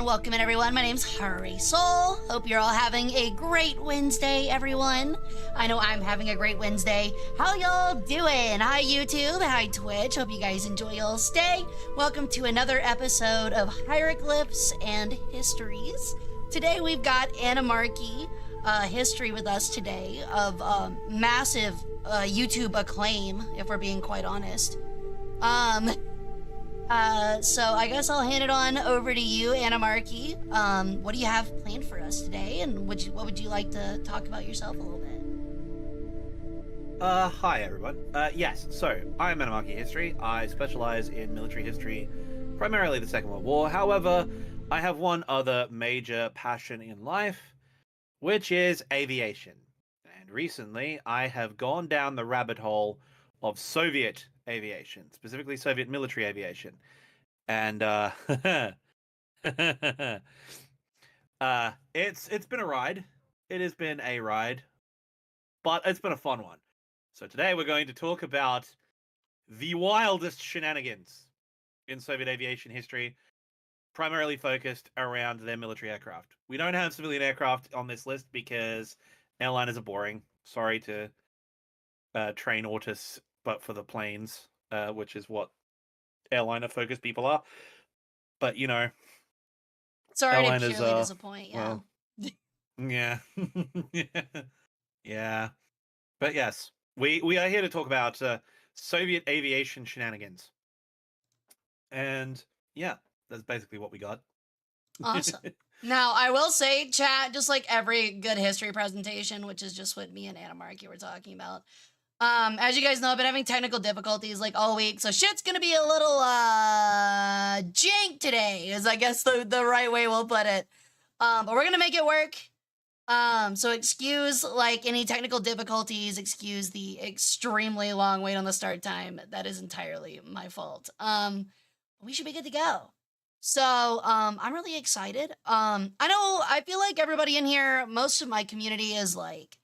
welcome in everyone. My name's Hara Rae Sol. Hope you're all having a great Wednesday, everyone. I know I'm having a great Wednesday. How y'all doing? Hi YouTube, hi Twitch. Hope you guys enjoy y'all's stay. Welcome to another episode of Hieroglyphics and Histories. Today we've got Animarchy history with us today of massive YouTube acclaim, if we're being quite honest. So I guess I'll hand it on over to you, Animarchy. What do you have planned for us today, and what would you like to talk about yourself a little bit? Hi everyone. Yes, so I'm Animarchy History. I specialize in military history, primarily the Second World War. However, I have one other major passion in life, which is aviation. And recently, I have gone down the rabbit hole of Soviet aviation, specifically Soviet military aviation. And it's been a ride. It has been a ride, but it's been a fun one. So today we're going to talk about the wildest shenanigans in Soviet aviation history, primarily focused around their military aircraft. We don't have civilian aircraft on this list because airliners are boring. Sorry to train autists, but for the planes, which is what airliner-focused people are. But, you know, Sorry to airliners purely disappoint, yeah. well, yeah. Yeah. But yes, we are here to talk about Soviet aviation shenanigans. And yeah, that's basically what we got. Awesome. Now, I will say, chat, just like every good history presentation, which is just what me and Animarchy were talking about. As you guys know, I've been having technical difficulties like all week, so shit's gonna be a little jank today, is I guess the right way we'll put it. But we're gonna make it work. So excuse like any technical difficulties, excuse the extremely long wait on the start time. That is entirely my fault. We should be good to go. So, I'm really excited. I feel like everybody in here, most of my community is like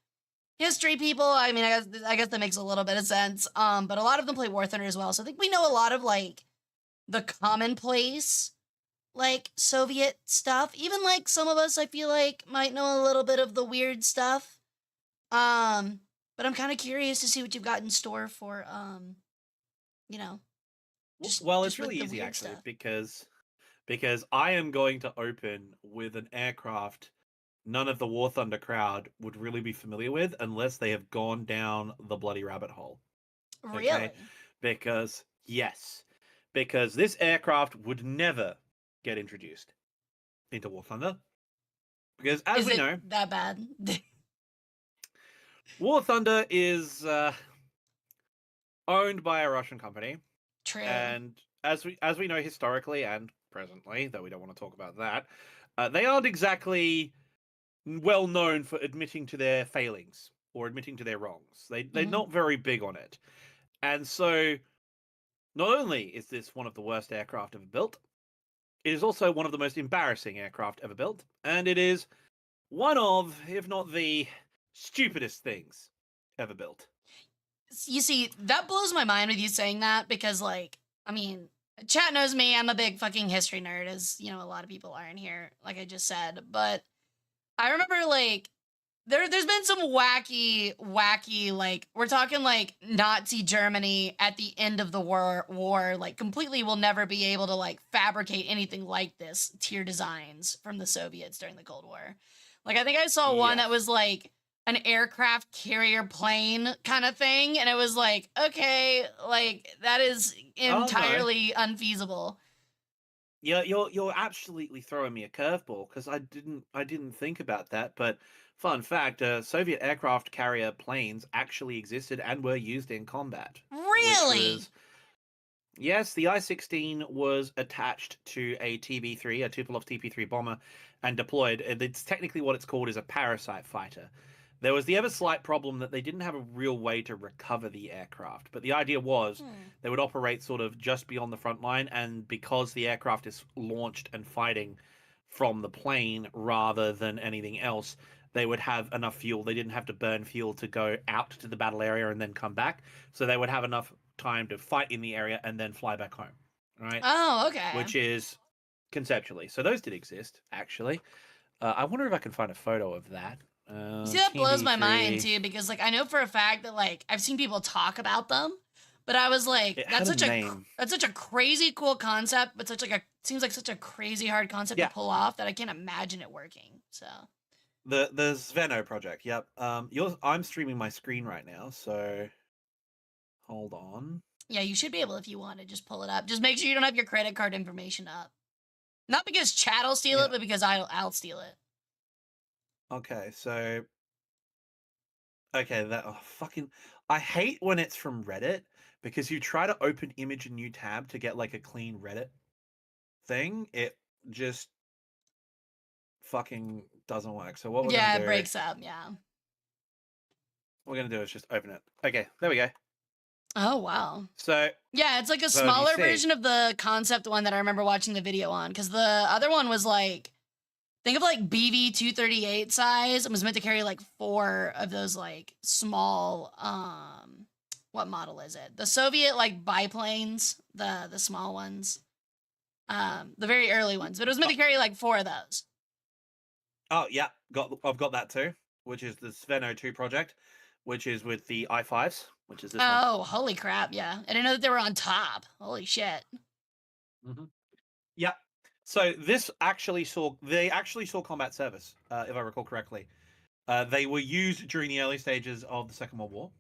history people. I mean, I guess that makes a little bit of sense. But a lot of them play War Thunder as well. So I think we know a lot of like the commonplace like Soviet stuff. Even like some of us I feel like might know a little bit of the weird stuff. But I'm kind of curious to see what you've got in store for you know. Well, it's just really with the easy weird actually stuff. because I am going to open with an aircraft none of the War Thunder crowd would really be familiar with unless they have gone down the bloody rabbit hole. Really? Okay? Because this aircraft would never get introduced into War Thunder. Because as we know, that bad? War Thunder is owned by a Russian company. True. And as we know historically and presently, though we don't want to talk about that, they aren't exactly well known for admitting to their failings or admitting to their wrongs. They're not very big on it. And so not only is this one of the worst aircraft ever built, it is also one of the most embarrassing aircraft ever built, and it is one of, if not the stupidest things ever built. You see, that blows my mind with you saying that because, like, I mean, chat knows me. I'm a big fucking history nerd, as, you know, a lot of people are in here, like I just said. But I remember, like, there's been some wacky, like, we're talking, like, Nazi Germany at the end of the war, like, completely will never be able to, like, fabricate anything like this tier designs from the Soviets during the Cold War. Like, I think I saw one that was, like, an aircraft carrier plane kind of thing, and it was like, okay, like, that is entirely unfeasible. Yeah, you're absolutely throwing me a curveball because I didn't think about that. But fun fact, Soviet aircraft carrier planes actually existed and were used in combat. Really? Yes, the I-16 was attached to a TB3, a Tupolev TP3 bomber, and deployed. It's technically what it's called is a parasite fighter. There was the ever slight problem that they didn't have a real way to recover the aircraft, but the idea was they would operate sort of just beyond the front line, and because the aircraft is launched and fighting from the plane rather than anything else, they would have enough fuel. They didn't have to burn fuel to go out to the battle area and then come back, so they would have enough time to fight in the area and then fly back home, right? Oh, okay. Which is conceptually. So those did exist, actually. I wonder if I can find a photo of that. See, that blows my mind TB3. too, because like I know for a fact that like I've seen people talk about them, but I was like, It had a name. that's such a crazy cool concept, but seems like such a crazy hard concept to Yeah, pull off that I can't imagine it working. So the Zveno project. Yep. I'm streaming my screen right now, so hold on. yeah, you should be able if you want to just pull it up. Just make sure you don't have your credit card information up. Not because chat will steal Yeah. it, but because I'll steal it. Okay, so that fucking. I hate when it's from Reddit because you try to open image a new tab to get like a clean Reddit thing. It just fucking doesn't work. So what we're Yeah, gonna it do? breaks up. Yeah. What we're gonna do is just open it. Okay, there we go. Oh wow. So Yeah, it's like a so if you smaller see, version of the concept one that I remember watching the video on, because the other one was like, think of like BV 238 size and was meant to carry like 4 of those like small what model is it? The Soviet like biplanes, the small ones. The very early ones, but it was meant to carry like 4 of those. oh yeah, I've got that too, which is the Sveno 2 project, which is with the i5s, which is this one. Oh, holy crap, yeah. I didn't know that they were on top. Holy shit. Mm-hmm. Yeah. So they actually saw combat service, if I recall correctly. They were used during the early stages of the Second World War.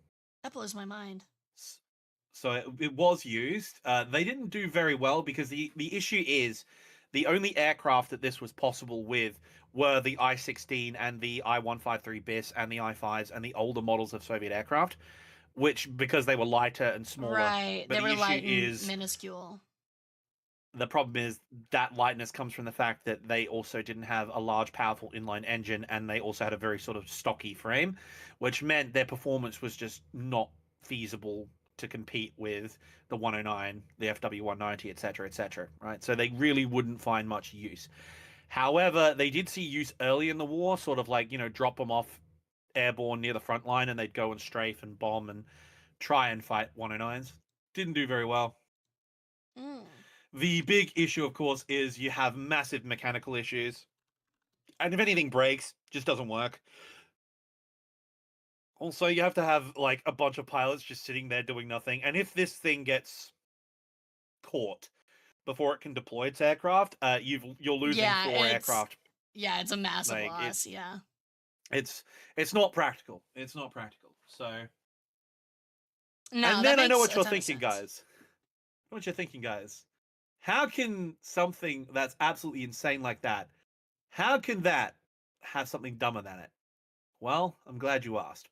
That blows my mind. So it was used. They didn't do very well because the issue is the only aircraft that this was possible with were the I-16 and the I-153 BIS and the I-5s and the older models of Soviet aircraft, which because they were lighter and smaller. Right, But they the were issue light and is minuscule. the problem is that lightness comes from the fact that they also didn't have a large, powerful inline engine, and they also had a very sort of stocky frame, which meant their performance was just not feasible to compete with the 109, the FW190, etc., right? So they really wouldn't find much use. However, they did see use early in the war, sort of like, drop them off airborne near the front line, and they'd go and strafe and bomb and try and fight 109s. Didn't do very well. Mm. The big issue, of course, is you have massive mechanical issues. And if anything breaks, just doesn't work. Also, you have to have like a bunch of pilots just sitting there doing nothing. And if this thing gets caught before it can deploy its aircraft, you're losing 4 aircraft. Yeah, it's a massive Like, loss. Yeah. It's not practical. It's not practical. So No, and that then I know makes what a you're ton of thinking, sense. guys. What you're thinking, guys. How can something that's absolutely insane like that, how can that have something dumber than it? Well, I'm glad you asked.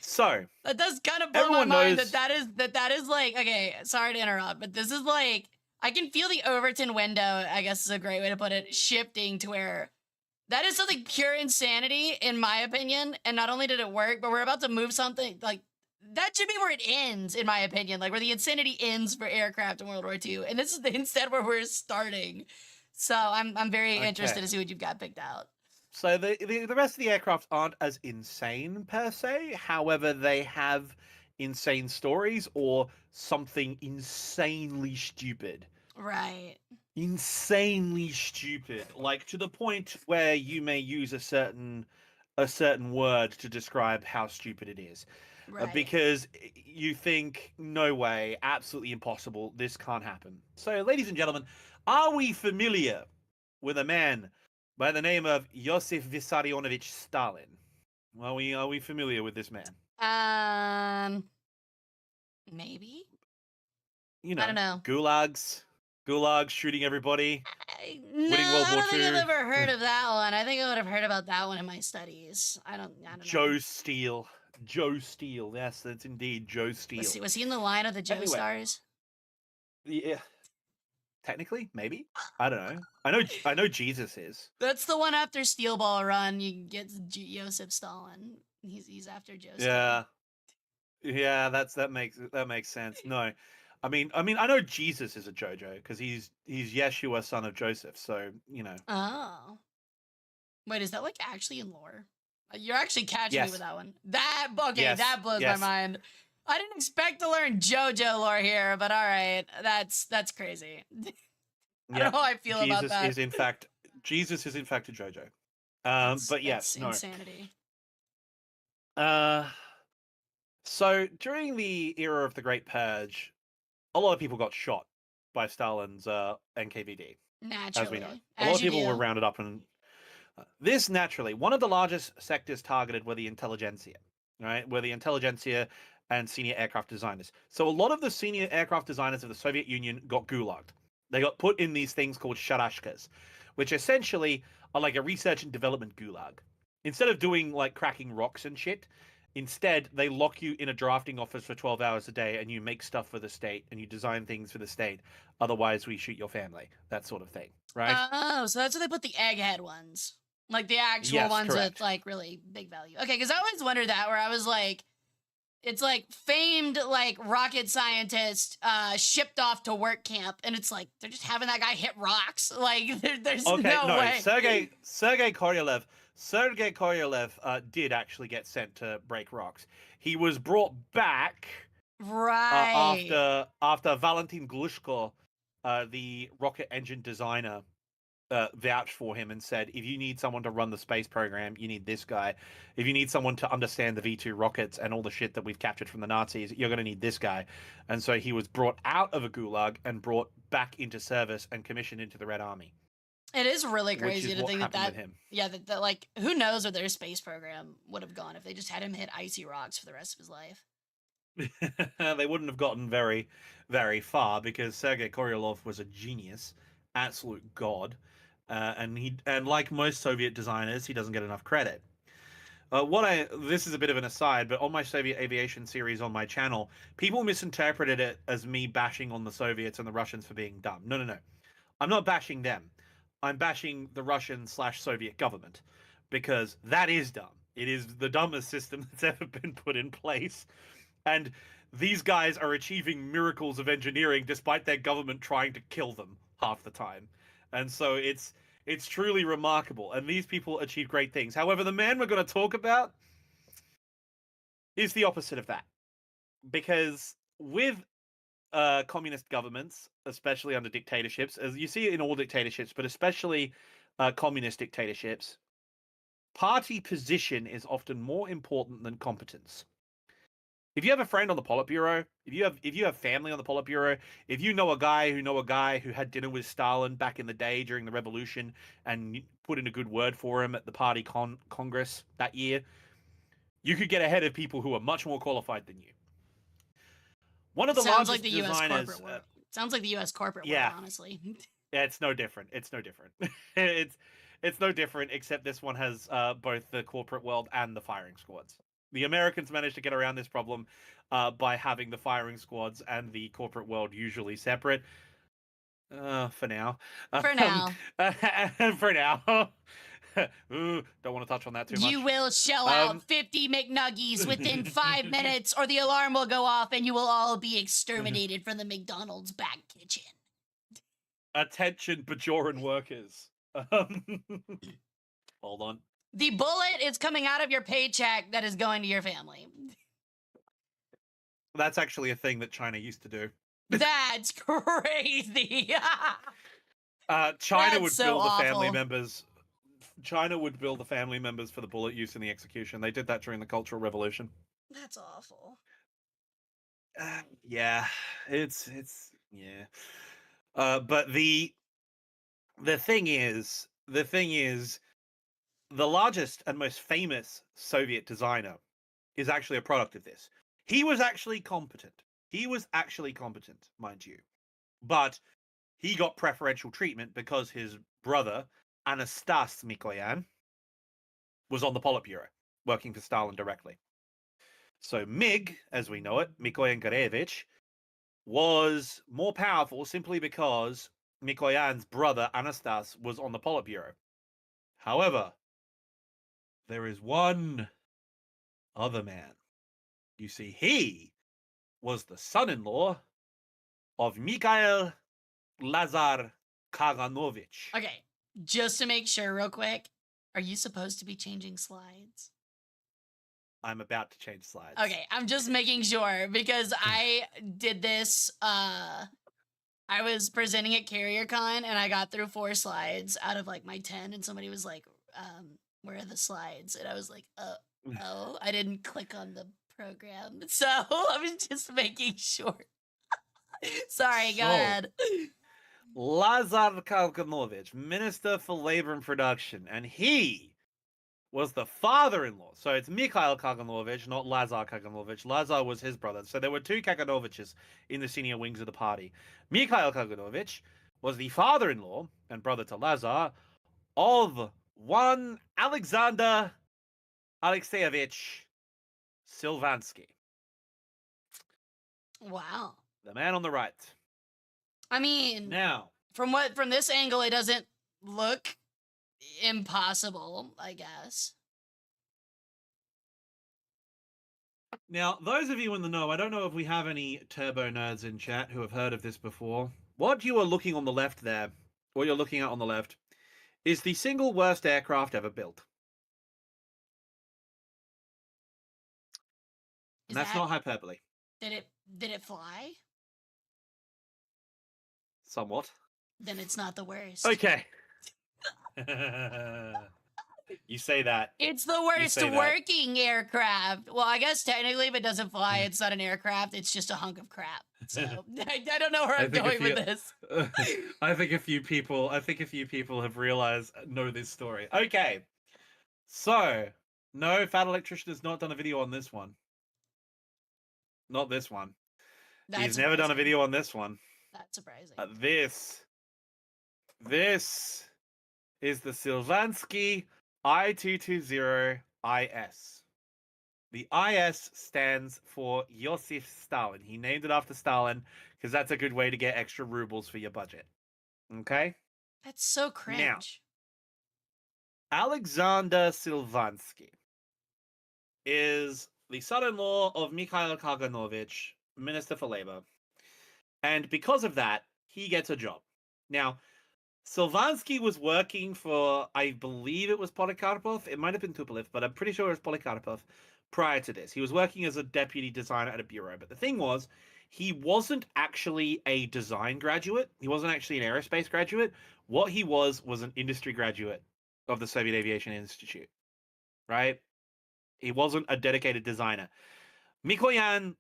So That does kind of blow my everyone mind knows that is like, okay, sorry to interrupt, but this is like, I can feel the Overton window, I guess is a great way to put it, shifting to where that is something pure insanity, in my opinion. And not only did it work, but we're about to move something like that should be where it ends, in my opinion, like where the insanity ends for aircraft in World War II. And this is instead where we're starting. So I'm very interested Okay. to see what you've got picked out. So the rest of the aircraft aren't as insane per se. However, they have insane stories or something insanely stupid. Right. Insanely stupid. Like to the point where you may use a certain word to describe how stupid it is. Right. Because you think, no way, absolutely impossible, this can't happen. So, ladies and gentlemen, are we familiar with a man by the name of Joseph Vissarionovich Stalin? Are we familiar with this man? Maybe? You I don't know, know. gulags, shooting everybody, No, winning World I War don't think II. I've ever heard of that one. I think I would have heard about that one in my studies. I don't know. Joe Steele. Yes, that's indeed Joe Steele. Was he in the line of the Joe Anyway. Stars? Yeah. Technically, maybe. I don't know. I know Jesus is. That's the one after Steel Ball Run. You get Joseph Stalin. He's after Joe. Yeah. Steele. Yeah, that makes sense. No. I mean I know Jesus is a JoJo because he's Yeshua, son of Joseph, so, Oh. Wait, is that like actually in lore? You're actually catching me with that one. That blows my mind. I didn't expect to learn JoJo lore here, but all right, that's crazy. I don't know how I feel about Jesus that. is in fact a JoJo. But yes, That's no. insanity. So during the era of the Great Purge, a lot of people got shot by Stalin's NKVD, as we know. Naturally, A lot as of you people were do. rounded up, and this naturally, one of the largest sectors targeted were the intelligentsia, right? Were the intelligentsia and senior aircraft designers. So a lot of the senior aircraft designers of the Soviet Union got gulagged. They got put in these things called sharashkas, which essentially are like a research and development gulag. Instead of doing like cracking rocks and shit, instead they lock you in a drafting office for 12 hours a day and you make stuff for the state and you design things for the state. Otherwise, we shoot your family. That sort of thing, right? Oh, so that's where they put the egghead ones. Like the actual Yes, ones with correct. like really big value. Okay, because I always wondered that where I was like, it's like famed like rocket scientist shipped off to work camp, and it's like they're just having that guy hit rocks. Like there's Okay, no no, way. Sergei Korolev did actually get sent to break rocks. He was brought back Right. after Valentin Glushko, the rocket engine designer, vouched for him and said, if you need someone to run the space program, you need this guy. If you need someone to understand the V2 rockets and all the shit that we've captured from the Nazis, you're going to need this guy. And so he was brought out of a gulag and brought back into service and commissioned into the Red Army. It is really Which crazy is to what think happened that with him. yeah, that like who knows where their space program would have gone if they just had him hit icy rocks for the rest of his life. They wouldn't have gotten very, very far because Sergei Korolev was a genius, absolute god, and like most Soviet designers, he doesn't get enough credit. This is a bit of an aside, but on my Soviet aviation series on my channel, people misinterpreted it as me bashing on the Soviets and the Russians for being dumb. No, no, no. I'm not bashing them. I'm bashing the Russian/Soviet government because that is dumb. It is the dumbest system that's ever been put in place. And these guys are achieving miracles of engineering despite their government trying to kill them half the time. And so it's truly remarkable. And these people achieve great things. However, the man we're going to talk about is the opposite of that. Because with communist governments, especially under dictatorships, as you see it in all dictatorships, but especially communist dictatorships, party position is often more important than competence. If you have a friend on the Politburo, if you have family on the Politburo, if you know a guy who had dinner with Stalin back in the day during the revolution and put in a good word for him at the party congress that year, you could get ahead of people who are much more qualified than you. One of the Sounds like largest the U.S. designers, corporate world. Sounds like the U.S. corporate world, yeah, honestly. yeah, it's no different. It's no different. it's no different, except this one has both the corporate world and the firing squads. The Americans managed to get around this problem by having the firing squads and the corporate world usually separate. For now. For now. For now. Ooh, don't want to touch on that too much. You will shell out 50 McNuggies within 5 minutes, or the alarm will go off and you will all be exterminated from the McDonald's back kitchen. Attention, Bajoran workers. Hold on. The bullet is coming out of your paycheck that is going to your family. That's actually a thing that China used to do. That's crazy. China would so bill the awful. family members. China would bill the family members for the bullet use in the execution. They did that during the Cultural Revolution. That's awful. Yeah, it's yeah. But the thing is, the largest and most famous Soviet designer is actually a product of this. He was actually competent. Mind you. But he got preferential treatment because his brother, Anastas Mikoyan, was on the Politburo, working for Stalin directly. So MiG, as we know it, Mikoyan Garevich, was more powerful simply because Mikoyan's brother, Anastas, was on the Politburo. However, there is one other man. You see, he was the son-in-law of Mikhail Lazar Kaganovich. Okay, just to make sure real quick, are you supposed to be changing slides? I'm about to change slides. Okay, I'm just making sure because I did this. I I was presenting at CarrierCon and I got through 4 slides out of like my 10, and somebody was like, where are the slides? And I was like, oh, I didn't click on the program. So I was just making sure. Sorry, go ahead. Lazar Kalkanovich, Minister for Labor and Production, and he was the father-in-law. So it's Mikhail Kaganovich, not Lazar Kaganovich. Lazar was his brother. So there were 2 Kaganoviches in the senior wings of the party. Mikhail Kaganovich was the father-in-law and brother to Lazar of one Alexander Alexeyevich Silvansky. Wow. The man on the right. I mean, Now, from this angle, it doesn't look impossible, I guess. Now, those of you in the know, I don't know if we have any turbo nerds in chat who have heard of this before. What you are looking on the left there, what you're looking at on the left, is the single worst aircraft ever built. And that's not hyperbole. Did it fly? Somewhat. Then it's not the worst. Okay. You say that. It's the worst working aircraft. Well, I guess technically, if it doesn't fly, it's not an aircraft. It's just a hunk of crap. So I don't know where I'm going with this. I think a few people have realized know this story. Okay. So, no, Fat Electrician has not done a video on this one. Not this one. He's never done a video on this one. That's surprising. This is the Silvansky I-220-IS. The IS stands for Joseph Stalin. He named it after Stalin because that's a good way to get extra rubles for your budget. Okay? That's so cringe. Now, Alexander Silvansky is the son-in-law of Mikhail Kaganovich, Minister for Labor. And because of that, he gets a job. Now, Silvansky was working for, I believe it was Polikarpov. It might have been Tupolev, but I'm pretty sure it was Polikarpov prior to this. He was working as a deputy designer at a bureau. But the thing was, he wasn't actually a design graduate. He wasn't actually an aerospace graduate. What he was an industry graduate of the Soviet Aviation Institute, right? He wasn't a dedicated designer. Mikoyan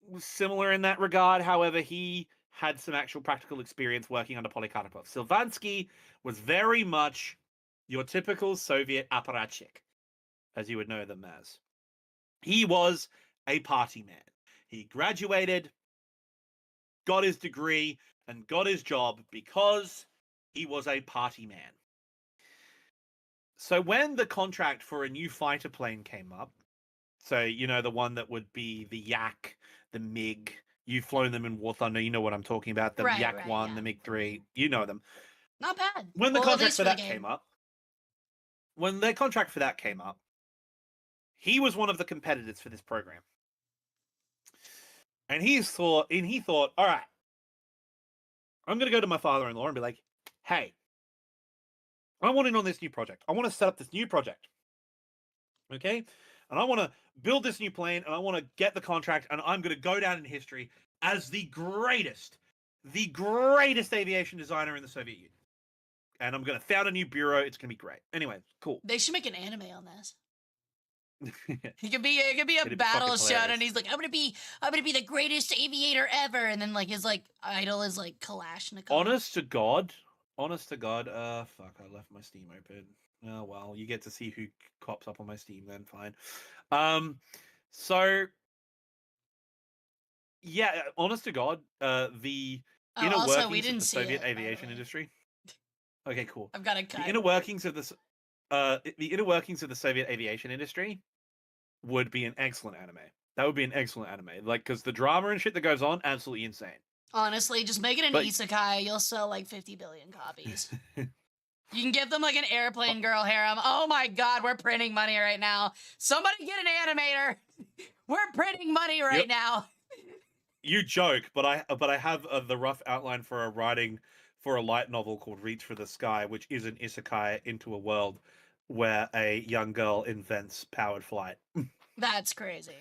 was similar in that regard. However, he had some actual practical experience working under Polikarpov. Silvansky was very much your typical Soviet apparatchik, as you would know them as. He was a party man. He graduated, got his degree, and got his job because he was a party man. So when the contract for a new fighter plane came up, so, you know, the one that would be the Yak, the MiG, you've flown them in War Thunder, you know what I'm talking about, the Yak 1, yeah. The MiG 3, you know them. Not bad. When the contract for that came up, he was one of the competitors for this program. And he thought, all right, I'm going to go to my father-in-law and be like, hey, I want in on this new project. I want to set up this new project. Okay? And I want to build this new plane, and I want to get the contract, and I'm going to go down in history as the greatest aviation designer in the Soviet Union. And I'm going to found a new bureau. It's going to be great. Anyway, cool. They should make an anime on this. It could be a battle shot, and he's like, I'm gonna be the greatest aviator ever, and then like his like idol is like Kalashnikov. Honest to God, fuck, I left my Steam open. Oh well, you get to see who pops up on my Steam then, fine. So yeah, honest to God, the inner workings of the Soviet aviation industry. Okay, cool. I've got to cut. The inner workings of the Soviet aviation industry would be an excellent anime. That would be an excellent anime. Like, because the drama and shit that goes on, absolutely insane. Honestly, just make it an isekai. You'll sell like 50 billion copies. You can give them like an airplane girl harem. Oh my god, we're printing money right now. Somebody get an animator. We're printing money right now. You joke, but I have the rough outline for a light novel called Reach for the Sky, which is an isekai into a world where a young girl invents powered flight. That's crazy.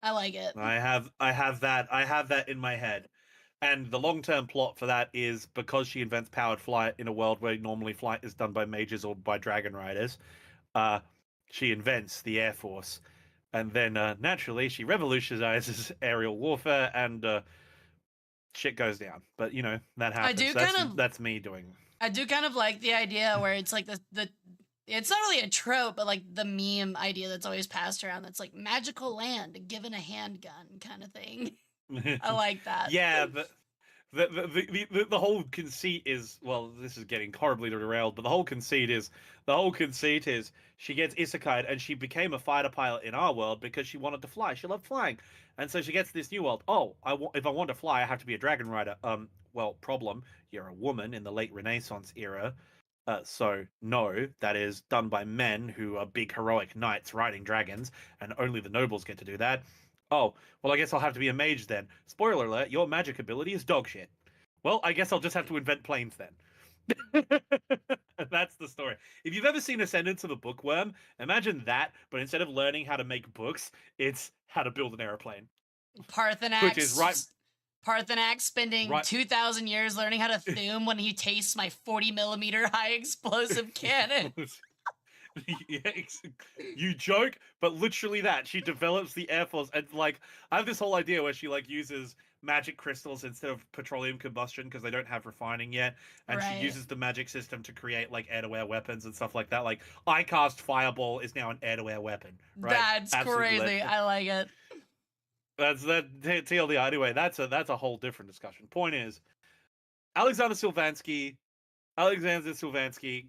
I like it. I have that in my head. And the long-term plot for that is because she invents powered flight in a world where normally flight is done by mages or by dragon riders, uh, she invents the Air Force. And then naturally she revolutionizes aerial warfare and shit goes down. But that I happens. do kind of That's me doing. I do kind of like the idea where it's like the it's not really a trope, but like the meme idea that's always passed around that's like magical land given a handgun kind of thing. I like that. Yeah, but the whole conceit is, well, this is getting horribly derailed, but the whole conceit is she gets isekai'd and she became a fighter pilot in our world because she wanted to fly. She loved flying, and so she gets this new world. Oh, if I want to fly, I have to be a dragon rider. Well, problem, you're a woman in the late Renaissance era. So no, that is done by men who are big heroic knights riding dragons, and only the nobles get to do that. Oh, well, I guess I'll have to be a mage then. Spoiler alert, your magic ability is dog shit. Well, I guess I'll just have to invent planes then. That's the story. If you've ever seen Ascendance of a Bookworm, imagine that, but instead of learning how to make books, it's how to build an airplane. Which is Parthenax spending right. 2,000 years learning how to Thum when he tastes my 40mm high explosive cannon. Yeah, you joke, but literally that. She develops the Air Force, and like I have this whole idea where she like uses magic crystals instead of petroleum combustion because they don't have refining yet, and Right. she uses the magic system to create like air-to-air weapons and stuff like that. Like I cast fireball is now an air-to-air weapon. Right? That's Absolutely crazy. I like it. That's that TLDR. Anyway, that's a whole different discussion. Point is, Alexander Sylvansky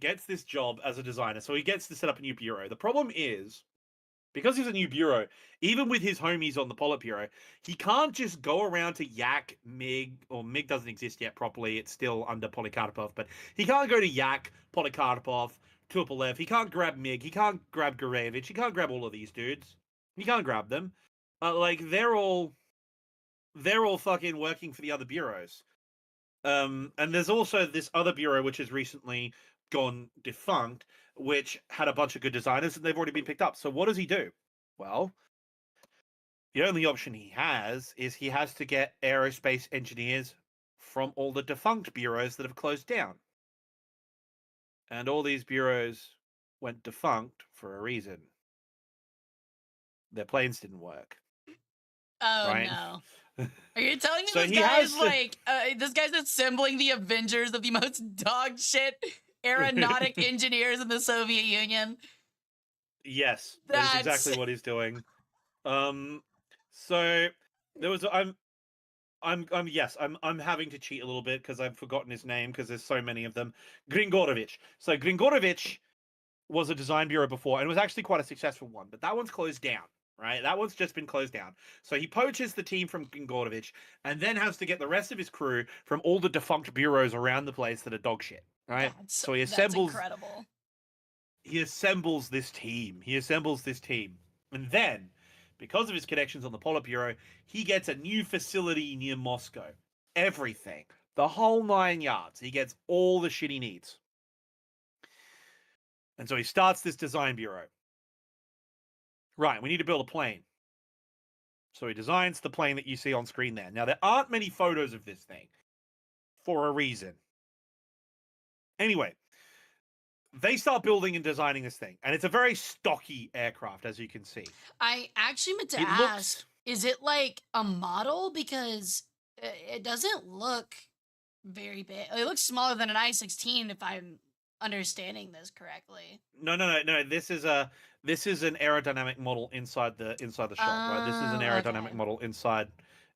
gets this job as a designer, so he gets to set up a new bureau. The problem is, because he's a new bureau, even with his homies on the Politburo, he can't just go around to Yak, Mig, or Mig doesn't exist yet properly, it's still under Polikarpov, but he can't go to Yak, Polikarpov, Tupolev, he can't grab Mig, he can't grab Gurevich, he can't grab all of these dudes. He can't grab them. Like, they're all fucking working for the other bureaus. And there's also this other bureau which has recently gone defunct, which had a bunch of good designers and they've already been picked up. So what does he do? Well, the only option he has is he has to get aerospace engineers from all the defunct bureaus that have closed down. And all these bureaus went defunct for a reason. Their planes didn't work. Oh, right? no. Are you telling me So this he guy has is to- like, this guy's assembling the Avengers of the most dog shit aeronautic engineers in the Soviet Union? Yes, that's exactly what he's doing. So there was I'm having to cheat a little bit because I've forgotten his name because there's so many of them. Grigorovich. So Grigorovich was a design bureau before and was actually quite a successful one, but that one's closed down. Right, that one's just been closed down. So he poaches the team from Grigorovich and then has to get the rest of his crew from all the defunct bureaus around the place that are dog shit. Right, so he assembles. That's incredible. He assembles this team. And then, because of his connections on the Politburo, he gets a new facility near Moscow. Everything. The whole 9 yards. He gets all the shit he needs. And so he starts this design bureau. Right, we need to build a plane. So he designs the plane that you see on screen there. Now, there aren't many photos of this thing. For a reason. Anyway, they start building and designing this thing, and it's a very stocky aircraft, as you can see. I actually meant to ask, is it like a model? Because it doesn't look very big. It looks smaller than an I-16, if I'm understanding this correctly. No. This is an aerodynamic model inside the shop, right? This is an aerodynamic model inside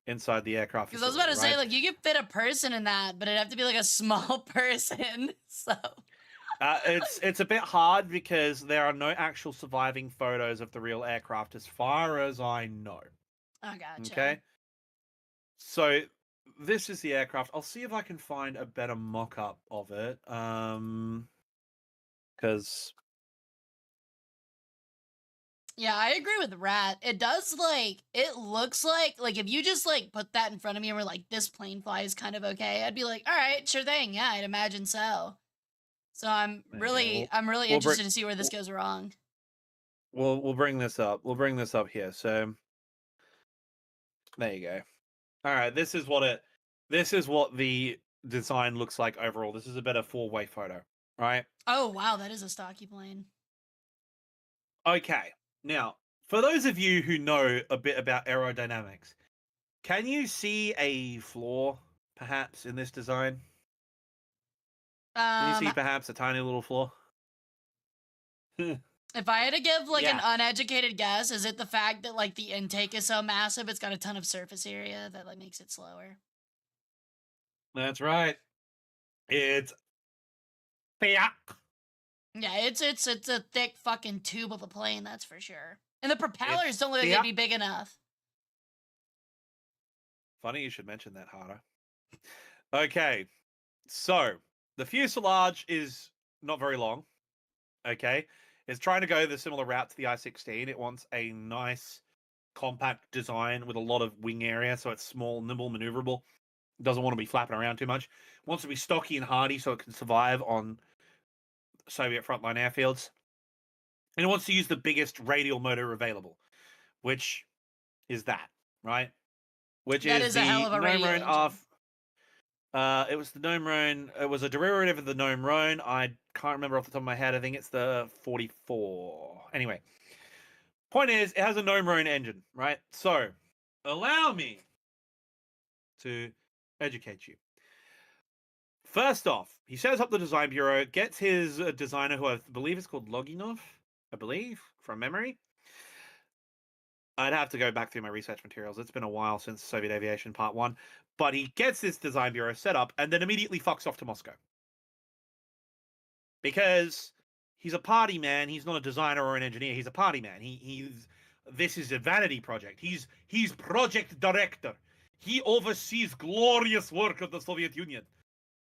the aircraft. Because I was about to say, like, you could fit a person in that, but it'd have to be like a small person. So it's a bit hard because there are no actual surviving photos of the real aircraft, as far as I know. Oh, gotcha. Okay. So this is the aircraft. I'll see if I can find a better mock-up of it. Because yeah, I agree with Rat. It does it looks like if you just put that in front of me and were like, this plane flies kind of okay, I'd be like, all right, sure thing. Yeah, I'd imagine so. So I'm really interested to see where this goes wrong. We'll bring this up. We'll bring this up here. So there you go. All right, this is what This is what the design looks like overall. This is a better four-way photo, right? Oh wow, that is a stocky plane. Okay. Now, for those of you who know a bit about aerodynamics, can you see a flaw, perhaps, in this design? Can you see perhaps a tiny little flaw? If I had to give like an Yeah. uneducated guess, is it the fact that like the intake is so massive, it's got a ton of surface area that like makes it slower? That's right. It's yeah. Yeah, it's a thick fucking tube of a plane, that's for sure. And the propellers It's don't look like they'd be big enough. Funny you should mention that, Hara. Okay, so the fuselage is not very long. Okay, it's trying to go the similar route to the I-16. It wants a nice, compact design with a lot of wing area, so it's small, nimble, maneuverable. It doesn't want to be flapping around too much. It wants to be stocky and hardy so it can survive on Soviet frontline airfields. And it wants to use the biggest radial motor available, which is that, right? Which That is is a hell the of a radio Nomron engine. off. It was the Nomron. It was a derivative of the Nomron. I can't remember off the top of my head. I think it's the 44. Anyway, point is, it has a Nomron engine, right? So, allow me to educate you. First off, he sets up the design bureau, gets his designer, who I believe is called Loginov, I believe, from memory. I'd have to go back through my research materials. It's been a while since Soviet Aviation Part 1. But he gets this design bureau set up and then immediately fucks off to Moscow. Because he's a party man. He's not a designer or an engineer. He's a party man. This is a vanity project. He's project director. He oversees glorious work of the Soviet Union.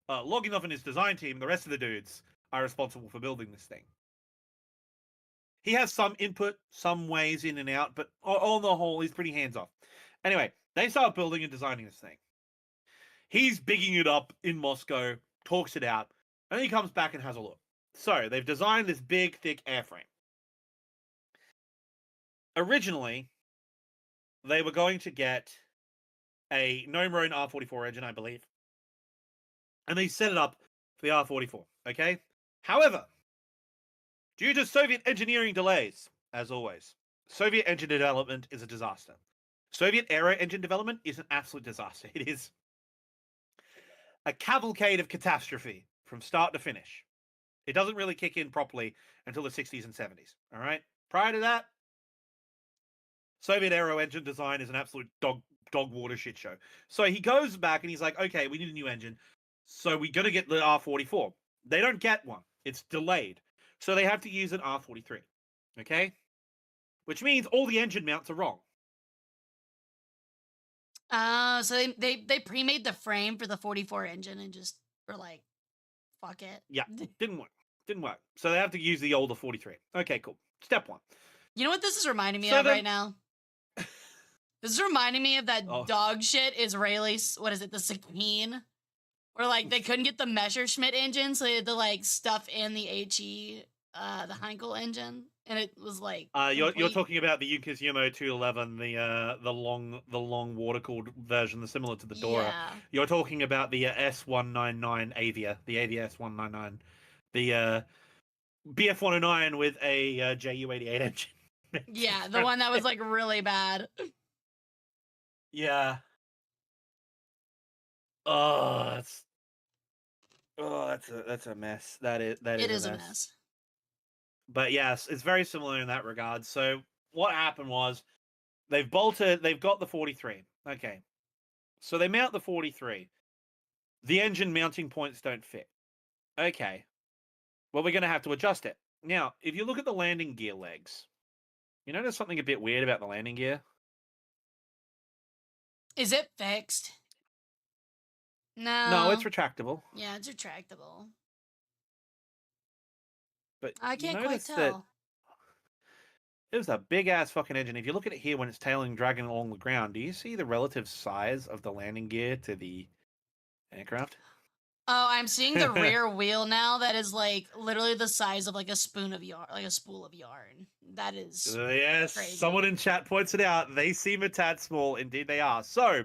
Loginov and his design team, the rest of the dudes, are responsible for building this thing. He has some input, some ways in and out, but on the whole, he's pretty hands-off. Anyway, they start building and designing this thing. He's bigging it up in Moscow, talks it out, and then he comes back and has a look. So, they've designed this big, thick airframe. Originally, they were going to get a Nomron R-44 engine, I believe. And they set it up for the R-44, okay? However, due to Soviet engineering delays, as always, Soviet engine development is a disaster. Soviet aero engine development is an absolute disaster. It is a cavalcade of catastrophe from start to finish. It doesn't really kick in properly until the 60s and 70s, all right? Prior to that, Soviet aero engine design is an absolute dog water shit show. So he goes back and he's like, okay, we need a new engine. So we're going to get the R-44. They don't get one. It's delayed. So they have to use an R-43, okay? Which means all the engine mounts are wrong. So they pre-made the frame for the 44 engine and just were like, fuck it. Yeah, didn't work. So they have to use the older 43. Okay, cool. Step one. You know what this is reminding me of right now? This is reminding me of that dog shit Israeli, what is it, the Sakine? Where like they couldn't get the Messerschmitt engine, so they had to like stuff in the HE, the Heinkel engine. And it was like you're talking about the Junkers Yumo 211, the long water cooled version, the similar to the Dora. Yeah. You're talking about the S199 Avia, the Avia S199, the BF109 with a Ju88 engine. Yeah, the one that was like really bad. Yeah. That's a mess. That is a mess. But yes, it's very similar in that regard. So what happened was they've got the 43. Okay. So they mount the 43. The engine mounting points don't fit. Okay. Well, we're going to have to adjust it. Now, if you look at the landing gear legs, you notice something a bit weird about the landing gear? Is it fixed? No. No, it's retractable. Yeah, it's retractable. But I can't quite tell. That it was a big ass fucking engine. If you look at it here when it's tailing, dragging along the ground, do you see the relative size of the landing gear to the aircraft? Oh, I'm seeing the rear wheel now. That is like literally the size of like a spoon of yarn, like a spool of yarn. That is yes. crazy. Someone in chat points it out. They seem a tad small. Indeed, they are. So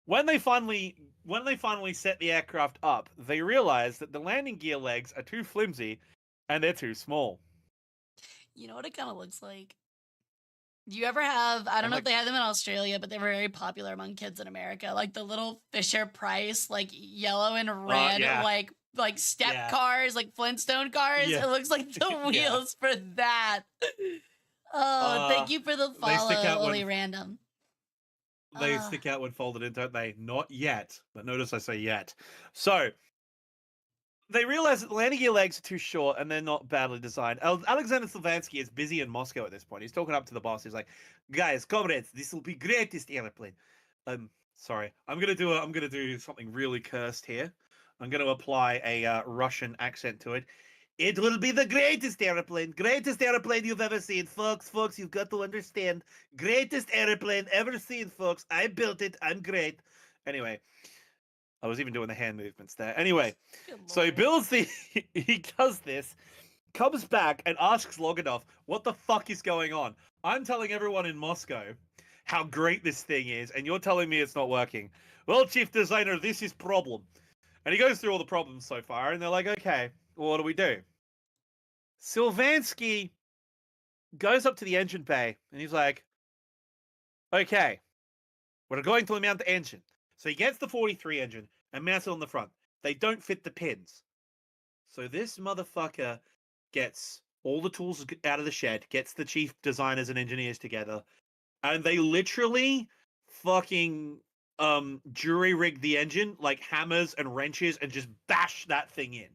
when they finally set the aircraft up, they realize that the landing gear legs are too flimsy and they're too small. You know what it kind of looks like? Do you ever have, I don't I'm know if like, they had them in Australia, but they were very popular among kids in America, like the little Fisher Price, like yellow and red, yeah, like step yeah, cars, like Flintstone cars. yeah, It looks like the yeah. wheels for that. Oh, thank you for the They follow, stick out Oli when Random. they stick out when folded in, don't they? Not yet, but notice I say yet. So they realize that the landing gear legs are too short and they're not badly designed. Alexander Sylvansky is busy in Moscow at this point. He's talking up to the boss. He's like, "Guys, comrades, this will be greatest airplane." Sorry, I'm gonna do something really cursed here. I'm gonna apply a Russian accent to it. It will be the greatest airplane you've ever seen, folks. Folks, you've got to understand, greatest airplane ever seen, folks. I built it. I'm great. Anyway, I was even doing the hand movements there. Anyway, Good so he lord. builds the, he does this, comes back and asks Loganov, what the fuck is going on? I'm telling everyone in Moscow how great this thing is, and you're telling me it's not working. Well, chief designer, this is problem. And he goes through all the problems so far, and they're like, okay, well, what do we do? Sylvansky goes up to the engine bay, and he's like, okay, we're going to mount the engine. So he gets the 43 engine and mounts it on the front. They don't fit the pins. So this motherfucker gets all the tools out of the shed, gets the chief designers and engineers together, and they literally fucking jury rig the engine like hammers and wrenches and just bash that thing in.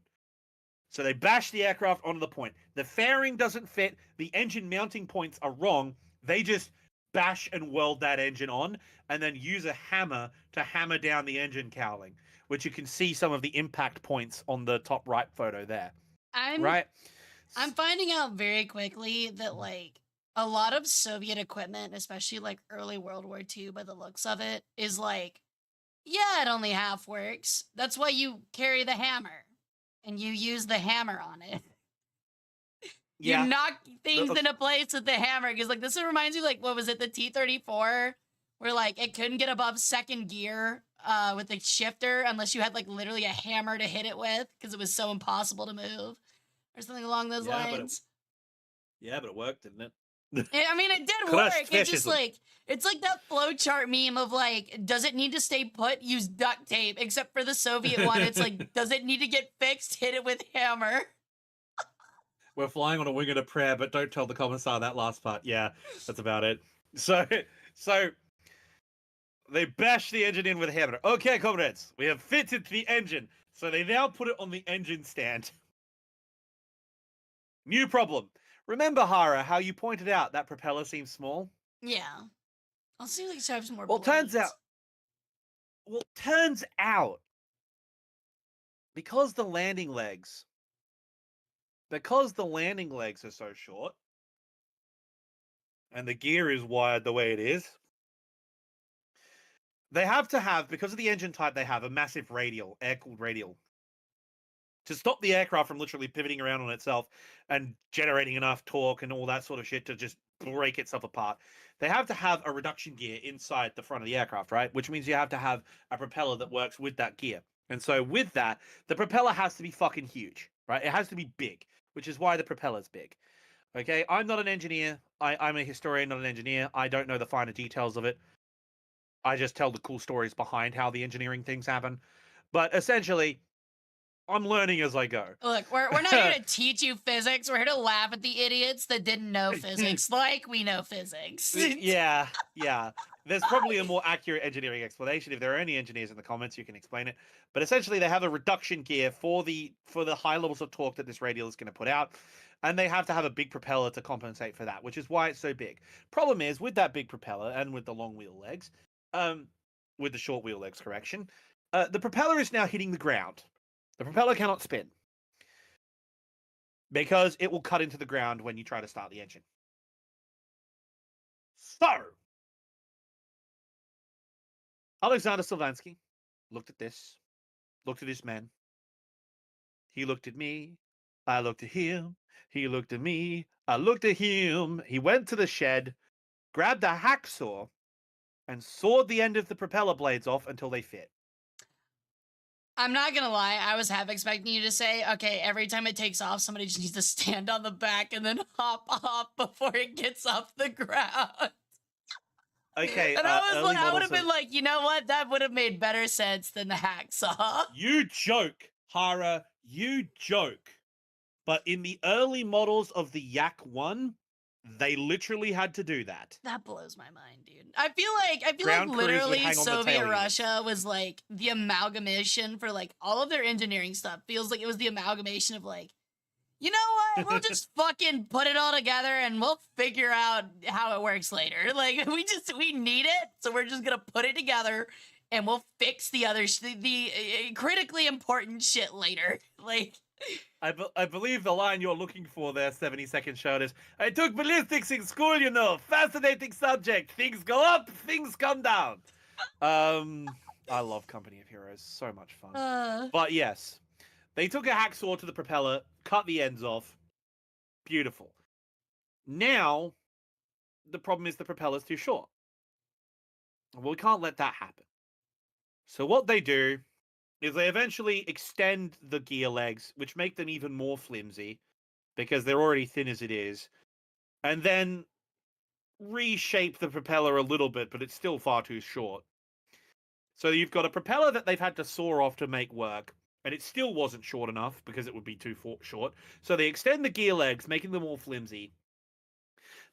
So they bash the aircraft onto the point. The fairing doesn't fit. The engine mounting points are wrong. They just bash and weld that engine on and then use a hammer to hammer down the engine cowling, which you can see some of the impact points on the top right photo there. I'm Right? finding out very quickly that like a lot of Soviet equipment, especially like early World War II by the looks of it, is like, yeah, it only half works. That's why you carry the hammer and you use the hammer on it. You Yeah. knock things into place with the hammer. Because like this reminds me, like, what was it, the T-34? Where like it couldn't get above second gear with the shifter unless you had like literally a hammer to hit it with because it was so impossible to move. Or something along those lines. But it worked, didn't it? I mean, it did work. It's just like, it's like that flowchart meme of like, does it need to stay put? Use duct tape. Except for the Soviet one, it's like, does it need to get fixed? Hit it with hammer. We're flying on a wing and a prayer, but don't tell the commissar that last part. Yeah, that's about it. So they bash the engine in with a hammer. Okay, comrades, we have fitted the engine. So they now put it on the engine stand. New problem. Remember, Hara, how you pointed out that propeller seems small? Yeah. I'll see like have some more. Well, turns out, because the landing legs are so short, and the gear is wired the way it is, they have to have, because of the engine type, they have a massive radial, air-cooled radial, to stop the aircraft from literally pivoting around on itself and generating enough torque and all that sort of shit to just break itself apart. They have to have a reduction gear inside the front of the aircraft, right? Which means you have to have a propeller that works with that gear. And so with that, the propeller has to be fucking huge, right? It has to be big, which is why the propeller's big. Okay, I'm not an engineer. I'm a historian, not an engineer. I don't know the finer details of it. I just tell the cool stories behind how the engineering things happen. But essentially, I'm learning as I go. Look, we're not here to teach you physics. We're here to laugh at the idiots that didn't know physics like we know physics. Yeah. There's probably a more accurate engineering explanation. If there are any engineers in the comments, you can explain it. But essentially, they have a reduction gear for the high levels of torque that this radial is going to put out, and they have to have a big propeller to compensate for that, which is why it's so big. Problem is, with that big propeller and with the long wheel legs, with the short wheel legs, correction, the propeller is now hitting the ground. The propeller cannot spin because it will cut into the ground when you try to start the engine. So, Alexander Sylvansky looked at this man. He looked at me. I looked at him. He looked at me. I looked at him. He went to the shed, grabbed a hacksaw, and sawed the end of the propeller blades off until they fit. I'm not gonna lie, I was half expecting you to say, okay, every time it takes off, somebody just needs to stand on the back and then hop off before it gets off the ground. Okay, And I was like, I would models have been like, you know what? That would have made better sense than the hacksaw. You joke, Hara. You joke. But in the early models of the Yak 1, they literally had to do that. That blows my mind, dude. I feel like Ground crews would literally hang on the tail Soviet units. Russia was like the amalgamation for like all of their engineering stuff. Feels like it was the amalgamation of like, you know what? We'll just fucking put it all together and we'll figure out how it works later. Like we need it, so we're just gonna put it together and we'll fix the other the critically important shit later. Like. I believe the line you're looking for there, 70-second shot, is I took ballistics in school, you know. Fascinating subject. Things go up, things come down. I love Company of Heroes. So much fun. But yes, they took a hacksaw to the propeller, cut the ends off. Beautiful. Now, the problem is the propeller's too short. Well, we can't let that happen. So what they do is they eventually extend the gear legs, which make them even more flimsy because they're already thin as it is, and then reshape the propeller a little bit, but it's still far too short. So you've got a propeller that they've had to saw off to make work, and it still wasn't short enough because it would be too short. So they extend the gear legs, making them more flimsy.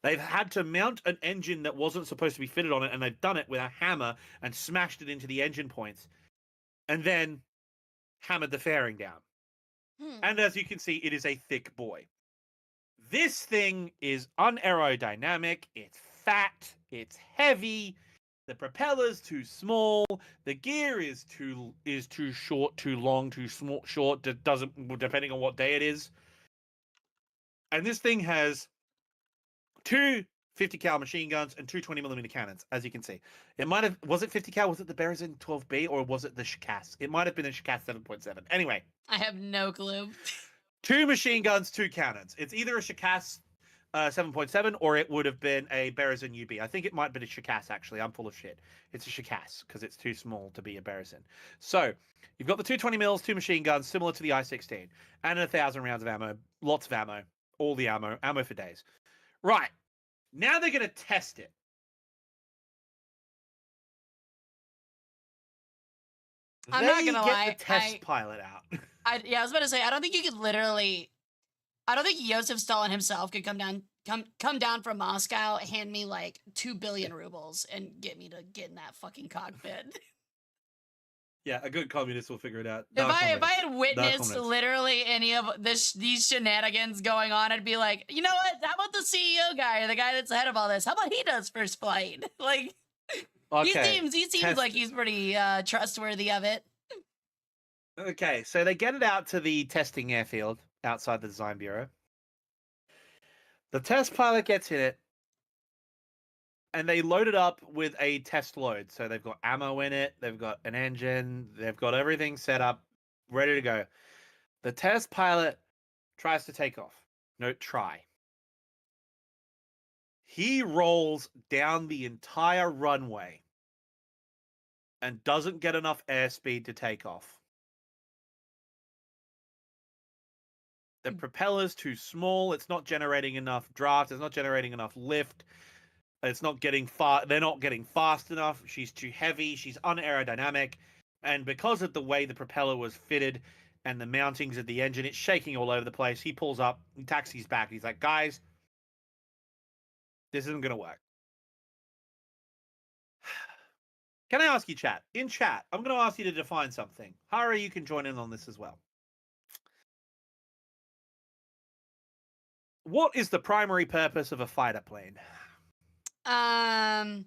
They've had to mount an engine that wasn't supposed to be fitted on it, and they've done it with a hammer and smashed it into the engine points. And then hammered the fairing down. And as you can see, it is a thick boy. This thing is unaerodynamic, it's fat, it's heavy, the propeller's too small, the gear is too short, too long, too small, short, doesn't depending on what day it is. And this thing has two 50 cal machine guns and two 20mm cannons, as you can see. It might have, was it 50 cal? Was it the Berezin 12B or was it the Shikas? It might have been a Shikas 7.7. Anyway. I have no clue. Two machine guns, two cannons. It's either a Shikas 7.7 or it would have been a Berezin UB. I think it might be a Shikas, actually. I'm full of shit. It's a Shikas because it's too small to be a Berezin. So you've got the 220mm, two machine guns, similar to the I-16, and 1,000 rounds of ammo, lots of ammo, all the ammo for days. Right. Now they're going to test it. I'm not gonna lie. Get the test pilot out. I was about to say, I don't think you could literally. I don't think Joseph Stalin himself could come down from Moscow, hand me like 2 billion rubles, and get me to get in that fucking cockpit. Yeah, a good communist will figure it out. If I had witnessed literally any of these shenanigans going on, I'd be like, you know what? How about the CEO guy, or the guy that's ahead of all this? How about he does first flight? Like, okay. He seems like he's pretty trustworthy of it. Okay, so they get it out to the testing airfield outside the design bureau. The test pilot gets in it, and they load it up with a test load. So they've got ammo in it, they've got an engine, they've got everything set up, ready to go. The test pilot tries to take off. Note, try. He rolls down the entire runway and doesn't get enough airspeed to take off. The propeller's too small. It's not generating enough draft. It's not generating enough lift. It's not getting they're not getting fast enough. She's too heavy. She's unaerodynamic. And because of the way the propeller was fitted and the mountings of the engine, it's shaking all over the place. He pulls up, he taxis back. He's like, guys, this isn't going to work. Can I ask you, chat? In chat, I'm going to ask you to define something. Hara, you can join in on this as well. What is the primary purpose of a fighter plane? I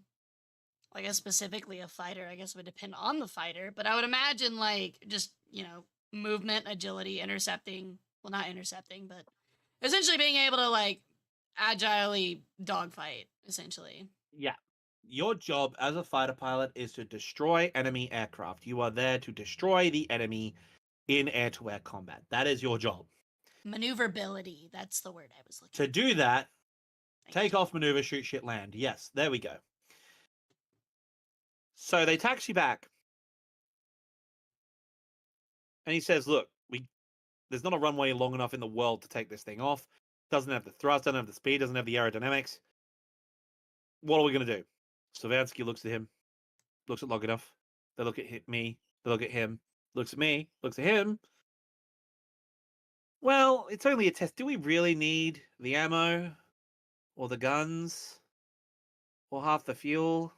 guess specifically a fighter. I guess it would depend on the fighter, but I would imagine like just, you know, movement, agility, intercepting. Well, not intercepting, but essentially being able to like agilely dogfight, essentially. Yeah. Your job as a fighter pilot is to destroy enemy aircraft. You are there to destroy the enemy in air-to-air combat. That is your job. Maneuverability. That's the word I was looking for. To do that, take off, maneuver, shoot, shit, land. Yes, there we go. So they taxi back, and he says, "Look, there's not a runway long enough in the world to take this thing off. Doesn't have the thrust, doesn't have the speed, doesn't have the aerodynamics. What are we gonna do?" Sylvansky looks at him, looks at Loganov. They look at me. They look at him. Looks at me. Looks at him. Well, it's only a test. Do we really need the ammo, or the guns, or half the fuel?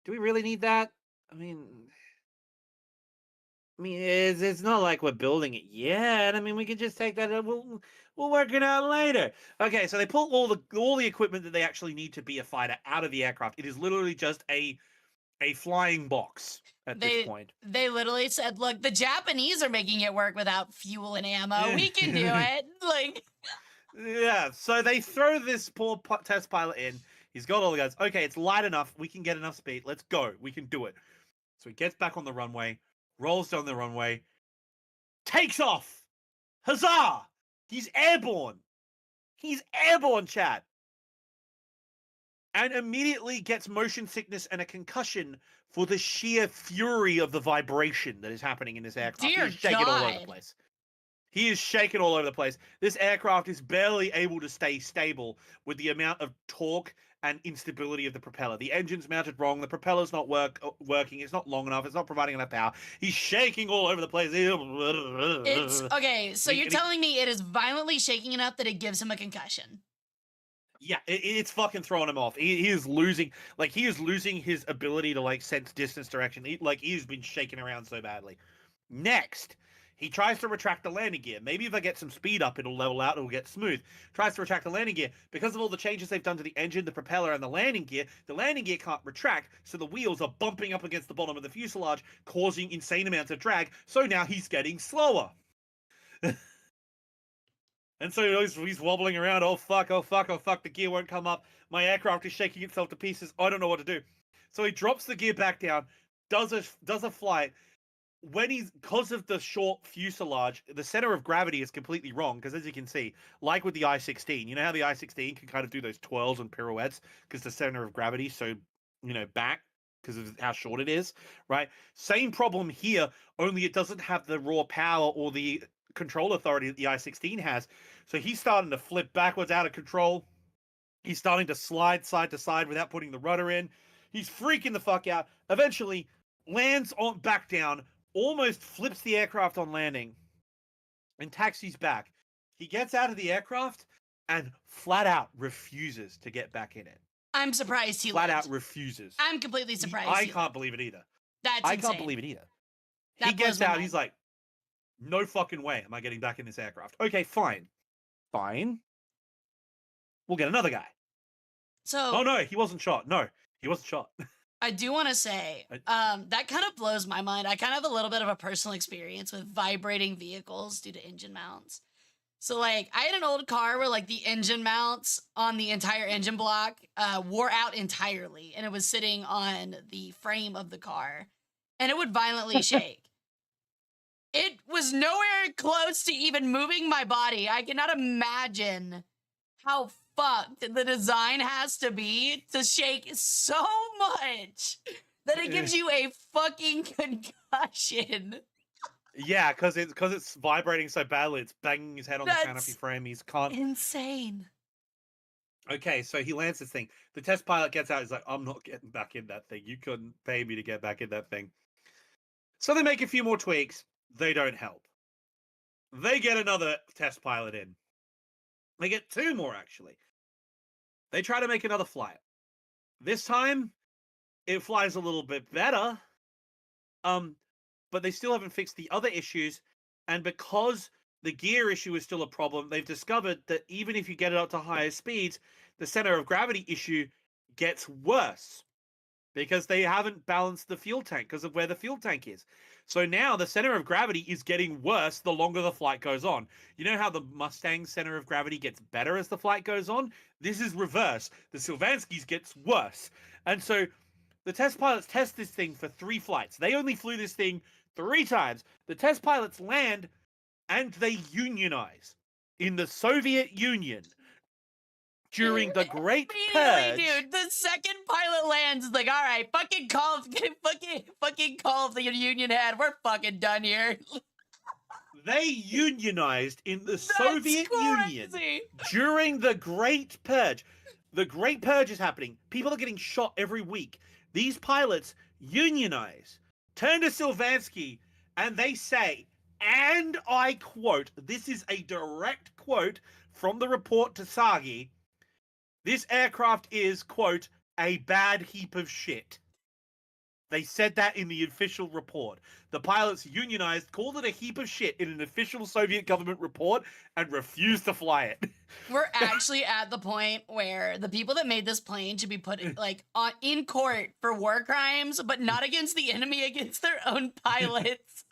Do we really need that? I mean, it's not like we're building it yet. I mean, we can just take that. We'll work it out later. Okay, so they pull all the equipment that they actually need to be a fighter out of the aircraft. It is literally just a flying box at this point. They literally said, "Look, the Japanese are making it work without fuel and ammo. We can do it." Like, yeah. So they throw this poor test pilot in. He's got all the guns. Okay, it's light enough. We can get enough speed. Let's go. We can do it. So he gets back on the runway, rolls down the runway, takes off. Huzzah! He's airborne. He's airborne, chat. And immediately gets motion sickness and a concussion for the sheer fury of the vibration that is happening in this aircraft. Dear He's shaking all over the God. place. He is shaking all over the place. This aircraft is barely able to stay stable with the amount of torque and instability of the propeller. The engine's mounted wrong. The propeller's not working. It's not long enough. It's not providing enough power. He's shaking all over the place. it's okay. So you're telling me it is violently shaking enough that it gives him a concussion? Yeah, it's fucking throwing him off. He is losing, his ability to sense distance direction. He's been shaken around so badly. Next, he tries to retract the landing gear. Maybe if I get some speed up, it'll level out. It'll get smooth. Tries to retract the landing gear. Because of all the changes they've done to the engine, the propeller, and the landing gear can't retract. So the wheels are bumping up against the bottom of the fuselage, causing insane amounts of drag. So now he's getting slower. And so he's wobbling around. Oh fuck, the gear won't come up. My aircraft is shaking itself to pieces. I don't know what to do. So he drops the gear back down, does a flight. Because of the short fuselage, the center of gravity is completely wrong. Because as you can see, like with the I-16, you know how the I-16 can kind of do those twirls and pirouettes because the center of gravity is so, back because of how short it is, right? Same problem here, only it doesn't have the raw power or the control authority that the I-16 has. So he's starting to flip backwards out of control. He's starting to slide side to side without putting the rudder in. He's freaking the fuck out. Eventually lands on back down, almost flips the aircraft on landing, and taxis back. He gets out of the aircraft and flat out refuses to get back in it. I'm surprised he flat lived. out refuses. I'm completely surprised. I can't believe it either. That's insane. Can't believe it either. That he gets out. mind. He's like, no fucking way am I getting back in this aircraft. Okay, fine. We'll get another guy. So. Oh no, he wasn't shot. No, he wasn't shot. I do want to say, that kind of blows my mind. I kind of have a little bit of a personal experience with vibrating vehicles due to engine mounts. So, I had an old car where, the engine mounts on the entire engine block wore out entirely, and it was sitting on the frame of the car, and it would violently shake. It was nowhere close to even moving my body. I cannot imagine how fucked the design has to be to shake so much that it gives you a fucking concussion. Yeah, because it's vibrating so badly, it's banging his head on the canopy frame. He's can't. Insane. Okay, so he lands this thing. The test pilot gets out. He's like, "I'm not getting back in that thing. You couldn't pay me to get back in that thing." So they make a few more tweaks. They don't help. They get another test pilot in. They get two more, actually. They try to make another flight. This time, it flies a little bit better. But they still haven't fixed the other issues. And because the gear issue is still a problem, they've discovered that even if you get it up to higher speeds, the center of gravity issue gets worse. Because they haven't balanced the fuel tank because of where the fuel tank is. So now the center of gravity is getting worse the longer the flight goes on. You know how the Mustang center of gravity gets better as the flight goes on? This is reverse. The Sylvanskis gets worse. And so the test pilots test this thing for 3 flights. They only flew this thing 3 times. The test pilots land and they unionize in the Soviet Union. during the Great Immediately, Purge. dude, the second pilot lands, it's like, all right, fucking call the Union head. We're fucking done here. They unionized in the That's Soviet Union crazy. during the Great Purge. The Great Purge is happening. People are getting shot every week. These pilots unionize, turn to Sylvansky, and they say, and I quote, this is a direct quote from the report to Sagi, this aircraft is, quote, a bad heap of shit. They said that in the official report. The pilots unionized, called it a heap of shit in an official Soviet government report, and refused to fly it. We're actually at the point where the people that made this plane should be put in court for war crimes, but not against the enemy, against their own pilots.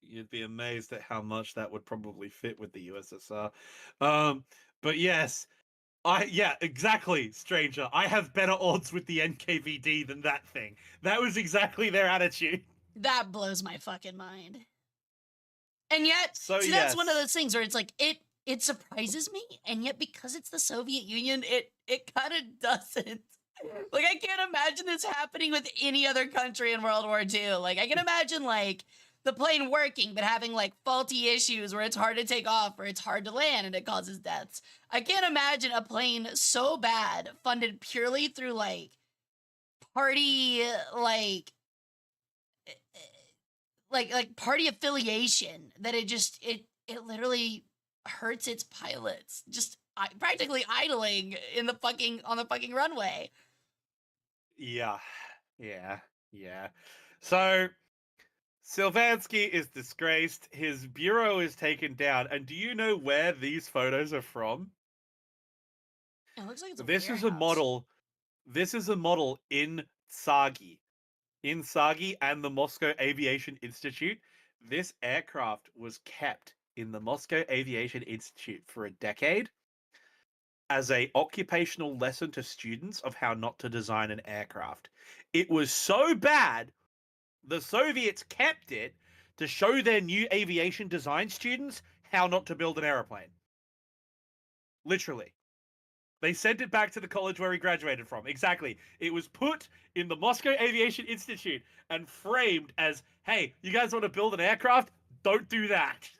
You'd be amazed at how much that would probably fit with the USSR. But yes, exactly, stranger. I have better odds with the NKVD than that thing. That was exactly their attitude. That blows my fucking mind. And yet, So see, yes. that's one of those things where it's like it surprises me, and yet because it's the Soviet Union, it kind of doesn't. Like, I can't imagine this happening with any other country in World War II. Like, I can imagine like the plane working but having like faulty issues where it's hard to take off or it's hard to land and it causes deaths. I can't imagine a plane so bad funded purely through like party like party affiliation that it literally hurts its pilots just practically idling on the fucking runway. Yeah. So Sylvansky is disgraced. His bureau is taken down. And do you know where these photos are from? It looks like it's This is a model. This is a model in Sagi. In Sagi and the Moscow Aviation Institute. This aircraft was kept in the Moscow Aviation Institute for a decade as a occupational lesson to students of how not to design an aircraft. It was so bad, the Soviets kept it to show their new aviation design students how not to build an airplane. Literally. They sent it back to the college where he graduated from. Exactly. It was put in the Moscow Aviation Institute and framed as, hey, you guys want to build an aircraft? Don't do that.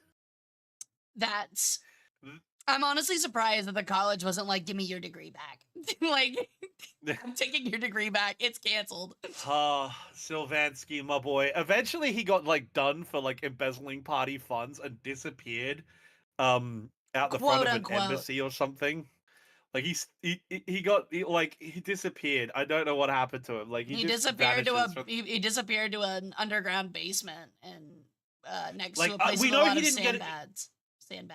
I'm honestly surprised that the college wasn't like, give me your degree back. Like, I'm taking your degree back. It's canceled. Sylvansky, my boy. Eventually he got like done for like embezzling party funds and disappeared out the front of an embassy or something. Like he disappeared. I don't know what happened to him. Like he disappeared he disappeared to an underground basement and next like, to a place with a lot of sandbags.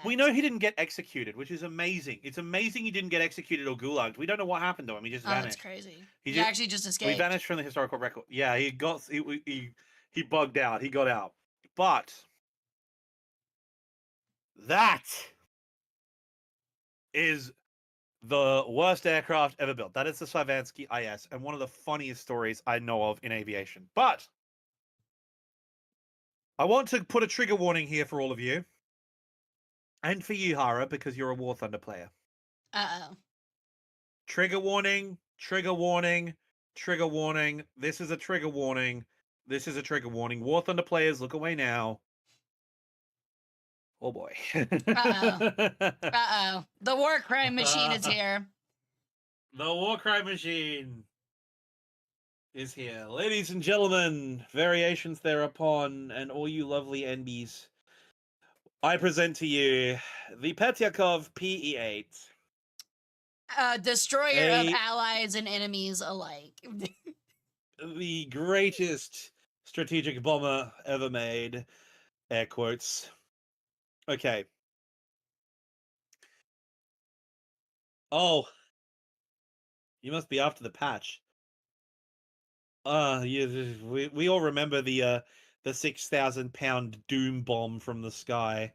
We know he didn't get executed, which is amazing. It's amazing he didn't get executed or gulagged. We don't know what happened to him. He just vanished. That's crazy. He actually just escaped. He vanished from the historical record. Yeah, he bugged out. He got out. But that is the worst aircraft ever built. That is the Sylvansky IS, and one of the funniest stories I know of in aviation. But I want to put a trigger warning here for all of you. And for you, Hara, because you're a War Thunder player. Uh-oh. Trigger warning, trigger warning, trigger warning. This is a trigger warning. This is a trigger warning. War Thunder players, look away now. Oh boy. Uh-oh. Uh-oh. The war crime machine is here. The war crime machine is here. Ladies and gentlemen, variations thereupon, and all you lovely NBs. I present to you the Petyakov PE-8. Destroyer of allies and enemies alike. The greatest strategic bomber ever made. Air quotes. Okay. Oh. You must be after the patch. We all remember the 6,000-pound doom bomb from the sky,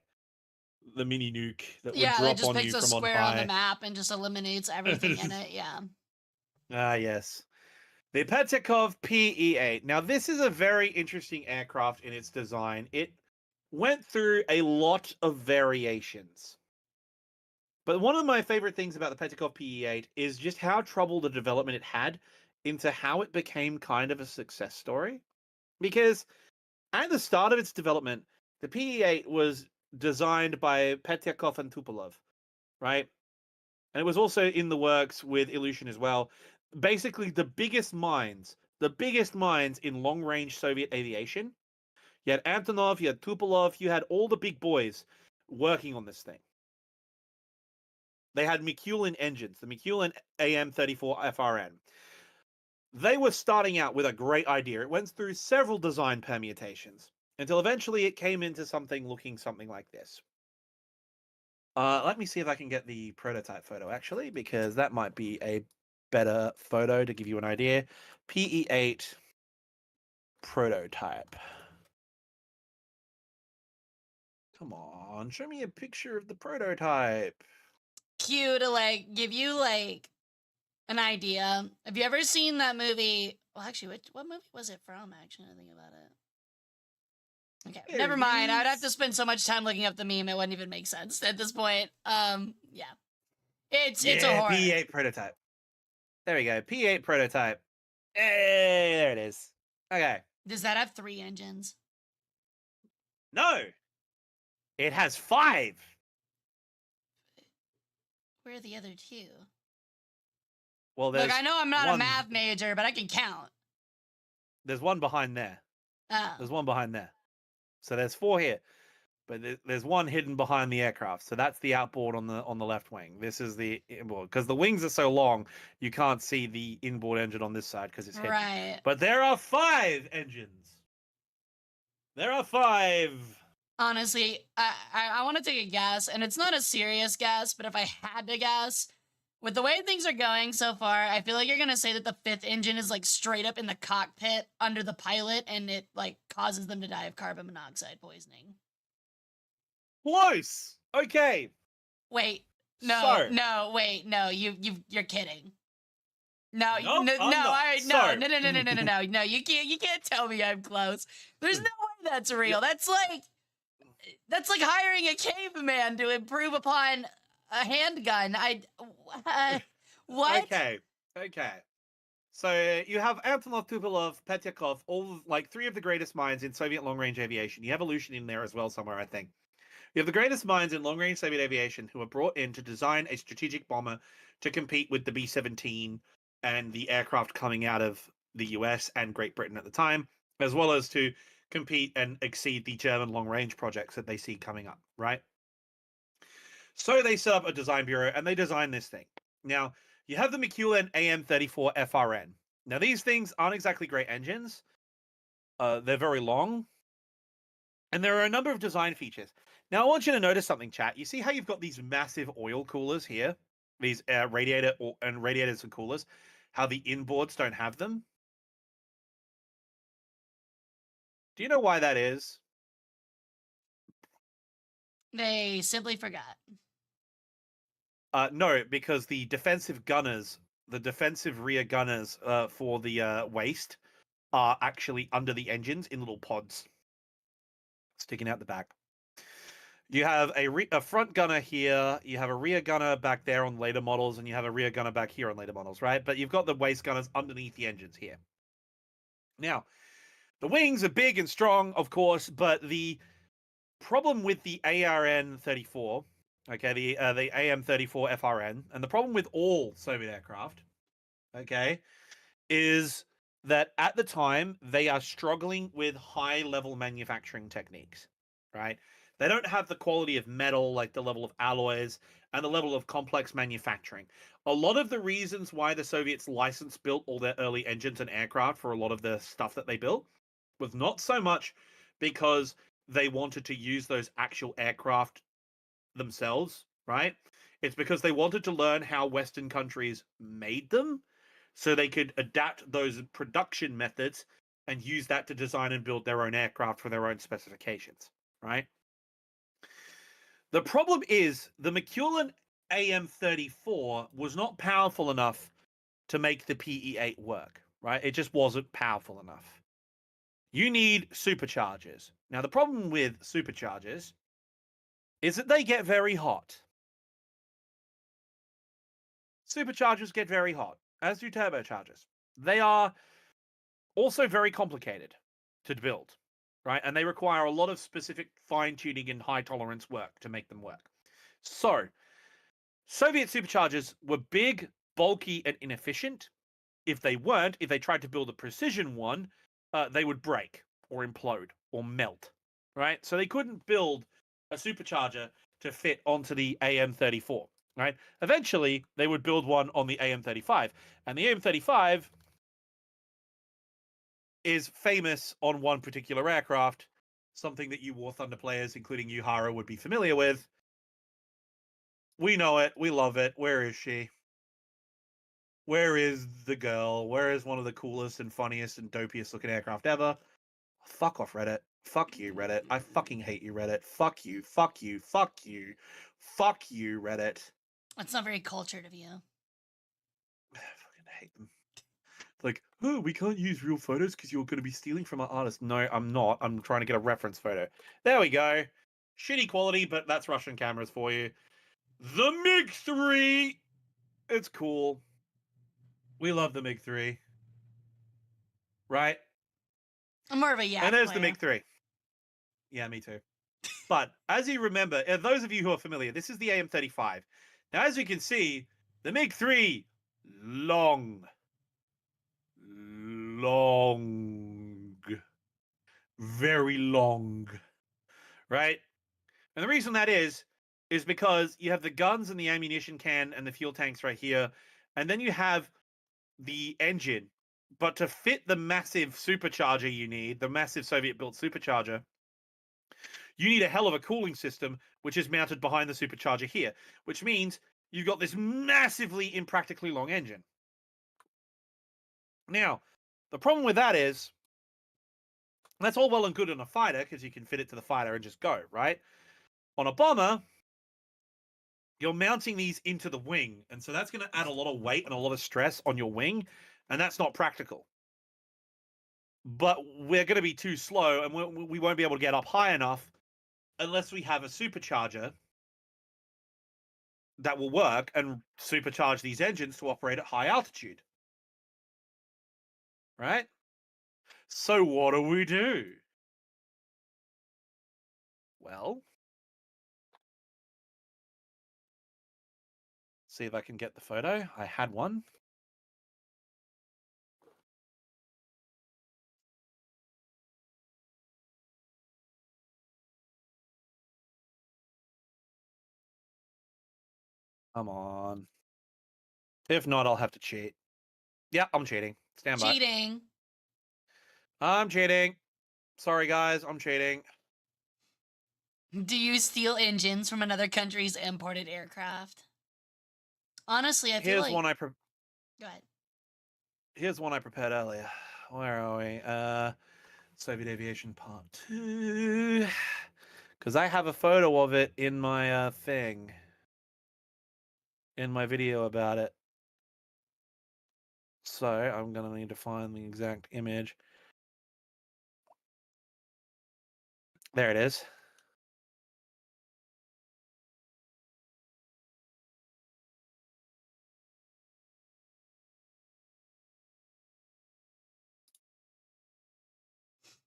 the mini nuke that would drop on you from on high. Yeah, that just picks a square on the map and just eliminates everything in it. Yeah. Ah, yes. The Petyakov PE-8. Now, this is a very interesting aircraft in its design. It went through a lot of variations. But one of my favorite things about the Petikov PE8 is just how troubled the development it had into how it became kind of a success story. Because at the start of its development, the PE8 was designed by Petyakov and Tupolev, right? And it was also in the works with Ilyushin as well. Basically, the biggest minds in long-range Soviet aviation. You had Antonov, you had Tupolev, you had all the big boys working on this thing. They had Mikulin engines, the Mikulin AM34 FRN. They were starting out with a great idea. It went through several design permutations until eventually it came into something looking something like this. Let me see if I can get the prototype photo, actually, because that might be a better photo to give you an idea. PE8 prototype. Come on, show me a picture of the prototype. Cue to like give you like an idea. Have you ever seen that movie? Well, actually, what movie was it from? Actually, I think about it. Okay, There never it mind. I'd have is. to spend so much time looking up the meme; it wouldn't even make sense at this point. Yeah, it's a horror. PE8 prototype. There we go. PE8 prototype. Hey, there it is. Okay. Does that have 3 engines? No, it has 5. Where are the other 2? Well, Look, I know I'm not a one, math major, but I can count. There's one behind there. Oh. There's one behind there. So there's 4 here. But there's one hidden behind the aircraft. So that's the outboard on the left wing. This is the inboard. Because the wings are so long, you can't see the inboard engine on this side because it's hidden. Right. But there are 5 engines. There are 5. Honestly, I want to take a guess, and it's not a serious guess, but if I had to guess, with the way things are going so far, I feel like you're going to say that the 5th engine is like straight up in the cockpit under the pilot, and it like causes them to die of carbon monoxide poisoning. Close. Okay. Wait. No, So, no, wait, no, you're kidding. No, Nope, no, I'm no, not. I, So- no, you can't tell me I'm close. There's no way that's real. That's like hiring a caveman to improve upon a handgun. What? Okay. So you have Antonov, Tupolev, Petyakov, all like 3 of the greatest minds in Soviet long-range aviation. You have Ilyushin in there as well somewhere, I think. You have the greatest minds in long-range Soviet aviation who were brought in to design a strategic bomber to compete with the B-17 and the aircraft coming out of the US and Great Britain at the time, as well as to compete and exceed the German long-range projects that they see coming up, right? So they set up a design bureau and they design this thing. Now, you have the Mikulin AM34 FRN. Now, these things aren't exactly great engines. They're very long. And there are a number of design features. Now, I want you to notice something, chat. You see how you've got these massive oil coolers here? These radiators and coolers? How the inboards don't have them? Do you know why that is? They simply forgot. No, because the defensive rear gunners for the waist are actually under the engines in little pods sticking out the back. You have a front gunner here, you have a rear gunner back there on later models, and you have a rear gunner back here on later models, right? But you've got the waist gunners underneath the engines here. Now, the wings are big and strong, of course, but the problem with the ARN-34, okay, the AM-34 FRN, and the problem with all Soviet aircraft, okay, is that at the time they are struggling with high-level manufacturing techniques, right? They don't have the quality of metal, like the level of alloys and the level of complex manufacturing. A lot of the reasons why the Soviets license built all their early engines and aircraft for a lot of the stuff that they built was not so much because they wanted to use those actual aircraft themselves, right? It's because they wanted to learn how Western countries made them so they could adapt those production methods and use that to design and build their own aircraft for their own specifications, right? The problem is the Mikulin AM-34 was not powerful enough to make the PE-8 work, right? It just wasn't powerful enough. You need superchargers. Now, the problem with superchargers is that they get very hot. superchargers get very hot, as do turbochargers. They are also very complicated to build, right? And they require a lot of specific fine tuning and high tolerance work to make them work. So, Soviet superchargers were big, bulky, and inefficient. If they weren't, if they tried to build a precision one, they would break or implode or melt, right? So they couldn't build a supercharger to fit onto the AM34, right? Eventually, they would build one on the AM35, and the AM35 is famous on one particular aircraft, something that you War Thunder players, including you, Hara, would be familiar with. We know it. We love it. Where is she? Where is the girl? Where is one of the coolest and funniest and dopiest looking aircraft ever? Fuck off, Reddit. Fuck you, Reddit. I fucking hate you, Reddit. Fuck you. Fuck you. Fuck you. Fuck you, Reddit. That's not very cultured of you. I fucking hate them. Like, oh, we can't use real photos because you're going to be stealing from our artist. No, I'm not. I'm trying to get a reference photo. There we go. Shitty quality, but that's Russian cameras for you. The MiG-3! It's cool. We love the MiG-3. Right? I'm more of a yak And there's player. the MiG-3. Yeah, me too. But as you remember, those of you who are familiar, this is the AM-35. Now, as you can see, the MiG-3, long. Very long. Right? And the reason that is because you have the guns and the ammunition can and the fuel tanks right here. And then you have the engine. But to fit the massive supercharger you need, the massive Soviet-built supercharger, you need a hell of a cooling system, which is mounted behind the supercharger here, which means you've got this massively impractically long engine. Now, the problem with that is, that's all well and good on a fighter, because you can fit it to the fighter and just go, right? On a bomber, you're mounting these into the wing, and so that's going to add a lot of weight and a lot of stress on your wing, and that's not practical. But we're going to be too slow, and we won't be able to get up high enough unless we have a supercharger that will work and supercharge these engines to operate at high altitude. Right? So what do we do? Well, see if I can get the photo. I had one. Come on. If not, I'll have to cheat. Yeah, I'm cheating. Stand by. Cheating. I'm cheating. Sorry, guys. I'm cheating. Do you steal engines from another country's imported aircraft? Honestly, I feel Here's like... one I Go ahead. Here's one I prepared earlier. Where are we? Soviet Aviation Part 2. Because I have a photo of it in my thing. In my video about it. So I'm going to need to find the exact image. There it is.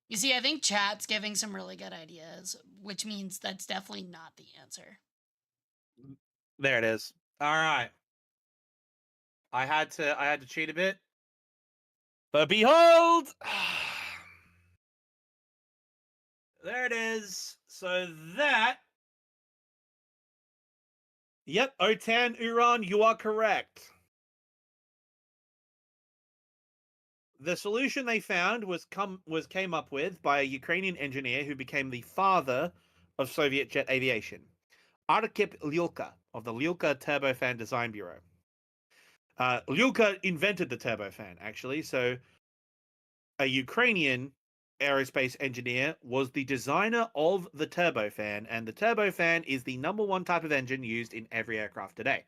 You see, I think chat's giving some really good ideas, which means that's definitely not the answer. There it is. All right. I had to cheat a bit. But behold! There it is. So that... Yep, Otan Uran, you are correct. The solution they found came up with by a Ukrainian engineer who became the father of Soviet jet aviation, Arkhip Lyulka of the Lyulka Turbofan Design Bureau. Lyulka invented the turbofan, actually, so a Ukrainian aerospace engineer was the designer of the turbofan, and the turbofan is the #1 type of engine used in every aircraft today.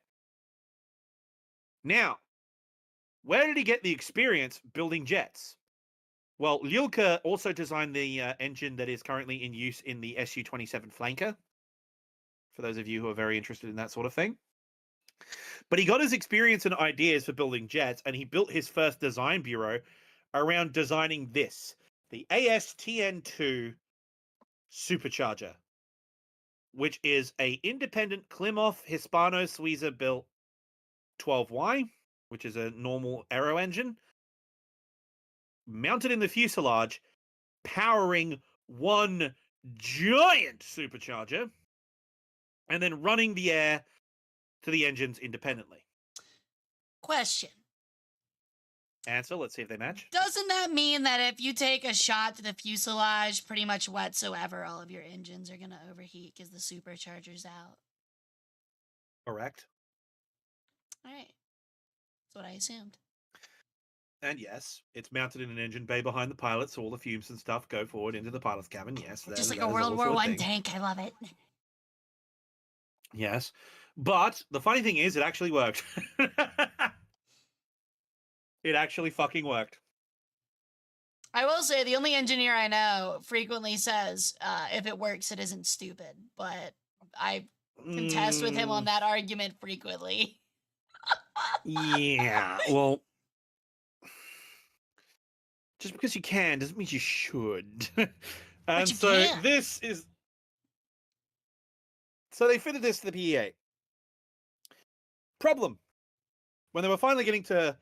Now, where did he get the experience building jets? Well, Lyulka also designed the engine that is currently in use in the Su-27 Flanker, for those of you who are very interested in that sort of thing. But he got his experience and ideas for building jets, and he built his first design bureau around designing this, the ASTN-2 supercharger, which is a independent Klimov Hispano-Suiza built 12Y, which is a normal aero engine, mounted in the fuselage, powering one giant supercharger, and then running the air to the engines independently. Question. Answer, let's see if they match. Doesn't that mean that if you take a shot to the fuselage pretty much whatsoever, all of your engines are going to overheat because the supercharger's out? Correct. All right. That's what I assumed. And yes, it's mounted in an engine bay behind the pilot, so all the fumes and stuff go forward into the pilot's cabin. Yes, Just like a World War I tank. I love it. Yes. But the funny thing is, it actually worked. It actually fucking worked. I will say the only engineer I know frequently says if it works, it isn't stupid. But I contest with him on that argument frequently. Yeah, well, just because you can doesn't mean you should. And you so can. this is... So they fitted this to the PEA. Problem. When they were finally getting to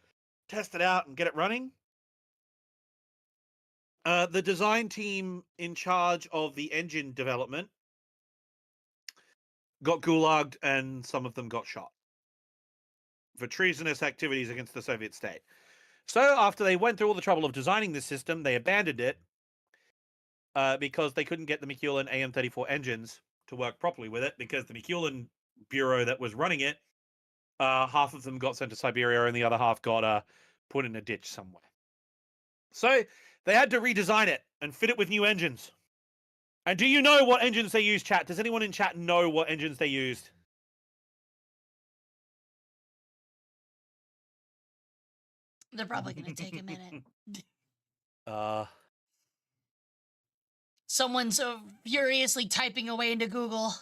test it out and get it running, the design team in charge of the engine development got gulagged and some of them got shot for treasonous activities against the Soviet state. So after they went through all the trouble of designing this system, they abandoned it because they couldn't get the McEwen AM-34 engines to work properly with it, because the McEwen bureau that was running it, half of them got sent to Siberia and the other half got put in a ditch somewhere. So they had to redesign it and fit it with new engines. And do you know what engines they used, chat? Does anyone in chat know what engines they used? They're probably going to take a minute. Someone's so furiously typing away into Google.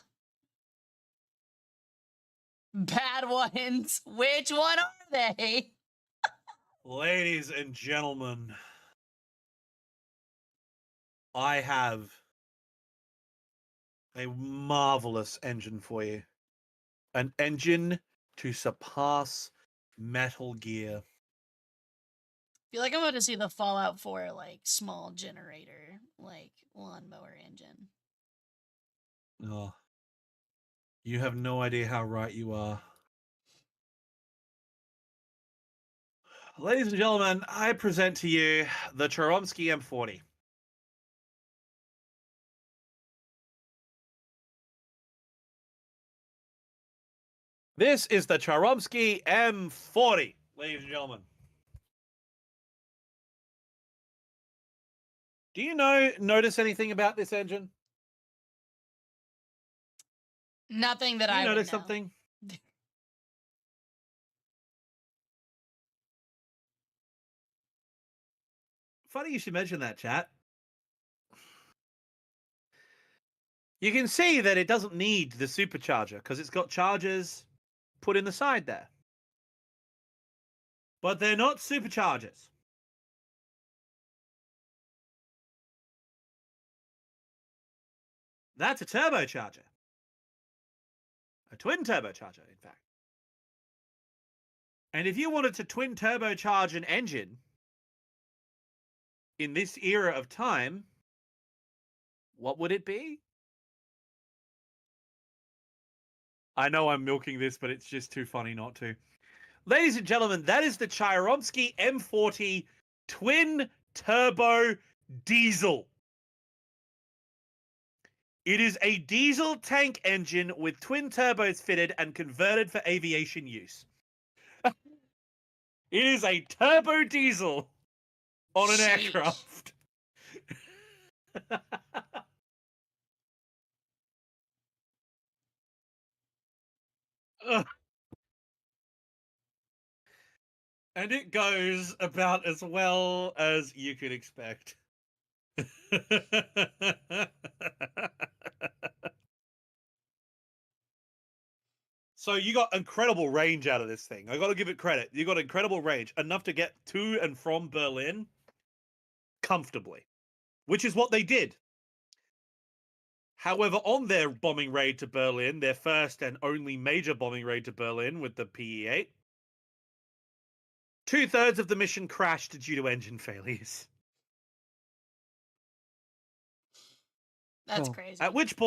Bad ones. Which one are they? Ladies and gentlemen, I have a marvelous engine for you. An engine to surpass Metal Gear. I feel like I'm about to see the Fallout 4 like small generator, like lawnmower engine. Oh, you have no idea how right you are. Ladies and gentlemen, I present to you the Chomsky M40. This is the Chomsky M40, ladies and gentlemen. Do you notice anything about this engine? Nothing that I would notice know. something? Funny you should mention that, chat. You can see that it doesn't need the supercharger because it's got chargers put in the side there. But they're not superchargers. That's a turbocharger. A twin turbocharger, in fact. And if you wanted to twin turbocharge an engine in this era of time, what would it be? I know I'm milking this, but it's just too funny not to. Ladies and gentlemen, that is the Chomsky M40 twin turbo diesel. It is a diesel tank engine with twin turbos fitted and converted for aviation use. It is a turbo diesel on an aircraft. And it goes about as well as you could expect. So you got incredible range out of this thing. I got to give it credit. You got incredible range, enough to get to and from Berlin comfortably, which is what they did. However, on their bombing raid to Berlin, their first and only major bombing raid to Berlin with the PE-8, 2/3 of the mission crashed due to engine failures. That's crazy. At which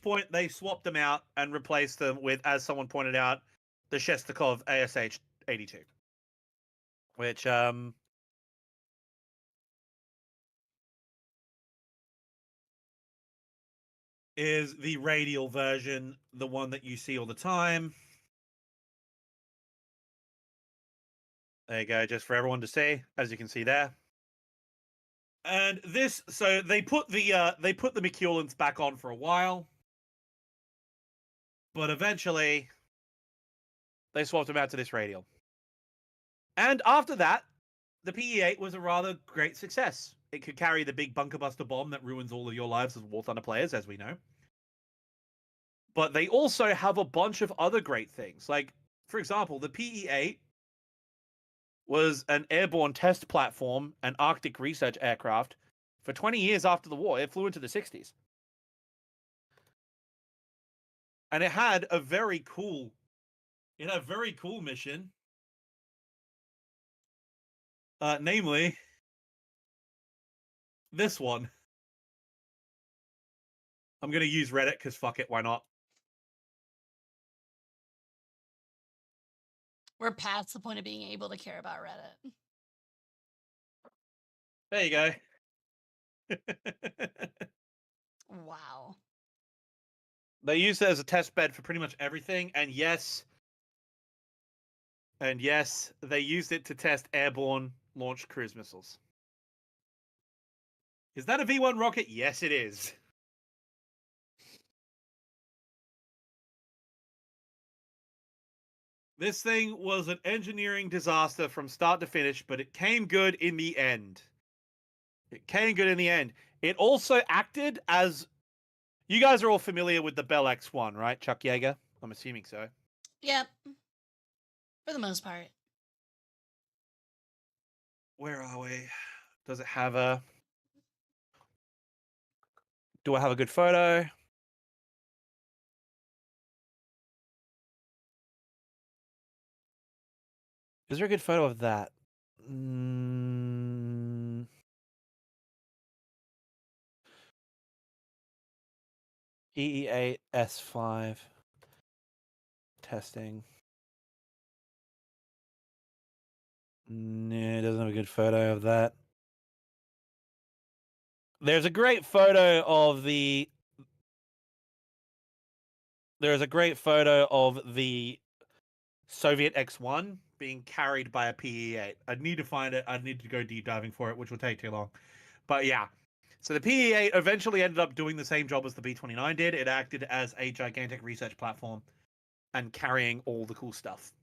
point they swapped them out and replaced them with, as someone pointed out, the Shestakov ASH-82, which is the radial version, the one that you see all the time. There you go, just for everyone to see, as you can see there. And this, so they put the Maculans back on for a while, but eventually they swapped them out to this radial. And after that, the PE-8 was a rather great success. It could carry the big bunker buster bomb that ruins all of your lives as War Thunder players, as we know. But they also have a bunch of other great things. Like, for example, the PE-8 was an airborne test platform and Arctic research aircraft for 20 years after the war. It flew into the 60s. And it had a very cool mission. Namely, this one. I'm going to use Reddit because fuck it, why not? We're past the point of being able to care about Reddit. There you go. Wow. They use it as a test bed for pretty much everything, and yes, they used it to test airborne launched cruise missiles. Is that a V1 rocket? Yes, it is. This thing was an engineering disaster from start to finish, but it came good in the end. It also acted as... You guys are all familiar with the Bell X-1, right, Chuck Yeager? I'm assuming so. Yep. For the most part. Where are we? Does it have a... Do I have a good photo? Is there a good photo of that? EE8 S5 testing. No, it doesn't have a good photo of that. There's a great photo of the... There's a great photo of the Soviet X-1 being carried by a PE-8. I'd need to find it. I'd need to go deep diving for it, which will take too long. But yeah. So the PE-8 eventually ended up doing the same job as the B-29 did. It acted as a gigantic research platform and carrying all the cool stuff.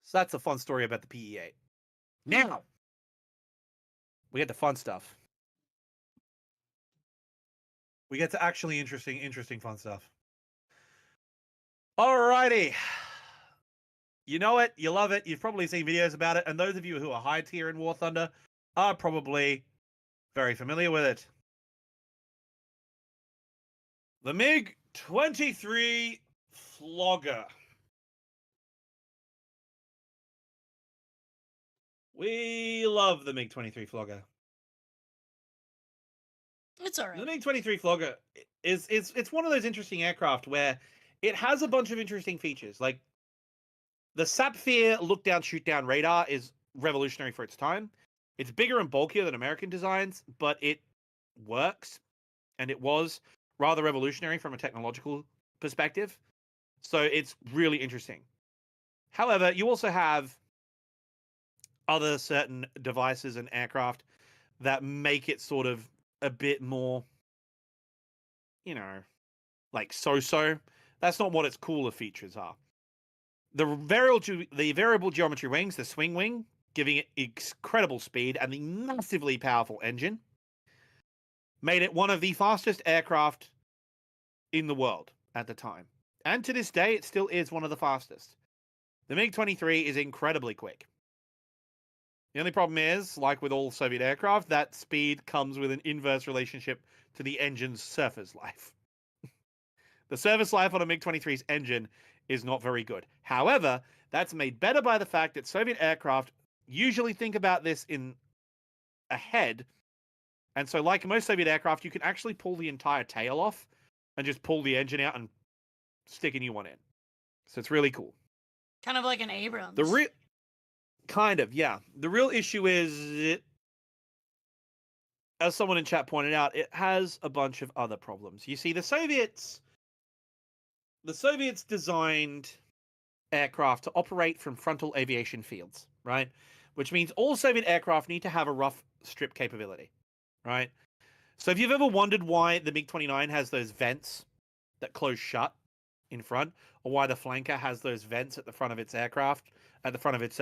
So that's a fun story about the PE-8. Now, we get the fun stuff. We get to actually interesting fun stuff. Alrighty. You know it, you love it, you've probably seen videos about it, and those of you who are high tier in War Thunder are probably very familiar with it. The MiG-23 Flogger. We love the MiG-23 Flogger. It's alright. The MiG-23 Flogger it's one of those interesting aircraft where it has a bunch of interesting features. Like, the Sapphire look-down, shoot-down radar is revolutionary for its time. It's bigger and bulkier than American designs, but it works, and it was rather revolutionary from a technological perspective. So it's really interesting. However, you also have other certain devices and aircraft that make it sort of a bit more, you know, like so-so. That's not what its cooler features are. The variable geometry wings, the swing wing, giving it incredible speed, and the massively powerful engine, made it one of the fastest aircraft in the world at the time. And to this day, it still is one of the fastest. The MiG-23 is incredibly quick. The only problem is, like with all Soviet aircraft, that speed comes with an inverse relationship to the engine's surface life. The service life on a MiG-23's engine is not very good. However, that's made better by the fact that Soviet aircraft usually think about this in ahead. And so, like most Soviet aircraft, you can actually pull the entire tail off and just pull the engine out and stick a new one in. So it's really cool. Kind of like an Abrams. Kind of, yeah. The real issue is, as someone in chat pointed out, it has a bunch of other problems. You see, the Soviets designed aircraft to operate from frontal aviation fields, right? Which means all Soviet aircraft need to have a rough strip capability, right? So if you've ever wondered why the MiG-29 has those vents that close shut in front, or why the flanker has those vents at the front of its aircraft, at the front of its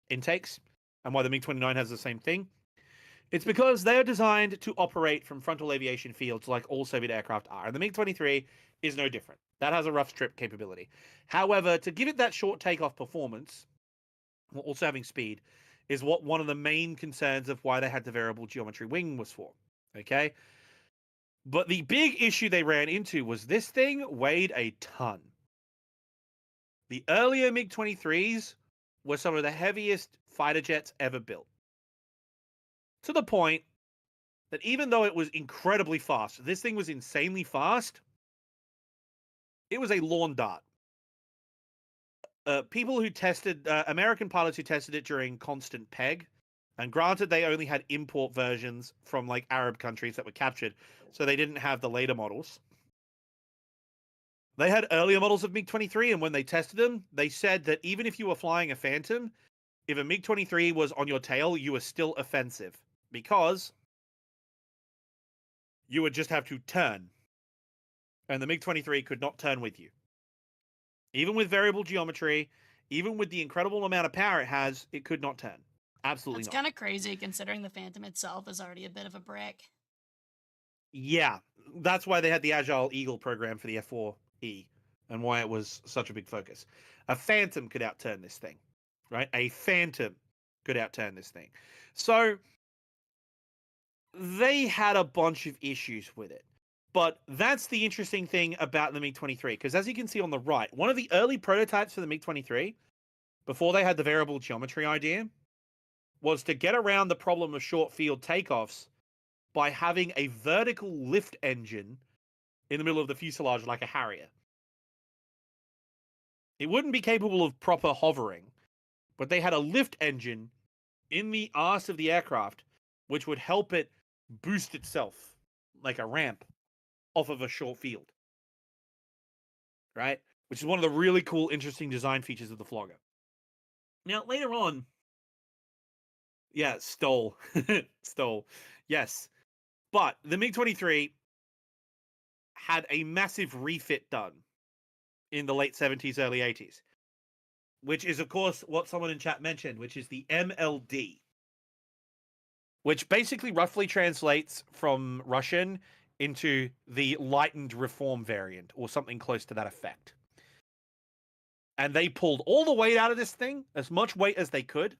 intakes, and why the MiG-29 has the same thing, it's because they are designed to operate from frontal aviation fields like all Soviet aircraft are. And the MiG-23 is no different. That has a rough strip capability. However, to give it that short takeoff performance, while also having speed, is what one of the main concerns of why they had the variable geometry wing was for. Okay? But the big issue they ran into was this thing weighed a ton. The earlier MiG-23s were some of the heaviest fighter jets ever built. To the point that even though it was incredibly fast, this thing was insanely fast, it was a lawn dart. People who tested, American pilots who tested it during constant peg, and granted they only had import versions from like Arab countries that were captured, so they didn't have the later models. They had earlier models of MiG-23, and when they tested them, they said that even if you were flying a Phantom, if a MiG-23 was on your tail, you were still offensive, because you would just have to turn, and the MiG-23 could not turn with you. Even with variable geometry, even with the incredible amount of power it has, it could not turn. Absolutely not. That's kind of crazy considering the Phantom itself is already a bit of a brick. Yeah, that's why they had the Agile Eagle program for the F4E and why it was such a big focus. A Phantom could outturn this thing, right? A Phantom could outturn this thing. So they had a bunch of issues with it. But that's the interesting thing about the MiG-23, because as you can see on the right, one of the early prototypes for the MiG-23, before they had the variable geometry idea, was to get around the problem of short field takeoffs by having a vertical lift engine in the middle of the fuselage like a Harrier. It wouldn't be capable of proper hovering, but they had a lift engine in the arse of the aircraft, which would help it boost itself like a ramp off of a short field, right? Which is one of the really cool, interesting design features of the Flogger. Now, later on, yeah, stole, yes. But the MiG-23 had a massive refit done in the late 70s, early 80s, which is, of course, what someone in chat mentioned, which is the MLD, which basically roughly translates from Russian into the lightened reform variant, or something close to that effect. And they pulled all the weight out of this thing, as much weight as they could.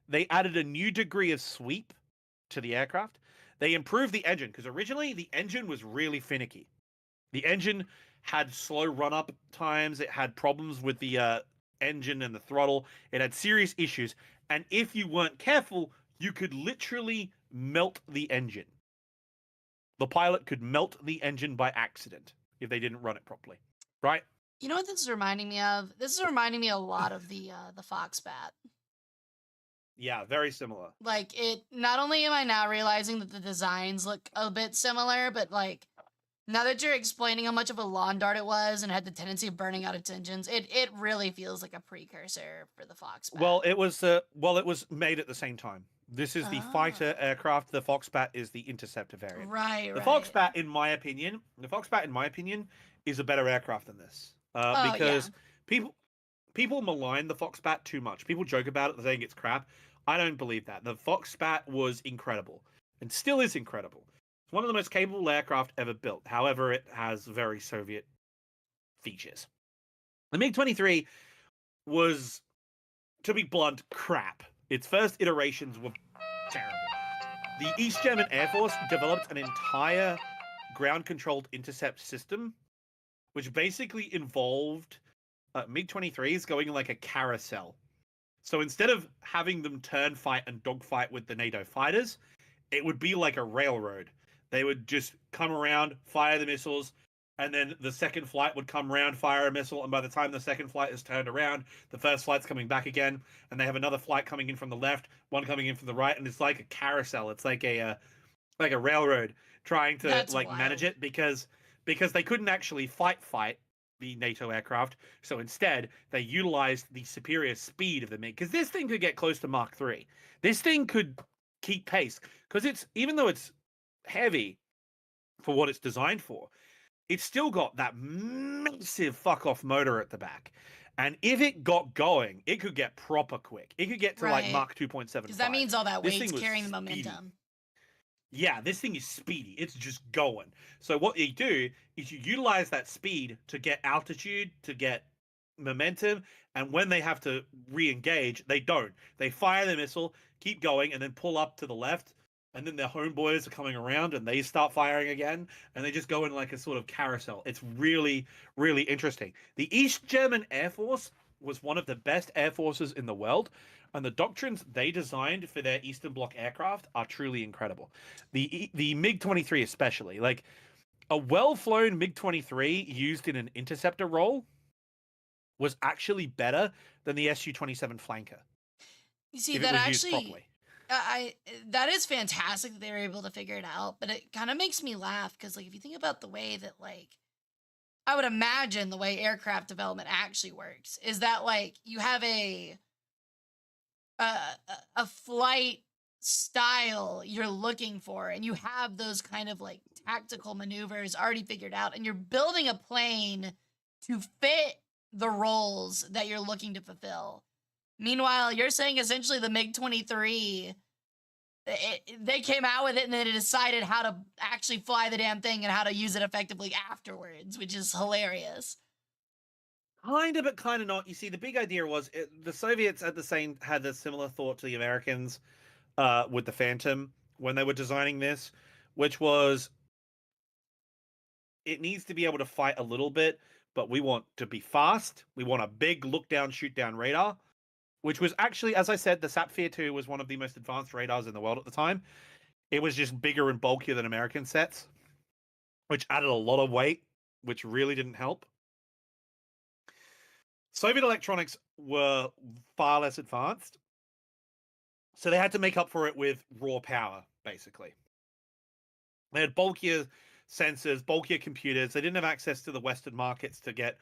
They added a new degree of sweep to the aircraft. They improved the engine, because originally the engine was really finicky. The engine had slow run-up times. It had problems with the engine and the throttle. It had serious issues. And if you weren't careful, you could literally melt the engine. The pilot could melt the engine by accident if they didn't run it properly, right? You know what this is reminding me of? This is reminding me a lot of the Foxbat. Yeah, very similar. Like, it, not only am I now realizing that the designs look a bit similar, but like, now that you're explaining how much of a lawn dart it was and had the tendency of burning out its engines, it really feels like a precursor for the Foxbat. Well, it was made at the same time. This is the fighter aircraft. The Foxbat is the interceptor variant. Right, the right. Foxbat, in my opinion, is a better aircraft than this. Because people malign the Foxbat too much. People joke about it, saying it's crap. I don't believe that. The Foxbat was incredible and still is incredible. It's one of the most capable aircraft ever built. However, it has very Soviet features. The MiG-23 was, to be blunt, crap. Its first iterations were terrible. The East German Air Force developed an entire ground-controlled intercept system, which basically involved MiG-23s going like a carousel. So instead of having them turn, fight, and dogfight with the NATO fighters, it would be like a railroad. They would just come around, fire the missiles, and then the second flight would come around, fire a missile, and by the time the second flight is turned around, the first flight's coming back again, and they have another flight coming in from the left, one coming in from the right, and it's like a carousel. It's like a railroad trying to That's manage wild. it because they couldn't actually fight the NATO aircraft. So instead, they utilized the superior speed of the MiG, because this thing could get close to Mach 3. This thing could keep pace, because it's, even though it's heavy for what it's designed for, it's still got that massive fuck off motor at the back. And if it got going, it could get proper quick. It could get to like Right. Mach 2.75. Because that means all that This weight's thing was carrying the speedy. momentum. Yeah, this thing is speedy. It's just going. So what you do is you utilize that speed to get altitude, to get momentum, and when they have to re-engage, they don't. They fire the missile, keep going, and then pull up to the left, and then their homeboys are coming around, and they start firing again, and they just go in like a sort of carousel. It's really, really interesting. The East German Air Force was one of the best air forces in the world, and the doctrines they designed for their Eastern Bloc aircraft are truly incredible. The MiG-23 especially, like a well-flown MiG-23 used in an interceptor role was actually better than the Su-27 flanker. You see, if that it was used actually, properly. that is fantastic that they were able to figure it out. But it kind of makes me laugh because, like, if you think about the way that, like, I would imagine the way aircraft development actually works is that, like, you have a flight style you're looking for, and you have those kind of like tactical maneuvers already figured out, and you're building a plane to fit the roles that you're looking to fulfill. Meanwhile, you're saying essentially the MiG-23, they came out with it and then it decided how to actually fly the damn thing and how to use it effectively afterwards, which is hilarious. Kind of, but kind of not. You see, the big idea was the Soviets had a similar thought to the Americans with the Phantom when they were designing this, which was it needs to be able to fight a little bit, but we want to be fast. We want a big look down, shoot down radar, which was actually, as I said, the Sapphire 2 was one of the most advanced radars in the world at the time. It was just bigger and bulkier than American sets, which added a lot of weight, which really didn't help. Soviet electronics were far less advanced, so they had to make up for it with raw power, basically. They had bulkier sensors, bulkier computers. They didn't have access to the Western markets to get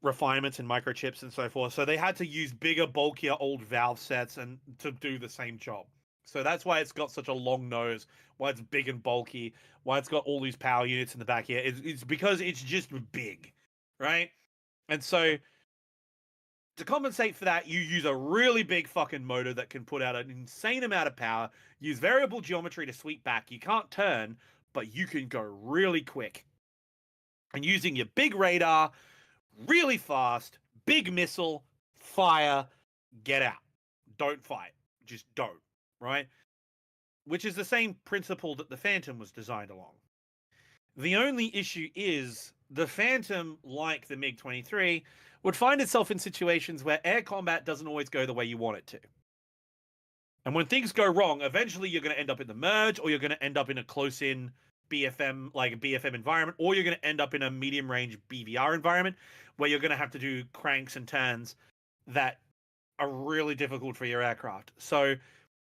refinements in microchips and so forth. So they had to use bigger, bulkier old valve sets and to do the same job. So that's why it's got such a long nose, why it's big and bulky, why it's got all these power units in the back here. It's because it's just big, right? And so to compensate for that, you use a really big fucking motor that can put out an insane amount of power, use variable geometry to sweep back. You can't turn, but you can go really quick. And using your big radar, really fast, big missile, fire, get out. Don't fight. Just don't, right? Which is the same principle that the Phantom was designed along. The only issue is the Phantom, like the MiG-23, would find itself in situations where air combat doesn't always go the way you want it to. And when things go wrong, eventually you're going to end up in the merge, or you're going to end up in a close-in BFM, like a BFM environment, or you're going to end up in a medium-range BVR environment where you're going to have to do cranks and turns that are really difficult for your aircraft. So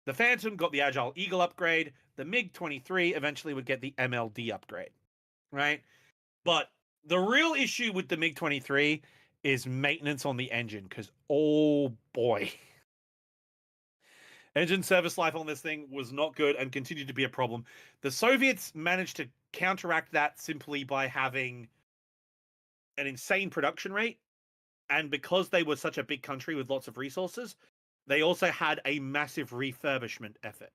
the Phantom got the Agile Eagle upgrade. The MiG-23 eventually would get the MLD upgrade, right? But the real issue with the MiG-23 is maintenance on the engine, because, oh boy, engine service life on this thing was not good and continued to be a problem. The Soviets managed to counteract that simply by having an insane production rate. And because they were such a big country with lots of resources, they also had a massive refurbishment effort.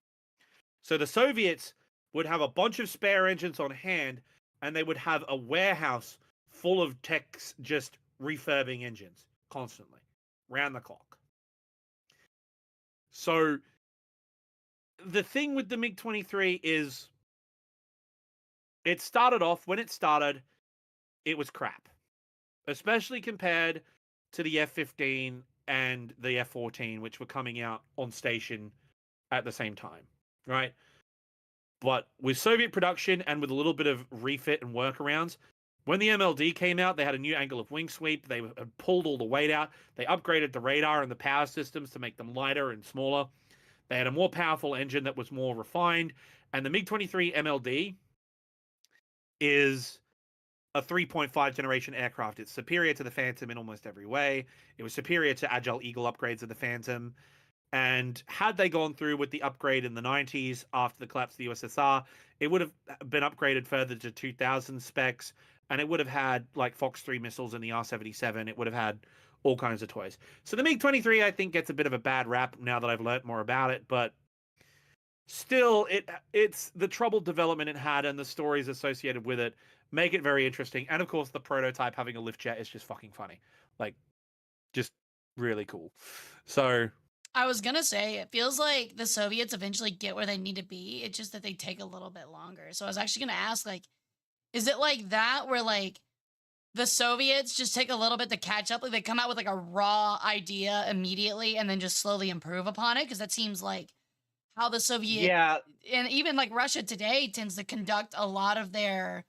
So the Soviets would have a bunch of spare engines on hand, and they would have a warehouse full of techs just refurbing engines constantly, round the clock. So the thing with the MiG-23 is it started off, when it started, it was crap, especially compared to the F-15 and the F-14, which were coming out on station at the same time, right? But with Soviet production and with a little bit of refit and workarounds, when the MLD came out, they had a new angle of wing sweep. They had pulled all the weight out. They upgraded the radar and the power systems to make them lighter and smaller. They had a more powerful engine that was more refined. And the MiG-23 MLD is a 3.5 generation aircraft. It's superior to the Phantom in almost every way. It was superior to Agile Eagle upgrades of the Phantom. And had they gone through with the upgrade in the 90s after the collapse of the USSR, it would have been upgraded further to 2000 specs, and it would have had like Fox 3 missiles in the R-77. It would have had all kinds of toys. So the MiG-23, I think, gets a bit of a bad rap now that I've learnt more about it, but still, it's the troubled development it had and the stories associated with it make it very interesting. And of course, the prototype having a lift jet is just fucking funny. Like, just really cool. So I was gonna say, it feels like the Soviets eventually get where they need to be. It's just that they take a little bit longer. So I was actually gonna ask, like, is it like that where like the Soviets just take a little bit to catch up? Like they come out with like a raw idea immediately and then just slowly improve upon it? Because that seems like how the Soviet and even like Russia today tends to conduct a lot of their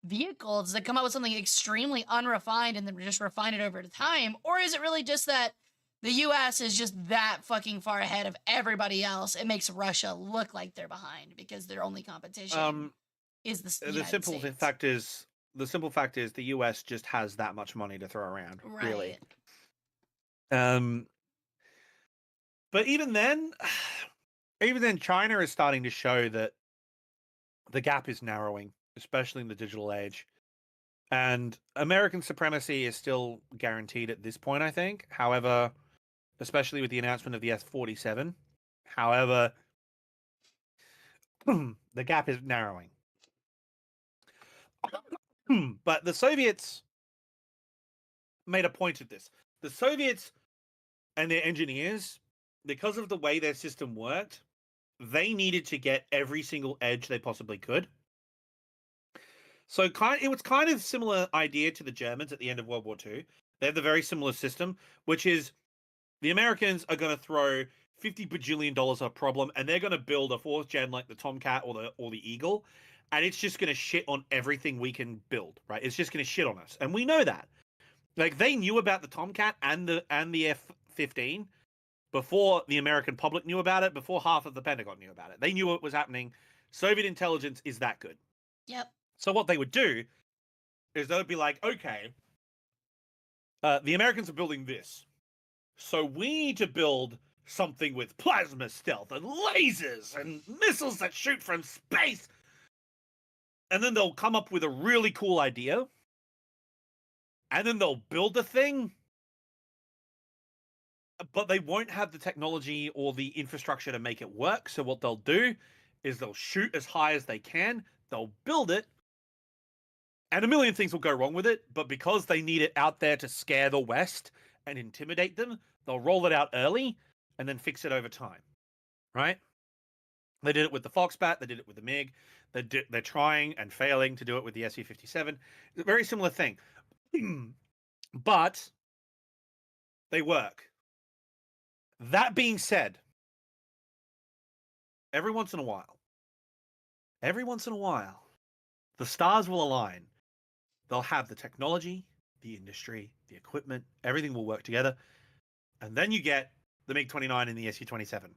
vehicles. That come out with something extremely unrefined and then just refine it over time. Or is it really just that the US is just that fucking far ahead of everybody else? It makes Russia look like they're behind because their only competition is the United States. The simple fact is the US just has that much money to throw around, really. But even then China is starting to show that the gap is narrowing, especially in the digital age. And American supremacy is still guaranteed at this point, I think. However, especially with the announcement of the S-47. However, the gap is narrowing. But the Soviets made a point of this. The Soviets and their engineers, because of the way their system worked, they needed to get every single edge they possibly could. So it was kind of similar idea to the Germans at the end of World War II. They have the very similar system, which is the Americans are going to throw $50 bajillion at a problem, and they're going to build a fourth gen like the Tomcat or the Eagle, and it's just going to shit on everything we can build, right? It's just going to shit on us, and we know that. Like they knew about the Tomcat and the F-15 before the American public knew about it, before half of the Pentagon knew about it. They knew it was happening. Soviet intelligence is that good. Yep. So what they would do is they would be like, okay, the Americans are building this. So we need to build something with plasma stealth and lasers and missiles that shoot from space. And then they'll come up with a really cool idea. And then they'll build the thing. But they won't have the technology or the infrastructure to make it work. So what they'll do is they'll shoot as high as they can. They'll build it. And a million things will go wrong with it. But because they need it out there to scare the West and intimidate them, they'll roll it out early and then fix it over time. Right? They did it with the Foxbat. They did it with the MiG. They're trying and failing to do it with the Su-57. It's a very similar thing. But they work. That being said, every once in a while, the stars will align. They'll have the technology, the industry, the equipment, everything will work together. And then you get the MiG-29 and the Su-27.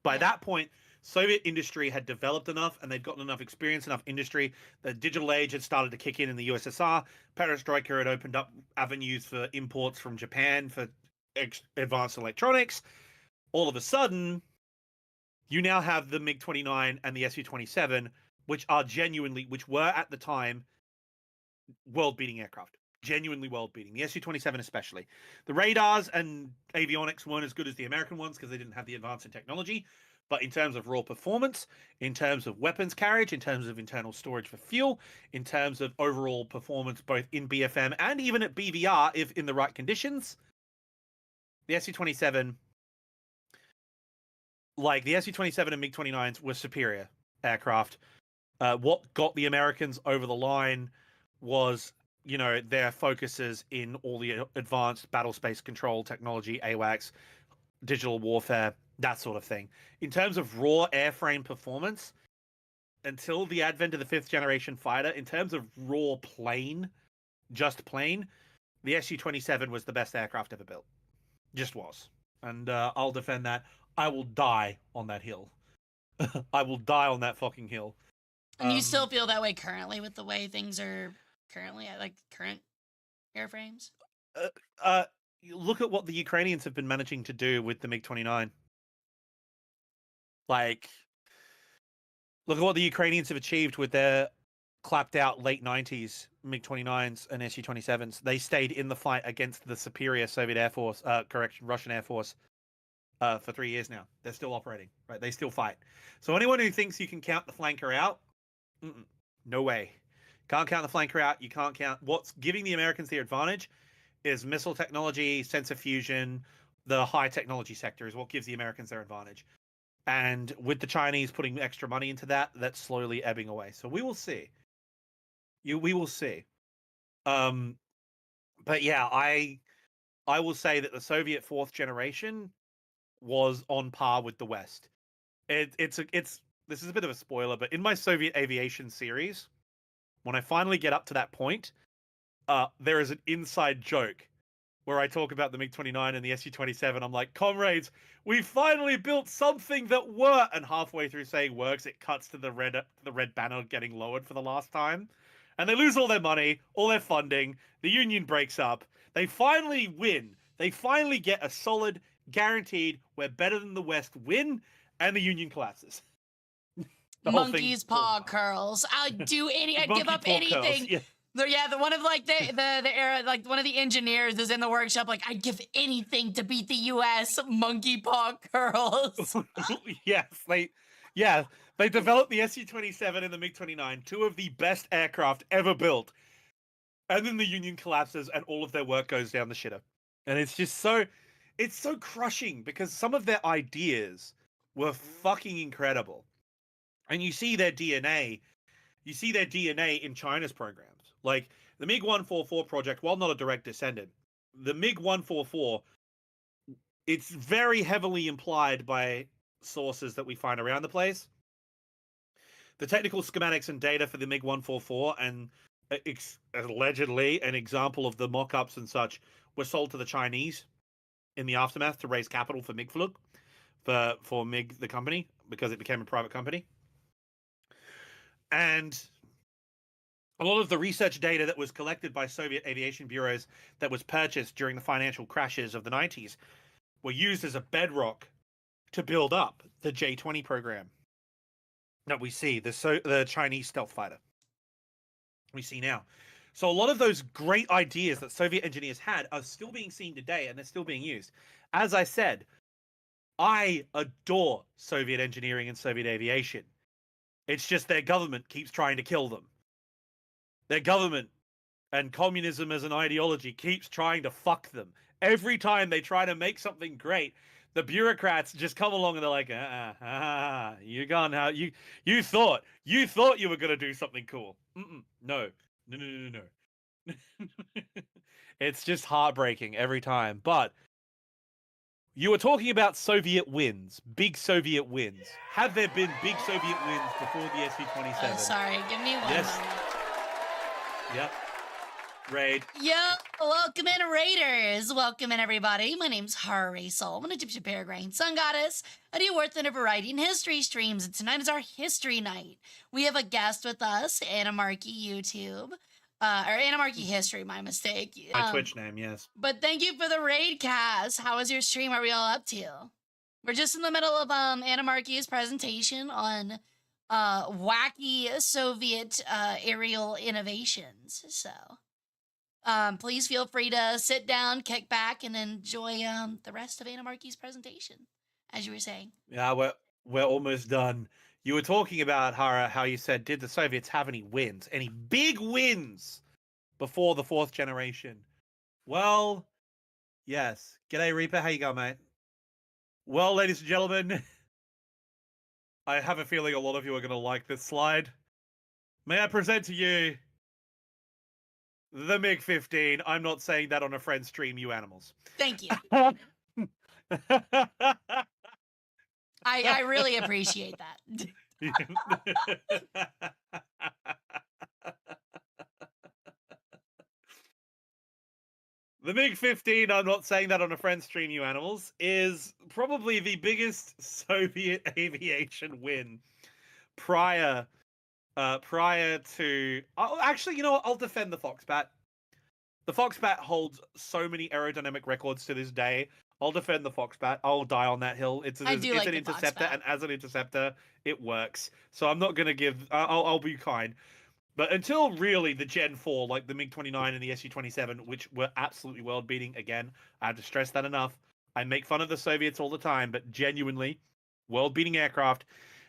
By that point, Soviet industry had developed enough and they'd gotten enough experience, enough industry. The digital age had started to kick in the USSR. Perestroika had opened up avenues for imports from Japan for advanced electronics. All of a sudden, you now have the MiG-29 and the Su-27, which were at the time world-beating aircraft. Genuinely world-beating. The Su-27 especially. The radars and avionics weren't as good as the American ones because they didn't have the advance in technology, But in terms of raw performance, in terms of weapons carriage, in terms of internal storage for fuel, in terms of overall performance, both in BFM and even at BVR, if in the right conditions, the SU-27, like the SU-27 and MiG-29s were superior aircraft. What got the Americans over the line was, their focuses in all the advanced battle space control technology, AWACS, digital warfare, that sort of thing. In terms of raw airframe performance, until the advent of the 5th generation fighter, in terms of raw plane, just plane, the Su-27 was the best aircraft ever built. Just was. And I'll defend that. I will die on that hill. I will die on that fucking hill. And you still feel that way currently with the way things are currently at, like, current airframes? Look at what the Ukrainians have been managing to do with the MiG-29. Like, look at what the Ukrainians have achieved with their clapped out late 90s MiG-29s and Su-27s. They stayed in the fight against the superior Soviet Air Force, Russian Air Force, for 3 years now. They're still operating, right? They still fight. So anyone who thinks you can count the flanker out, no way. Can't count the flanker out. You can't count. What's giving the Americans their advantage is missile technology, sensor fusion, the high technology sector is what gives the Americans their advantage. And with the Chinese putting extra money into that, that's slowly ebbing away. So we will see. We will see. But yeah, I will say that the Soviet 4th generation was on par with the West. This is a bit of a spoiler, but in my Soviet aviation series, when I finally get up to that point, there is an inside joke where I talk about the MiG-29 and the Su-27. I'm like, comrades, we finally built something that works. And halfway through saying works, it cuts to the red banner getting lowered for the last time. And they lose all their money, all their funding. The union breaks up. They finally win. They finally get a solid, guaranteed, we're better than the West win, and the union collapses. Monkey's paw curls. I'd give up anything. Curls, yeah. Yeah, the one of like the era, like one of the engineers is in the workshop, like, I'd give anything to beat the U.S. Monkey paw curls. Yes, they developed the Su-27 and the MiG-29, 2 of the best aircraft ever built, and then the Union collapses and all of their work goes down the shitter. And it's just it's so crushing because some of their ideas were fucking incredible, and you see their DNA. You see their DNA in China's programs. Like, the MiG-144 project, while not a direct descendant, the MiG-144, it's very heavily implied by sources that we find around the place. The technical schematics and data for the MiG-144 and allegedly an example of the mock-ups and such were sold to the Chinese in the aftermath to raise capital for MiG-Flug, for MiG, the company, because it became a private company. And a lot of the research data that was collected by Soviet aviation bureaus that was purchased during the financial crashes of the 90s were used as a bedrock to build up the J-20 program that we see, the Chinese stealth fighter we see now. So a lot of those great ideas that Soviet engineers had are still being seen today, and they're still being used. As I said, I adore Soviet engineering and Soviet aviation. It's just their government keeps trying to kill them. Their government and communism as an ideology keeps trying to fuck them. Every time they try to make something great, the bureaucrats just come along and they're like, you gone how you thought you were gonna do something cool. No. It's just heartbreaking every time. But you were talking about Soviet wins, big Soviet wins. Have there been big Soviet wins before the Su-27? Sorry, give me one moment. Yep. Raid. Yo, welcome in, Raiders. Welcome in, everybody. My name's Hara Rae Sol. I'm an Egyptian peregrine sun goddess. I do worth in a variety in history streams, and tonight is our history night. We have a guest with us, Anamarchy YouTube. Or Anamarchy History, my mistake. My Twitch name, yes. But thank you for the raid cast. How was your stream? What are we all up to? We're just in the middle of Anamarchy's presentation on wacky Soviet aerial innovations. So please feel free to sit down, kick back, and enjoy the rest of Anamarchy's presentation, as you were saying. Yeah, We're almost done. You were talking about, Hara, how you said, did the Soviets have any wins? Any big wins before the fourth generation? Well, yes. G'day, Reaper. How you going, mate? Well, ladies and gentlemen, I have a feeling a lot of you are going to like this slide. May I present to you the MiG-15? I'm not saying that on a friend stream, you animals. Thank you. I really appreciate that. The MiG-15, I'm not saying that on a friend stream, you animals, is probably the biggest Soviet aviation win prior to... actually, you know what? I'll defend the Foxbat. The Foxbat holds so many aerodynamic records to this day. I'll defend the Foxbat. I'll die on that hill. It's an interceptor, and as an interceptor, it works. So I'm not going to give... I'll be kind. But until really the Gen 4, like the MiG-29 and the Su-27, which were absolutely world-beating, again, I have to stress that enough. I make fun of the Soviets all the time, but genuinely, world-beating aircraft.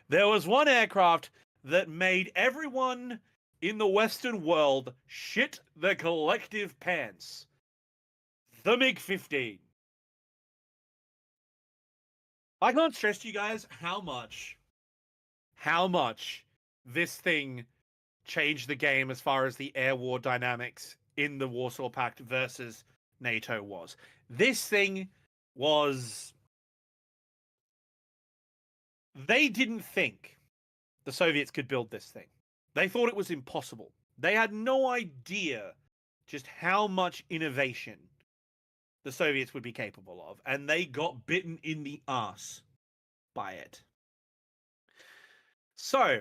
There was one aircraft that made everyone in the Western world shit their collective pants. The MiG-15. I can't stress to you guys how much this thing changed the game as far as the air war dynamics in the Warsaw Pact versus NATO was. This thing was... They didn't think the Soviets could build this thing. They thought it was impossible. They had no idea just how much innovation the Soviets would be capable of, and they got bitten in the ass by it. So,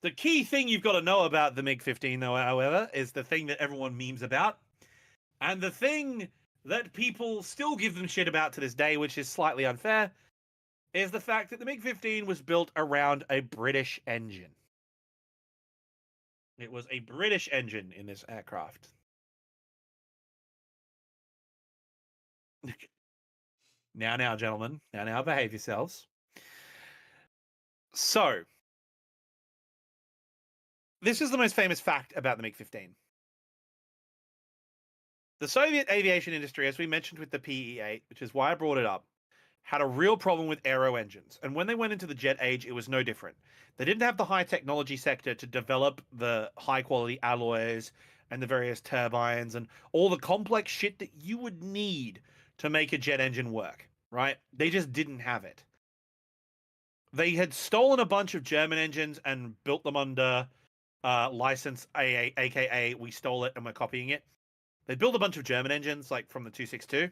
the key thing you've got to know about the MiG-15, though, however, is the thing that everyone memes about. And the thing that people still give them shit about to this day, which is slightly unfair, is the fact that the MiG-15 was built around a British engine. It was a British engine in this aircraft. Now, gentlemen. Now, behave yourselves. So, this is the most famous fact about the MiG-15. The Soviet aviation industry, as we mentioned with the PE-8, which is why I brought it up, had a real problem with aero engines. And when they went into the jet age, it was no different. They didn't have the high technology sector to develop the high quality alloys and the various turbines and all the complex shit that you would need to make a jet engine work, right? They just didn't have it. They had stolen a bunch of German engines and built them under license AA, aka we stole it and we're copying it. They built a bunch of German engines, like from the 262.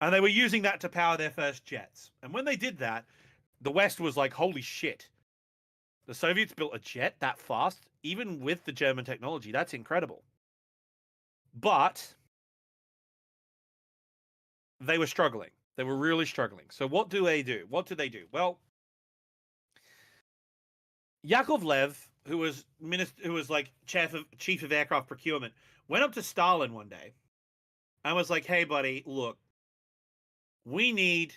And they were using that to power their first jets. And when they did that, the West was like, holy shit. The Soviets built a jet that fast, even with the German technology. That's incredible. But they were struggling. They were really struggling. So what do they do? What did they do? Well, Yakovlev, who was like chief of aircraft procurement, went up to Stalin one day and was like, "Hey, buddy, look, we need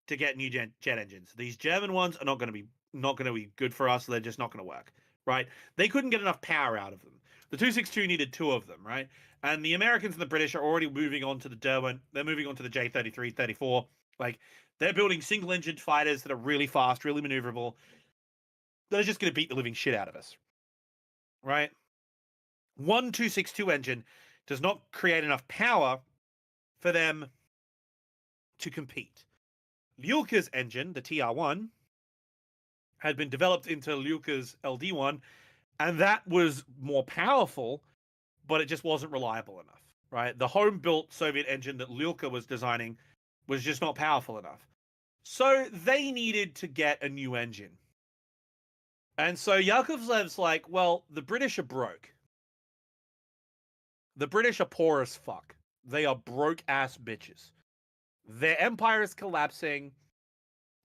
to get new jet engines. These German ones are not going to be good for us. They're just not going to work, right? They couldn't get enough power out of them. The 262 needed 2 of them, right? And the Americans and the British are already moving on to the Derwent. They're moving on to the J-33, 34. Like, they're building single-engined fighters that are really fast, really maneuverable. They're just going to beat the living shit out of us, right? One 262 engine does not create enough power for them to compete. Lyulka's engine, the TR-1, had been developed into Lyulka's LD-1, and that was more powerful, but it just wasn't reliable enough, right? The home-built Soviet engine that Lyulka was designing was just not powerful enough. So they needed to get a new engine. And so Yakovlev's like, well, the British are broke. The British are poor as fuck. They are broke-ass bitches. Their empire is collapsing.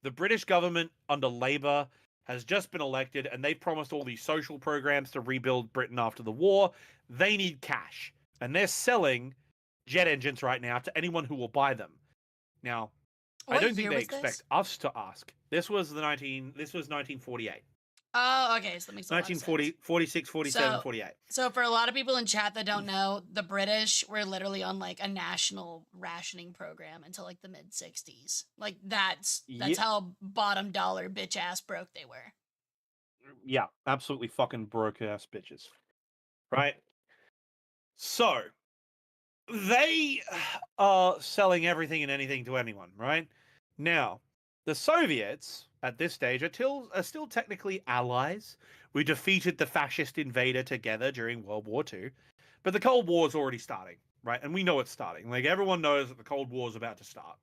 The British government under Labour has just been elected, and they've promised all these social programs to rebuild Britain after the war. They need cash. And they're selling jet engines right now to anyone who will buy them. Now, I What don't think year they was this? expect us to ask. This was 1948. Oh, okay. So that makes a lot of 1940, sense. 46, 47, So, 48. so for a lot of people in chat that don't know, the British were literally on like a national rationing program until like the mid 60s. Like that's Yeah, how bottom dollar bitch ass broke they were. yeah, absolutely fucking broke ass bitches. Right? So, they are selling everything and anything to anyone, right? Now, the Soviets at this stage are still technically allies. We defeated the fascist invader together during World War II, but the Cold War is already starting, right? And we know it's starting. Like, everyone knows that the Cold War is about to start.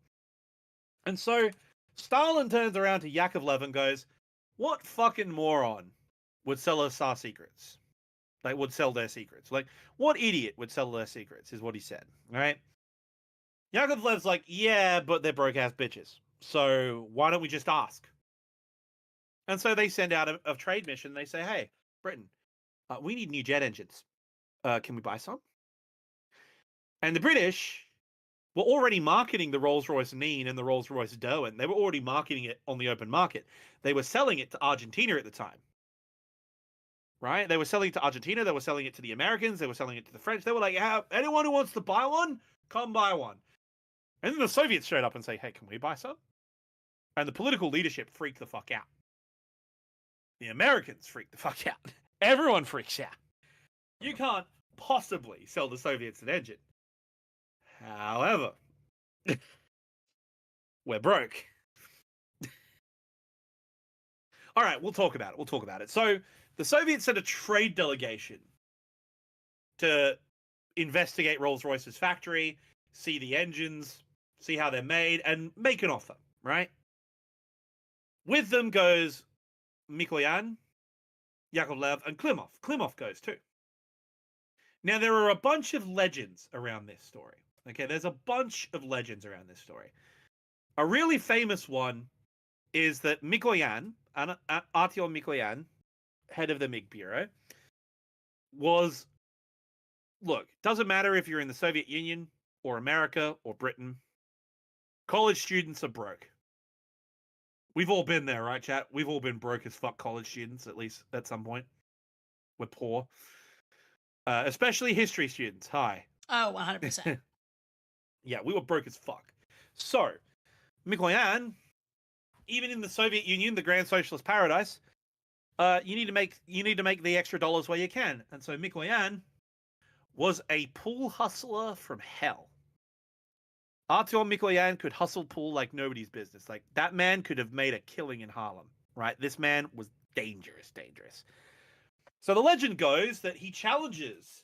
And so Stalin turns around to Yakovlev and goes, "What fucking moron would sell us our secrets? Like, would sell their secrets? Like, what idiot would sell their secrets?" Is what he said, right? Yakovlev's like, "Yeah, but they're broke ass bitches. So why don't we just ask?" And so they send out a trade mission. They say, "Hey, Britain, we need new jet engines. Can we buy some?" And the British were already marketing the Rolls-Royce Neen and the Rolls-Royce Derwent. They were already marketing it on the open market. They were selling it to Argentina at the time. Right? They were selling it to Argentina. They were selling it to the Americans. They were selling it to the French. They were like, anyone who wants to buy one, come buy one. And then the Soviets showed up and say, "Hey, can we buy some?" And the political leadership freaked the fuck out. The Americans freaked the fuck out. Everyone freaks out. You can't possibly sell the Soviets an engine. However, we're broke. All right, we'll talk about it. We'll talk about it. So the Soviets sent a trade delegation to investigate Rolls-Royce's factory, see the engines, see how they're made, and make an offer, right? With them goes Mikoyan, Yakovlev, and Klimov. Klimov goes too. Now, there are a bunch of legends around this story. Okay, there's a bunch of legends around this story. A really famous one is that Mikoyan, Artyom Mikoyan, head of the MiG Bureau, was, look, doesn't matter if you're in the Soviet Union or America or Britain, college students are broke. We've all been there, right, chat? We've all been broke as fuck college students, at least at some point. We're poor. Especially history students. Hi. Oh, 100%. Yeah, we were broke as fuck. So, Mikoyan, even in the Soviet Union, the grand socialist paradise, you need to make the extra dollars where you can. And so Mikoyan was a pool hustler from hell. Artyom Mikoyan could hustle pool like nobody's business. Like, that man could have made a killing in Harlem, right? This man was dangerous. So the legend goes that he challenges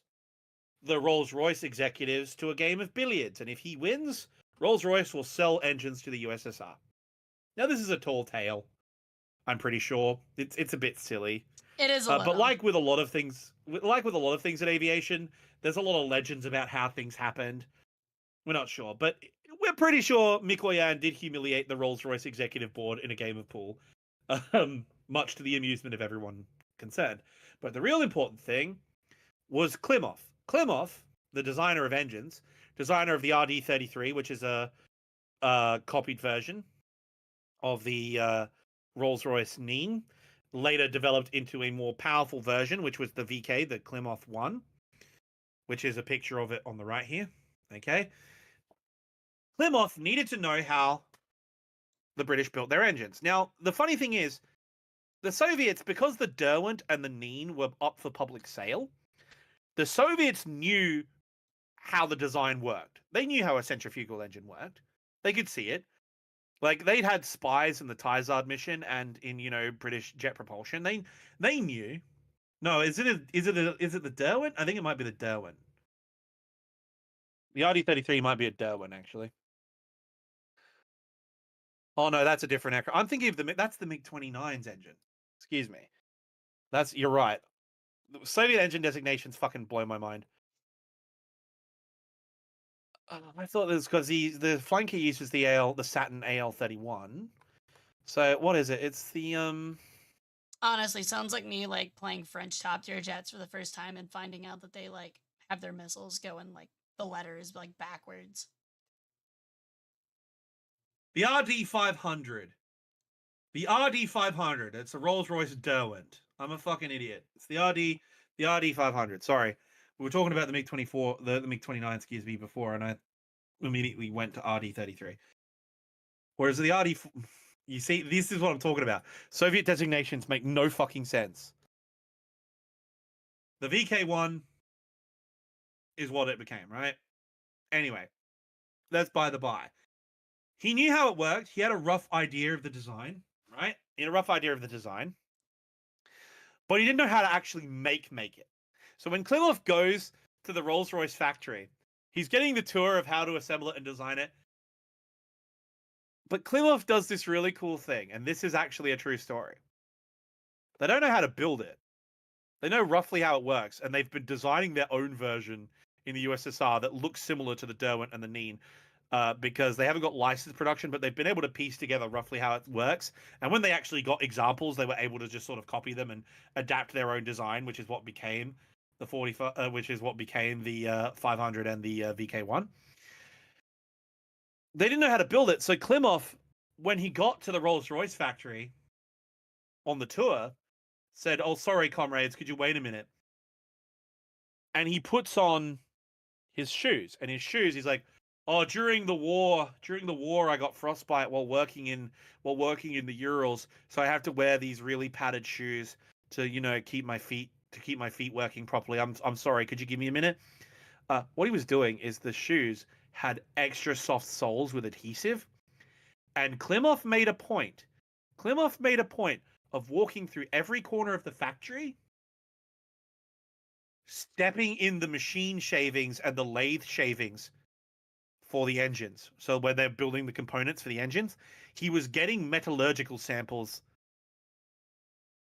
the Rolls-Royce executives to a game of billiards, and if he wins, Rolls-Royce will sell engines to the USSR. Now, this is a tall tale. I'm pretty sure it's a bit silly. It is a little. But like with a lot of things in aviation, there's a lot of legends about how things happened. We're not sure, but we're pretty sure Mikoyan did humiliate the Rolls-Royce executive board in a game of pool, much to the amusement of everyone concerned. But the real important thing was Klimov. Klimov, the designer of engines, designer of the RD-33, which is a copied version of the Rolls-Royce Neen, later developed into a more powerful version, which was the VK, the Klimov 1, which is a picture of it on the right here. Okay. Klimov needed to know how the British built their engines. Now, the funny thing is, the Soviets, because the Derwent and the Neen were up for public sale, the Soviets knew how the design worked. They knew how a centrifugal engine worked. They could see it. Like, they'd had spies in the Tizard mission and in, British jet propulsion. They knew. No, is it the Derwent? I think it might be the Derwent. The RD-33 might be a Derwent, actually. Oh no, that's a different aircraft. I'm thinking of that's the MiG-29's engine. Excuse me. You're right. The Soviet engine designations fucking blow my mind. I thought it was because the flanker uses the Saturn AL-31. So what is it? It's the Honestly, sounds like me like playing French top tier jets for the first time and finding out that they like have their missiles going like the letters like backwards. The RD500. The RD500. It's a Rolls-Royce Derwent. I'm a fucking idiot. It's the RD500. Sorry. We were talking about the MiG-24, the MiG-29, excuse me, before, and I immediately went to RD-33. Whereas the RD... You see, this is what I'm talking about. Soviet designations make no fucking sense. The VK-1 is what it became, right? Anyway, that's by the by. He knew how it worked. He had a rough idea of the design, right? He had a rough idea of the design. But he didn't know how to actually make it. So when Klimov goes to the Rolls-Royce factory, he's getting the tour of how to assemble it and design it. But Klimov does this really cool thing, and this is actually a true story. They don't know how to build it. They know roughly how it works, and they've been designing their own version in the USSR that looks similar to the Derwent and the Neen, because they haven't got licensed production, but they've been able to piece together roughly how it works. And when they actually got examples, they were able to just sort of copy them and adapt their own design, which is what became the 45, which is what became the 500 and the VK1. They didn't know how to build it, so Klimov, when he got to the Rolls-Royce factory on the tour, said, "Oh, sorry, comrades, could you wait a minute?" And he puts on his shoes, and his shoes, he's like, "Oh, during the war, I got frostbite while working in the Urals, so I have to wear these really padded shoes to, keep my feet working properly. I'm sorry, could you give me a minute?" What he was doing is the shoes had extra soft soles with adhesive, and Klimov made a point. Of walking through every corner of the factory, stepping in the machine shavings and the lathe shavings for the engines. So when they're building the components for the engines, he was getting metallurgical samples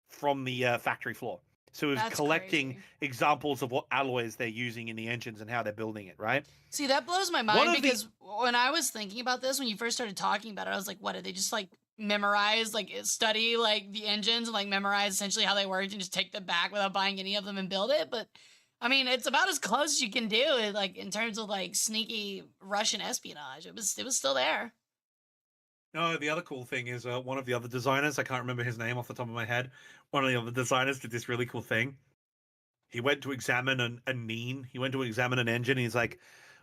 from the factory floor. So he was collecting examples of what alloys they're using in the engines and how they're building it, right? See, that blows my mind because when I was thinking about this, when you first started talking about it, I was like, what, did they just memorize, study the engines and memorize essentially how they worked and just take them back without buying any of them and build it? But I mean, it's about as close as you can do it, in terms of sneaky Russian espionage. It was still there. No, the other cool thing is one of the other designers, I can't remember his name off the top of my head, one of the other designers did this really cool thing. He went to examine a Neen. He went to examine an engine. And he's like,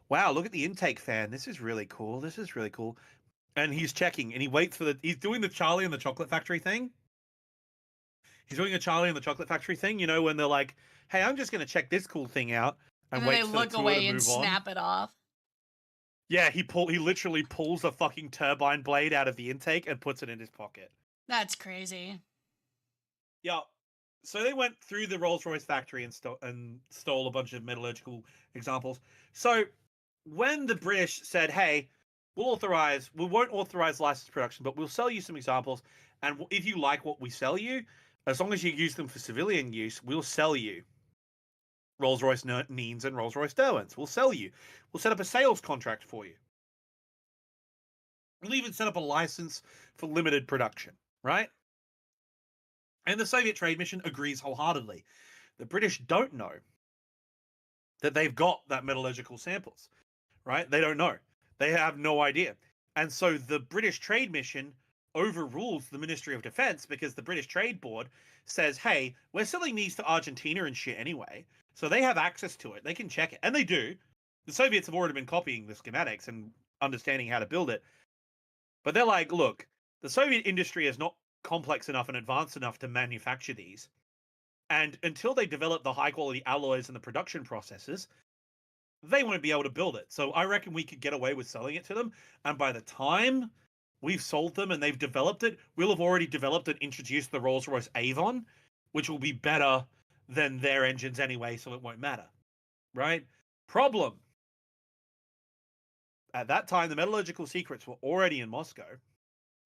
"Wow, look at the intake fan. This is really cool. This is really cool." And he's checking, and he waits for he's doing the Charlie and the Chocolate Factory thing. He's doing a Charlie and the Chocolate Factory thing, when they're like, "Hey, I'm just going to check this cool thing out," and wait for the tour to move on. They look away and snap it off. Yeah, he literally pulls a fucking turbine blade out of the intake and puts it in his pocket. That's crazy. Yeah. So they went through the Rolls-Royce factory and stole a bunch of metallurgical examples. So when the British said, "Hey, we won't authorize licensed production, but we'll sell you some examples, and if you like what we sell you, as long as you use them for civilian use, we'll sell you Rolls-Royce Neens and Rolls-Royce Derwents. We'll sell you. We'll set up a sales contract for you. We'll even set up a license for limited production," right? And the Soviet Trade Mission agrees wholeheartedly. The British don't know that they've got that metallurgical samples, right? They don't know. They have no idea. And so the British Trade Mission overrules the Ministry of Defense because the British Trade Board says, "Hey, we're selling these to Argentina and shit anyway, so they have access to it. They can check it." And they do. The Soviets have already been copying the schematics and understanding how to build it. But they're like, "Look, the Soviet industry is not complex enough and advanced enough to manufacture these. And until they develop the high quality alloys and the production processes, they won't be able to build it. So I reckon we could get away with selling it to them. And by the time we've sold them and they've developed it, we'll have already developed and introduced the Rolls-Royce Avon, which will be better than their engines anyway, so it won't matter." Right? Problem. At that time, the metallurgical secrets were already in Moscow.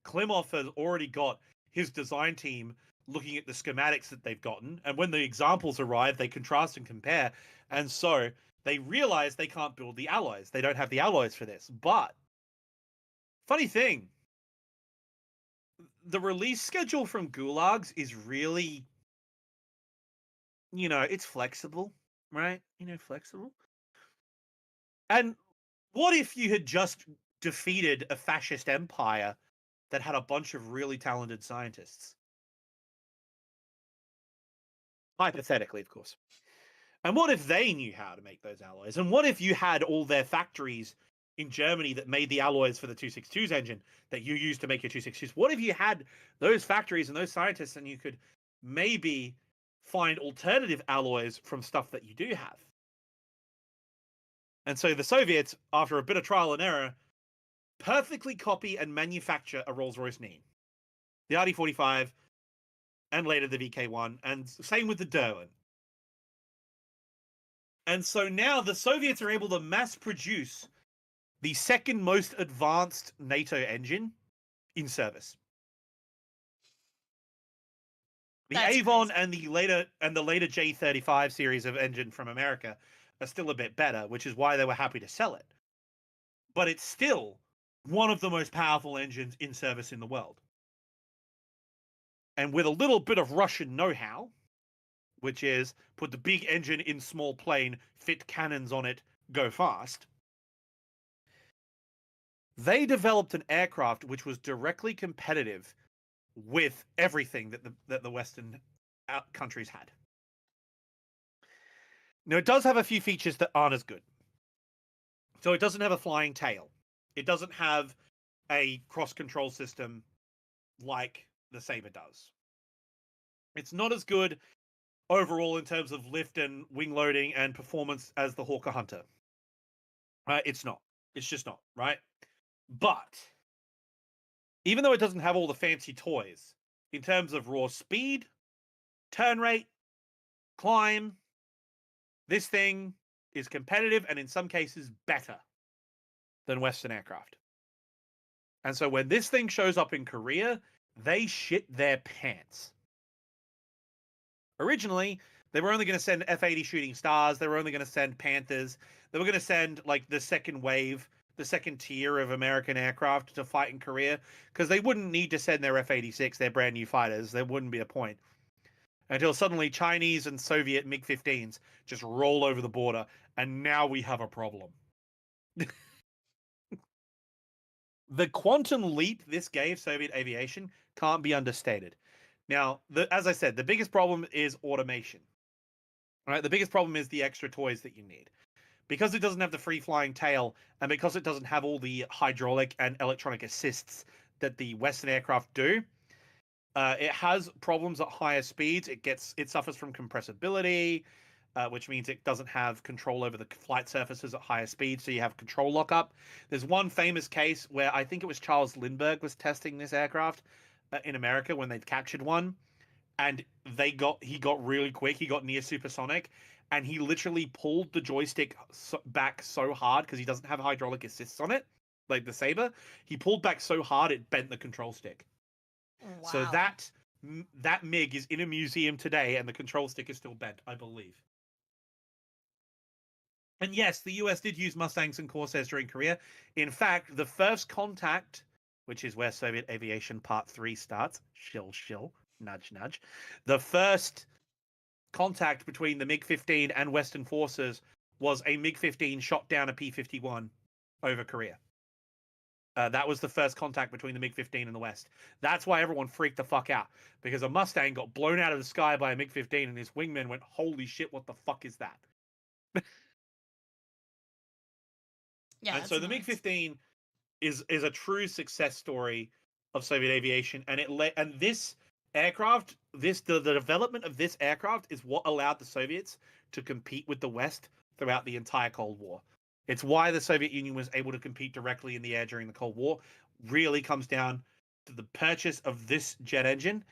Klimov has already got his design team looking at the schematics that they've gotten, and when the examples arrive, they contrast and compare, and so they realize they can't build the alloys. They don't have the alloys for this. But funny thing, the release schedule from Gulags is really, it's flexible, right? Flexible. And what if you had just defeated a fascist empire that had a bunch of really talented scientists. Hypothetically, of course. And what if they knew how to make those alloys? And what if you had all their factories in Germany that made the alloys for the 262's engine that you used to make your 262s? What if you had those factories and those scientists and you could maybe find alternative alloys from stuff that you do have? And so the Soviets, after a bit of trial and error, perfectly copy and manufacture a Rolls-Royce Nene, the RD-45, and later the VK1, and same with the Derwent. And so now the Soviets are able to mass produce the second most advanced NATO engine in service. The That's Avon crazy. and the later J35 series of engine from America are still a bit better, which is why they were happy to sell it. But it's still one of the most powerful engines in service in the world. And with a little bit of Russian know-how, which is put the big engine in small plane, fit cannons on it, go fast, they developed an aircraft which was directly competitive with everything that the Western countries had. Now, it does have a few features that aren't as good. So it doesn't have a flying tail. It doesn't have a cross-control system like the Sabre does. It's not as good overall in terms of lift and wing loading and performance as the Hawker Hunter. It's not. It's just not, right? But even though it doesn't have all the fancy toys, in terms of raw speed, turn rate, climb, this thing is competitive and in some cases better than Western aircraft. And so when this thing shows up in Korea, they shit their pants. Originally, they were only going to send F-80 Shooting Stars. They were only going to send Panthers. They were going to send like the second wave, the second tier of American aircraft to fight in Korea because they wouldn't need to send their F-86, their brand new fighters. There wouldn't be a point. Until suddenly Chinese and Soviet MiG-15s just roll over the border, and now we have a problem. The quantum leap this gave Soviet aviation can't be understated. Now, as I said, the biggest problem is automation. Right? The biggest problem is the extra toys that you need. Because it doesn't have the free-flying tail, and because it doesn't have all the hydraulic and electronic assists that the Western aircraft do, it has problems at higher speeds. It suffers from compressibility, which means it doesn't have control over the flight surfaces at higher speeds, so you have control lockup. There's one famous case where I think it was Charles Lindbergh was testing this aircraft in America when they'd captured one, and he got really quick. He got near supersonic, and he literally pulled the joystick back so hard because he doesn't have hydraulic assists on it, like the Sabre. He pulled back so hard it bent the control stick. Wow. So that MiG is in a museum today, and the control stick is still bent, I believe. And yes, the US did use Mustangs and Corsairs during Korea. In fact, the first contact, which is where Soviet Aviation Part 3 starts, shill, shill, nudge, nudge. The first contact between the MiG-15 and Western forces was a MiG-15 shot down a P-51 over Korea. That was the first contact between the MiG-15 and the West. That's why everyone freaked the fuck out, because a Mustang got blown out of the sky by a MiG-15 and his wingman went, holy shit, what the fuck is that? Yeah, And so the MiG-15 is a true success story of Soviet aviation, and this aircraft, the development of this aircraft is what allowed the Soviets to compete with the West throughout the entire Cold War. It's why the Soviet Union was able to compete directly in the air during the Cold War. Really comes down to the purchase of this jet engine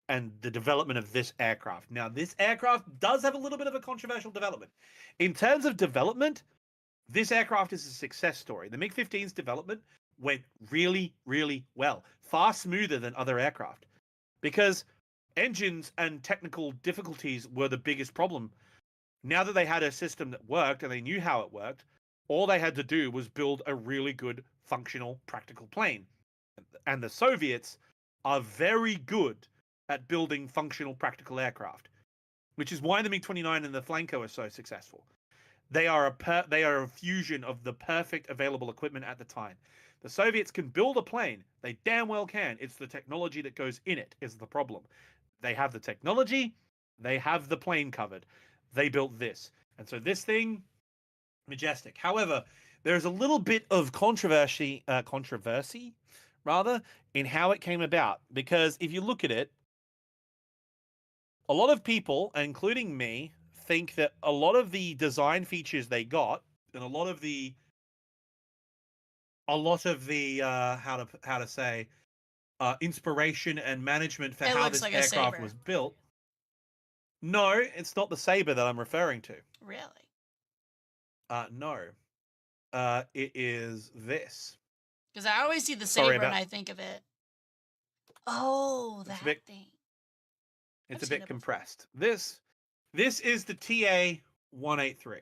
and the development of this aircraft. Now, this aircraft does have a little bit of a controversial development. In terms of development, this aircraft is a success story. The MiG-15's development went really, really well. Far smoother than other aircraft. Because engines and technical difficulties were the biggest problem. Now that they had a system that worked and they knew how it worked, all they had to do was build a really good, functional, practical plane. And the Soviets are very good at building functional, practical aircraft, which is why the MiG-29 and the Flanko are so successful. They are a fusion of the perfect available equipment at the time. The Soviets can build a plane. They damn well can. It's the technology that goes in it is the problem. They have the technology. They have the plane covered. They built this. And so this thing, majestic. However, there's a little bit of controversy rather, in how it came about. Because if you look at it, a lot of people, including me, think that a lot of the design features they got and a lot of the how to say inspiration and management for It how looks this like a aircraft saber. was built. No, it's not the saber that I'm referring to. Really? No. It is this. Because I always see the Sorry saber and about. I think of it. Oh, It's a that bit. thing. It's I've a seen bit it before. compressed. This is the TA-183.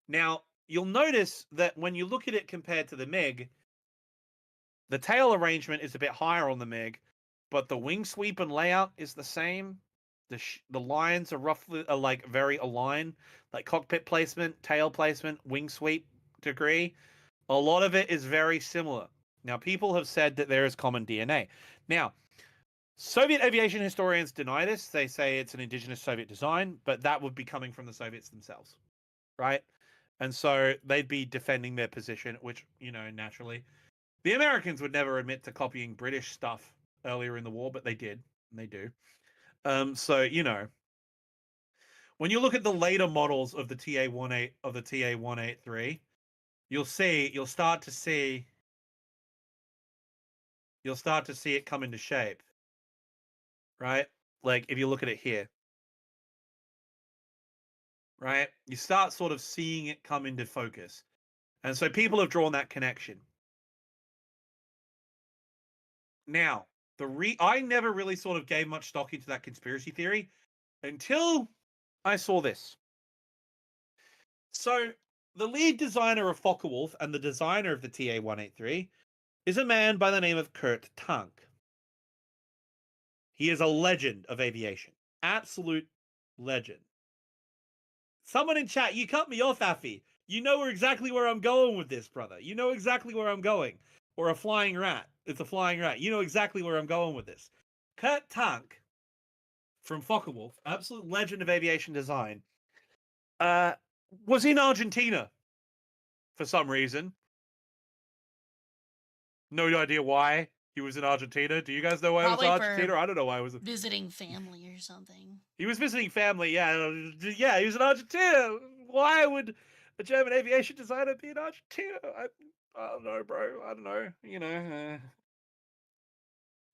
Now you'll notice that when you look at it compared to the MiG, the tail arrangement is a bit higher on the MiG, but the wing sweep and layout is the same. The lines are like very aligned, like cockpit placement, tail placement, wing sweep degree. A lot of it is very similar. Now, people have said that there is common DNA. Now, Soviet aviation historians deny this. They say it's an indigenous Soviet design, but that would be coming from the Soviets themselves, right? And so they'd be defending their position, which, naturally, the Americans would never admit to copying British stuff earlier in the war, but they did, and they do. So when you look at the later models of the TA-183, you'll start to see it come into shape, right? Like if you look at it here, right? You start sort of seeing it come into focus. And so people have drawn that connection. Now, I never really sort of gave much stock into that conspiracy theory until I saw this. So, the lead designer of Focke-Wulf and the designer of the TA-183 is a man by the name of Kurt Tank. He is a legend of aviation. Absolute legend. Someone in chat, you cut me off, Affy. You know exactly where I'm going with this, brother. You know exactly where I'm going. Or a flying rat. It's a flying rat. You know exactly where I'm going with this. Kurt Tank from Focke-Wulf, absolute legend of aviation design, was in Argentina for some reason. No idea why he was in Argentina. Do you guys know why he was in Argentina? I don't know why he was visiting family or something. He was visiting family. Yeah, he was in Argentina. Why would a German aviation designer be in Argentina? I don't know, bro. I don't know.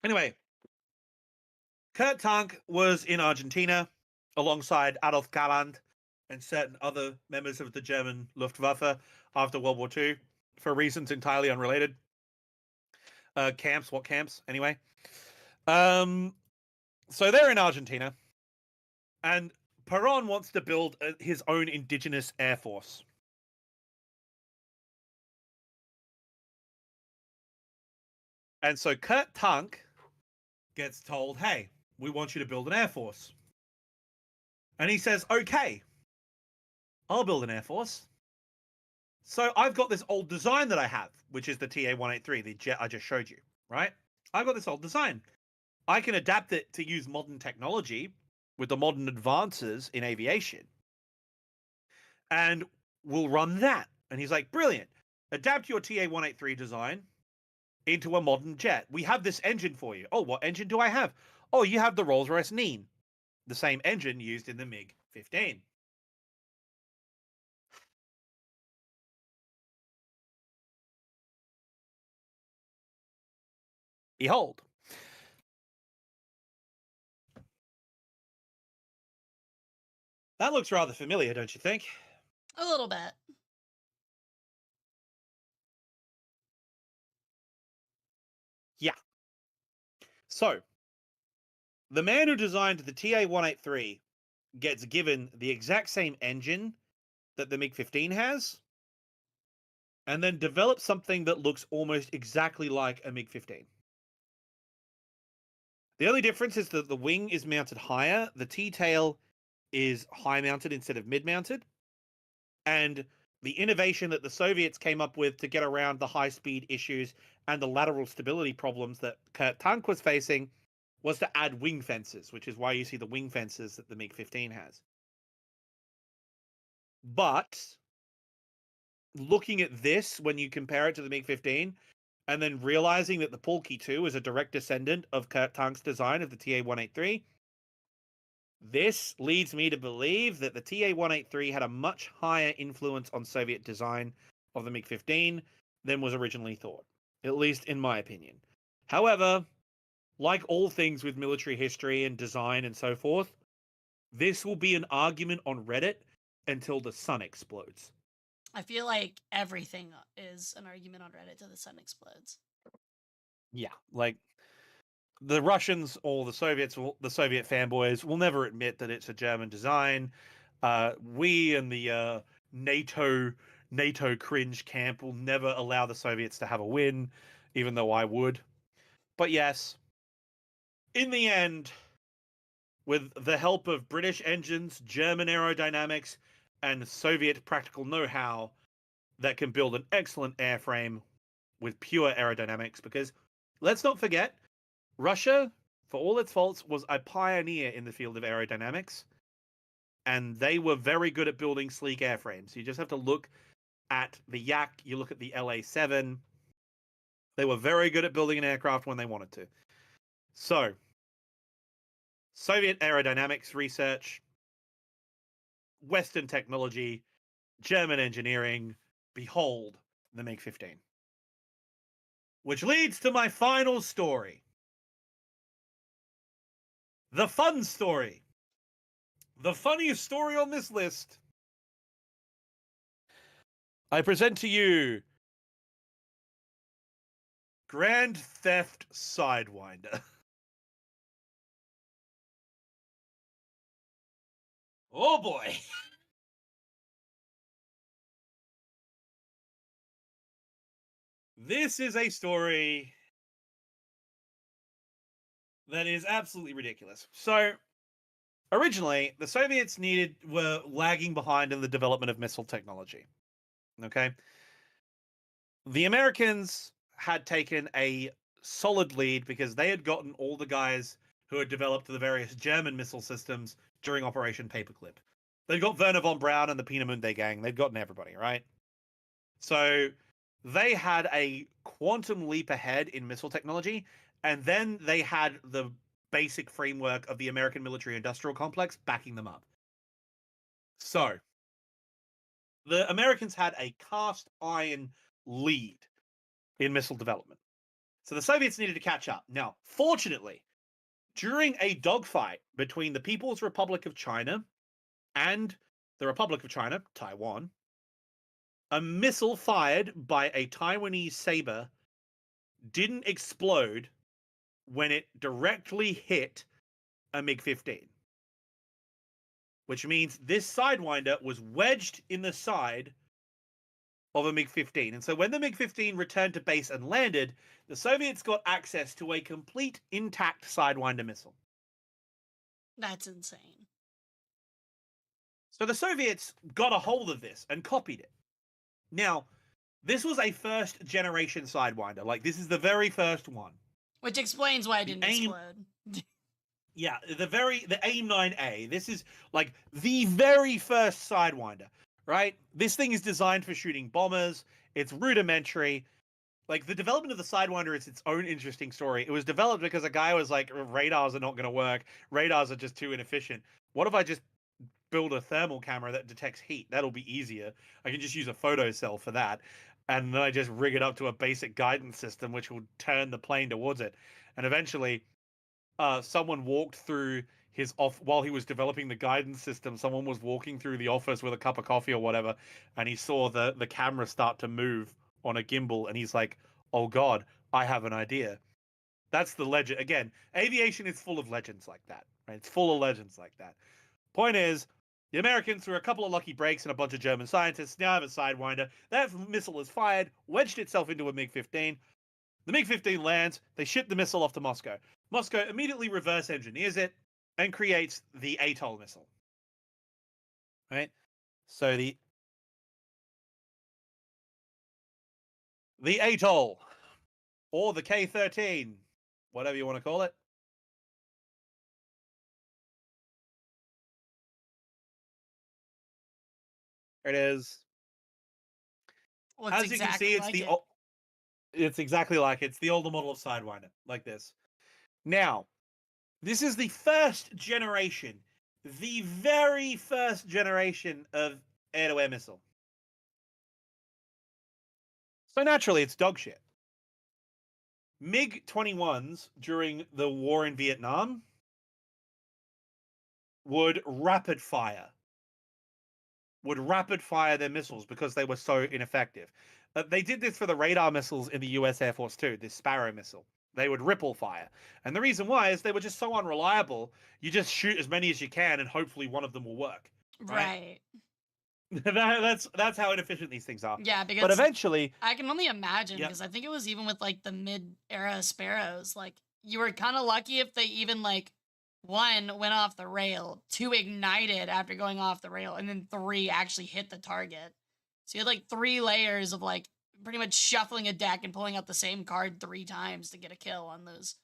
Anyway, Kurt Tank was in Argentina alongside Adolf Galland and certain other members of the German Luftwaffe after World War II for reasons entirely unrelated. Camps, what camps? Anyway. So they're in Argentina. And Perón wants to build his own indigenous air force. And so Kurt Tank gets told, hey, we want you to build an air force. And he says, okay, I'll build an air force. So I've got this old design that I have, which is the TA-183, the jet I just showed you, right? I've got this old design. I can adapt it to use modern technology with the modern advances in aviation. And we'll run that. And he's like, brilliant. Adapt your TA-183 design into a modern jet. We have this engine for you. Oh, what engine do I have? Oh, you have the Rolls-Royce Nene, the same engine used in the MiG-15. Behold. That looks rather familiar, don't you think? A little bit. Yeah. So, the man who designed the TA-183 gets given the exact same engine that the MiG-15 has, and then develops something that looks almost exactly like a MiG-15. The only difference is that the wing is mounted higher, the T-tail is high mounted instead of mid mounted, and the innovation that the Soviets came up with to get around the high-speed issues and the lateral stability problems that Kurt Tank was facing was to add wing fences, which is why you see the wing fences that the MiG-15 has. But looking at this, when you compare it to the MiG-15, and then realizing that the Polki 2 is a direct descendant of Kurt Tank's design of the TA-183, this leads me to believe that the TA-183 had a much higher influence on Soviet design of the MiG-15 than was originally thought, at least in my opinion. However, like all things with military history and design and so forth, this will be an argument on Reddit until the sun explodes. I feel like everything is an argument on Reddit till the sun explodes. Yeah, like the Russians or the Soviets, the Soviet fanboys will never admit that it's a German design. We and the NATO cringe camp will never allow the Soviets to have a win, even though I would. But yes, in the end, with the help of British engines, German aerodynamics, and Soviet practical know-how, that can build an excellent airframe with pure aerodynamics, because let's not forget, Russia, for all its faults, was a pioneer in the field of aerodynamics, and they were very good at building sleek airframes. You just have to look at the Yak, you look at the LA-7. They were very good at building an aircraft when they wanted to. So, Soviet aerodynamics research, Western technology, German engineering, behold the MiG-15. Which leads to my final story. The fun story. The funniest story on this list. I present to you Grand Theft Sidewinder. Oh boy. This is a story that is absolutely ridiculous. So, originally, the Soviets were lagging behind in the development of missile technology. Okay? The Americans had taken a solid lead because they had gotten all the guys who had developed the various German missile systems during Operation Paperclip. They'd got Werner von Braun and the Peenemünde gang. They'd gotten everybody, right? So they had a quantum leap ahead in missile technology, and then they had the basic framework of the American military-industrial complex backing them up. So the Americans had a cast iron lead in missile development. So the Soviets needed to catch up. Now, fortunately, during a dogfight between the People's Republic of China and the Republic of China, Taiwan, a missile fired by a Taiwanese Sabre didn't explode when it directly hit a MiG-15. Which means this Sidewinder was wedged in the side of a MiG-15. And so when the MiG-15 returned to base and landed, the Soviets got access to a complete intact Sidewinder missile. That's insane. So the Soviets got a hold of this and copied it. Now, this was a first generation Sidewinder. Like, this is the very first one. Which explains why it didn't explode. Yeah, the AIM-9A. This is like the very first Sidewinder, right? This thing is designed for shooting bombers. It's rudimentary. Like, the development of the Sidewinder is its own interesting story. It was developed because a guy was like, radars are not going to work. Radars are just too inefficient. What if I just build a thermal camera that detects heat? That'll be easier. I can just use a photocell for that. And then I just rig it up to a basic guidance system, which will turn the plane towards it. And eventually, someone walked through while he was developing the guidance system. Someone was walking through the office with a cup of coffee or whatever, and he saw the camera start to move on a gimbal, and he's like, "Oh God, I have an idea." That's the legend. Again, aviation is full of legends like that, right? It's full of legends like that. Point is, the Americans, through a couple of lucky breaks and a bunch of German scientists, now have a Sidewinder. That missile is fired, wedged itself into a MiG-15. The MiG-15 lands. They ship the missile off to Moscow. Moscow immediately reverse engineers it and creates the Atoll missile. Right? So the Atoll, or the K-13, whatever you want to call it. There it is. Looks As you can exactly see, it's like the it. it's exactly like it's the older model of Sidewinder, like this. Now, this is the first generation, the very first generation of air-to-air missile. So naturally, it's dog shit. MiG-21s during the war in Vietnam would rapid fire their missiles because they were so ineffective. They did this for the radar missiles in the US Air Force too, this Sparrow missile. They would ripple fire. And the reason why is they were just so unreliable, you just shoot as many as you can and hopefully one of them will work. Right? That's how inefficient these things are. Yeah, because But eventually, I can only imagine, Yep. because I think it was even with like the mid-era Sparrows, like you were kind of lucky if they even like one went off the rail, two ignited after going off the rail, and then three actually hit the target. So you had like 3 layers of like pretty much shuffling a deck and pulling out the same card 3 times to get a kill on those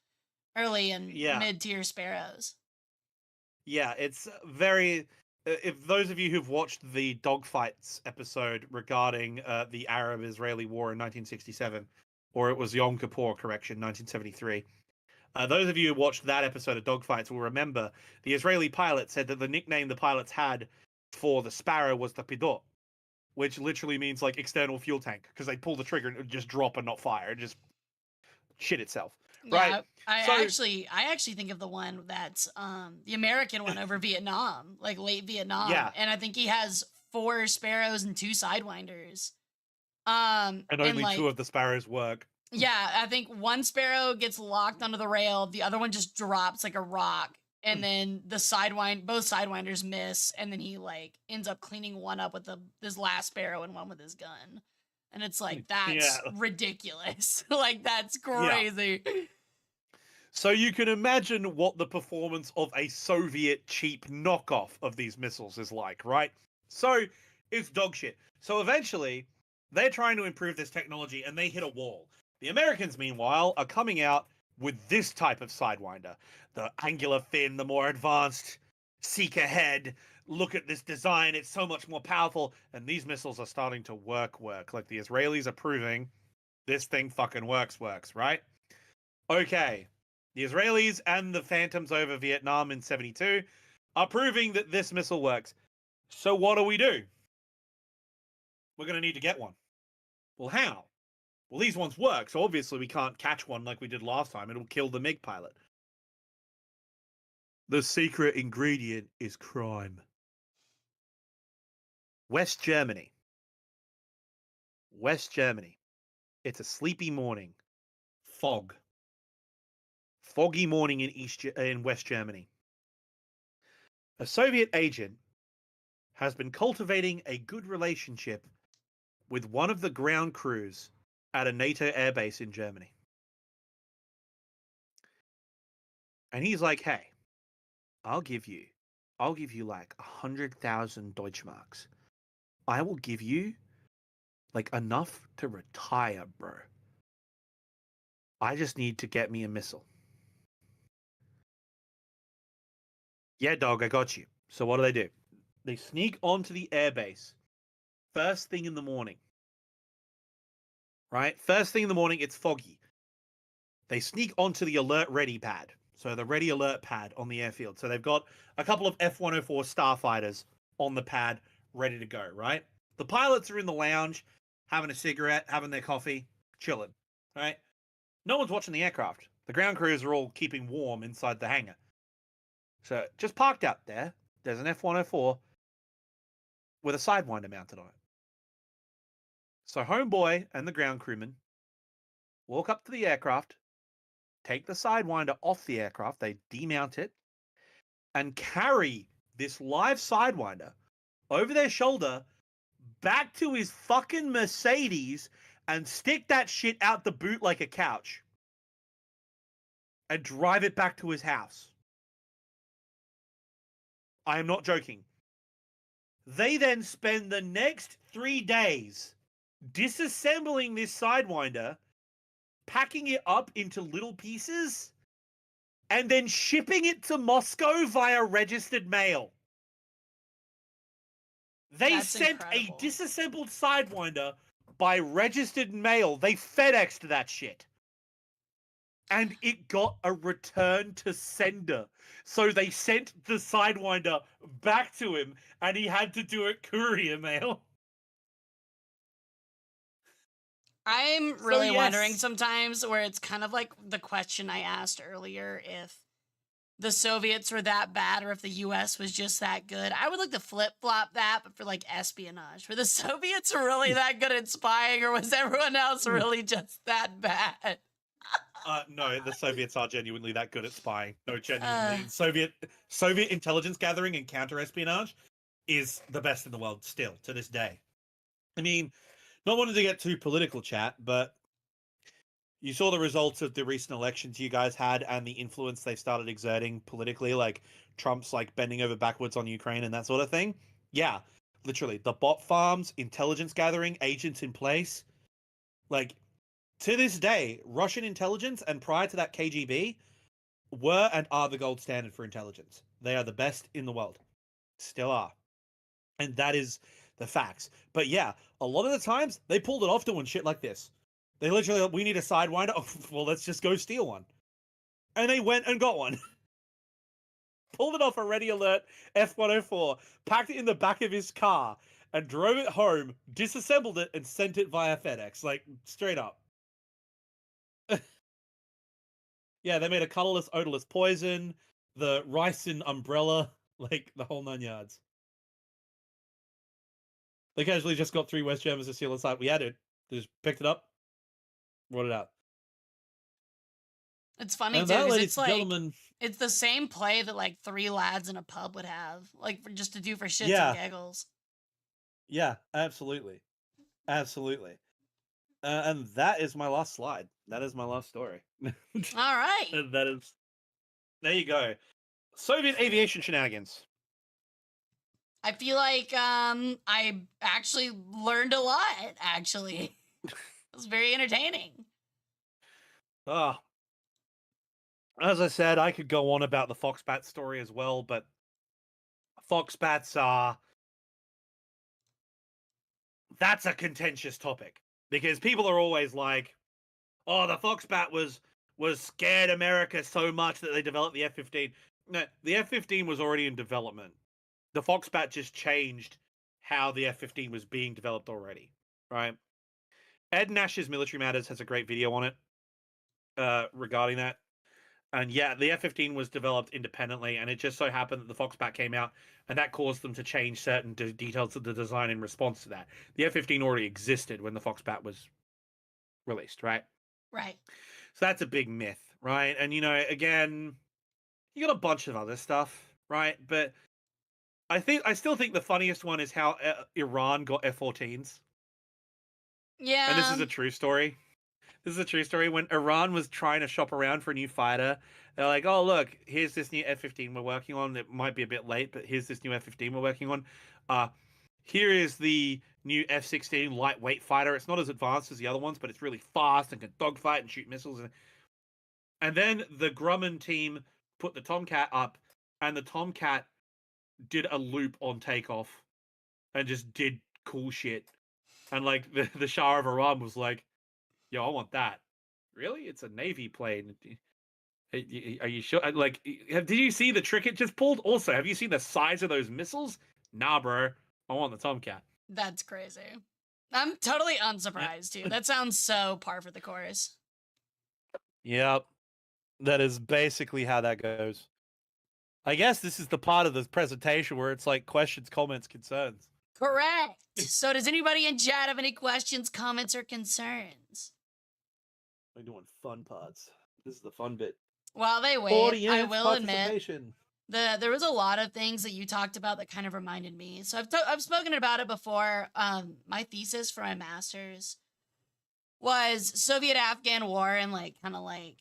early and Yeah. mid-tier Sparrows. Yeah, it's very. If those of you who've watched the dogfights episode regarding the Arab-Israeli War in 1967, or it was Yom Kippur, correction, 1973, those of you who watched that episode of Dogfights will remember the Israeli pilot said that the nickname the pilots had for the Sparrow was the Pidot, which literally means like external fuel tank, because they pull the trigger and it would just drop and not fire, it just shit itself. Yeah, Right? I actually think of the one that's the American one over Vietnam, like late Vietnam. Yeah. And I think he has 4 Sparrows and 2 Sidewinders. And only like, 2 of the Sparrows work. Yeah, I think one Sparrow gets locked onto the rail, the other one just drops like a rock, and then both Sidewinders miss, and then he like ends up cleaning one up with this last Sparrow and one with his gun. And it's like, that's ridiculous. Like, that's crazy. Yeah. So you can imagine what the performance of a Soviet cheap knockoff of these missiles is like, right? So it's dog shit. So eventually, they're trying to improve this technology and they hit a wall. The Americans, meanwhile, are coming out with this type of Sidewinder. The angular fin, the more advanced Seeker head. Look at this design, it's so much more powerful. And these missiles are starting to work. Like the Israelis are proving this thing fucking works, right? Okay. The Israelis and the Phantoms over Vietnam in 72 are proving that this missile works. So what do? We're going to need to get one. Well, how? Well, these ones work, so obviously we can't catch one like we did last time. It'll kill the MiG pilot. The secret ingredient is crime. West Germany. It's a sleepy morning. Fog. Foggy morning in West Germany. A Soviet agent has been cultivating a good relationship with one of the ground crews at a NATO airbase in Germany. And he's like, hey, I'll give you like 100,000 Deutschmarks. I will give you like enough to retire, bro. I just need to get me a missile. Yeah, dog, I got you. So what do? They sneak onto the airbase first thing in the morning. Right? First thing in the morning, it's foggy. They sneak onto the alert ready pad. So the ready alert pad on the airfield. So they've got a couple of F-104 starfighters on the pad ready to go, right? The pilots are in the lounge, having a cigarette, having their coffee, chilling, right? No one's watching the aircraft. The ground crews are all keeping warm inside the hangar. So just parked out there, there's an F-104 with a Sidewinder mounted on it. So homeboy and the ground crewman walk up to the aircraft, take the Sidewinder off the aircraft, they demount it, and carry this live Sidewinder over their shoulder back to his fucking Mercedes and stick that shit out the boot like a couch and drive it back to his house. I am not joking. They then spend the next 3 days disassembling this Sidewinder, packing it up into little pieces, and then shipping it to Moscow via registered mail. They That's sent incredible. a disassembled Sidewinder by registered mail. They FedExed that shit. And it got a return to sender. So they sent the Sidewinder back to him, and he had to do it courier mail. I'm really yes. wondering sometimes where it's kind of like the question I asked earlier, if the Soviets were that bad or if the US was just that good. I would like to flip-flop that, but for like espionage. Were the Soviets really that good at spying, or was everyone else really just that bad? No, the Soviets are genuinely that good at spying. No, genuinely. Soviet intelligence gathering and counter-espionage is the best in the world still, to this day. I mean, not wanting to get too political, chat, but you saw the results of the recent elections you guys had and the influence they've started exerting politically, like Trump's like bending over backwards on Ukraine and that sort of thing. Yeah, literally. The bot farms, intelligence gathering, agents in place. Like, to this day, Russian intelligence and prior to that KGB were and are the gold standard for intelligence. They are the best in the world. Still are. And that is the facts. But yeah, a lot of the times they pulled it off doing shit like this. They literally, we need a Sidewinder. Oh, well, let's just go steal one. And they went and got one. Pulled it off a Ready Alert F-104, packed it in the back of his car, and drove it home, disassembled it, and sent it via FedEx. Like, straight up. Yeah, they made a colorless, odorless poison, the ricin umbrella, like, the whole 9 yards. They casually just got 3 West Germans to steal the site. We had it. They just picked it up, brought it out. It's funny, And too, that, because ladies it's and like, gentlemen, it's the same play that like 3 lads in a pub would have, like just to do for shits Yeah. and giggles. Yeah, absolutely. Absolutely. And that is my last slide. That is my last story. All right. And that is, there you go. Soviet aviation shenanigans. I feel like I actually learned a lot, actually. It was very entertaining. Ah, as I said, I could go on about the Foxbat story as well, but Foxbats are, that's a contentious topic because people are always like, "Oh, the Foxbat was scared America so much that they developed the F-15." No, the F-15 was already in development. The Foxbat just changed how the F-15 was being developed already, right? Ed Nash's Military Matters has a great video on it regarding that. And yeah, the F-15 was developed independently, and it just so happened that the Foxbat came out, and that caused them to change certain details of the design in response to that. The F-15 already existed when the Foxbat was released, right? Right. So that's a big myth, right? And, you know, again, you got a bunch of other stuff, right? But I still think the funniest one is how Iran got F-14s. Yeah. And this is a true story. This is a true story. When Iran was trying to shop around for a new fighter, they're like, "Oh, look, here's this new F-15 we're working on. It might be a bit late, but here's this new F-15 we're working on. Here is the new F-16 lightweight fighter. It's not as advanced as the other ones, but it's really fast and can dogfight and shoot missiles." And then the Grumman team put the Tomcat up, and the Tomcat did a loop on takeoff and just did cool shit. And like the Shah of Iran was like, "Yo, I want that." Really? It's a Navy plane. Are you sure? Like, did you see the trick it just pulled? Also, have you seen the size of those missiles? Nah, bro. I want the Tomcat. That's crazy. I'm totally unsurprised, too. That sounds so par for the course. Yep. That is basically how that goes. I guess this is the part of the presentation where it's like questions, comments, concerns. Correct. So does anybody in chat have any questions, comments, or concerns? We're doing fun parts. This is the fun bit. While they wait, Audience I will admit participation. there was a lot of things that you talked about that kind of reminded me. So I've spoken about it before. My thesis for my master's was Soviet-Afghan War, and like kind of like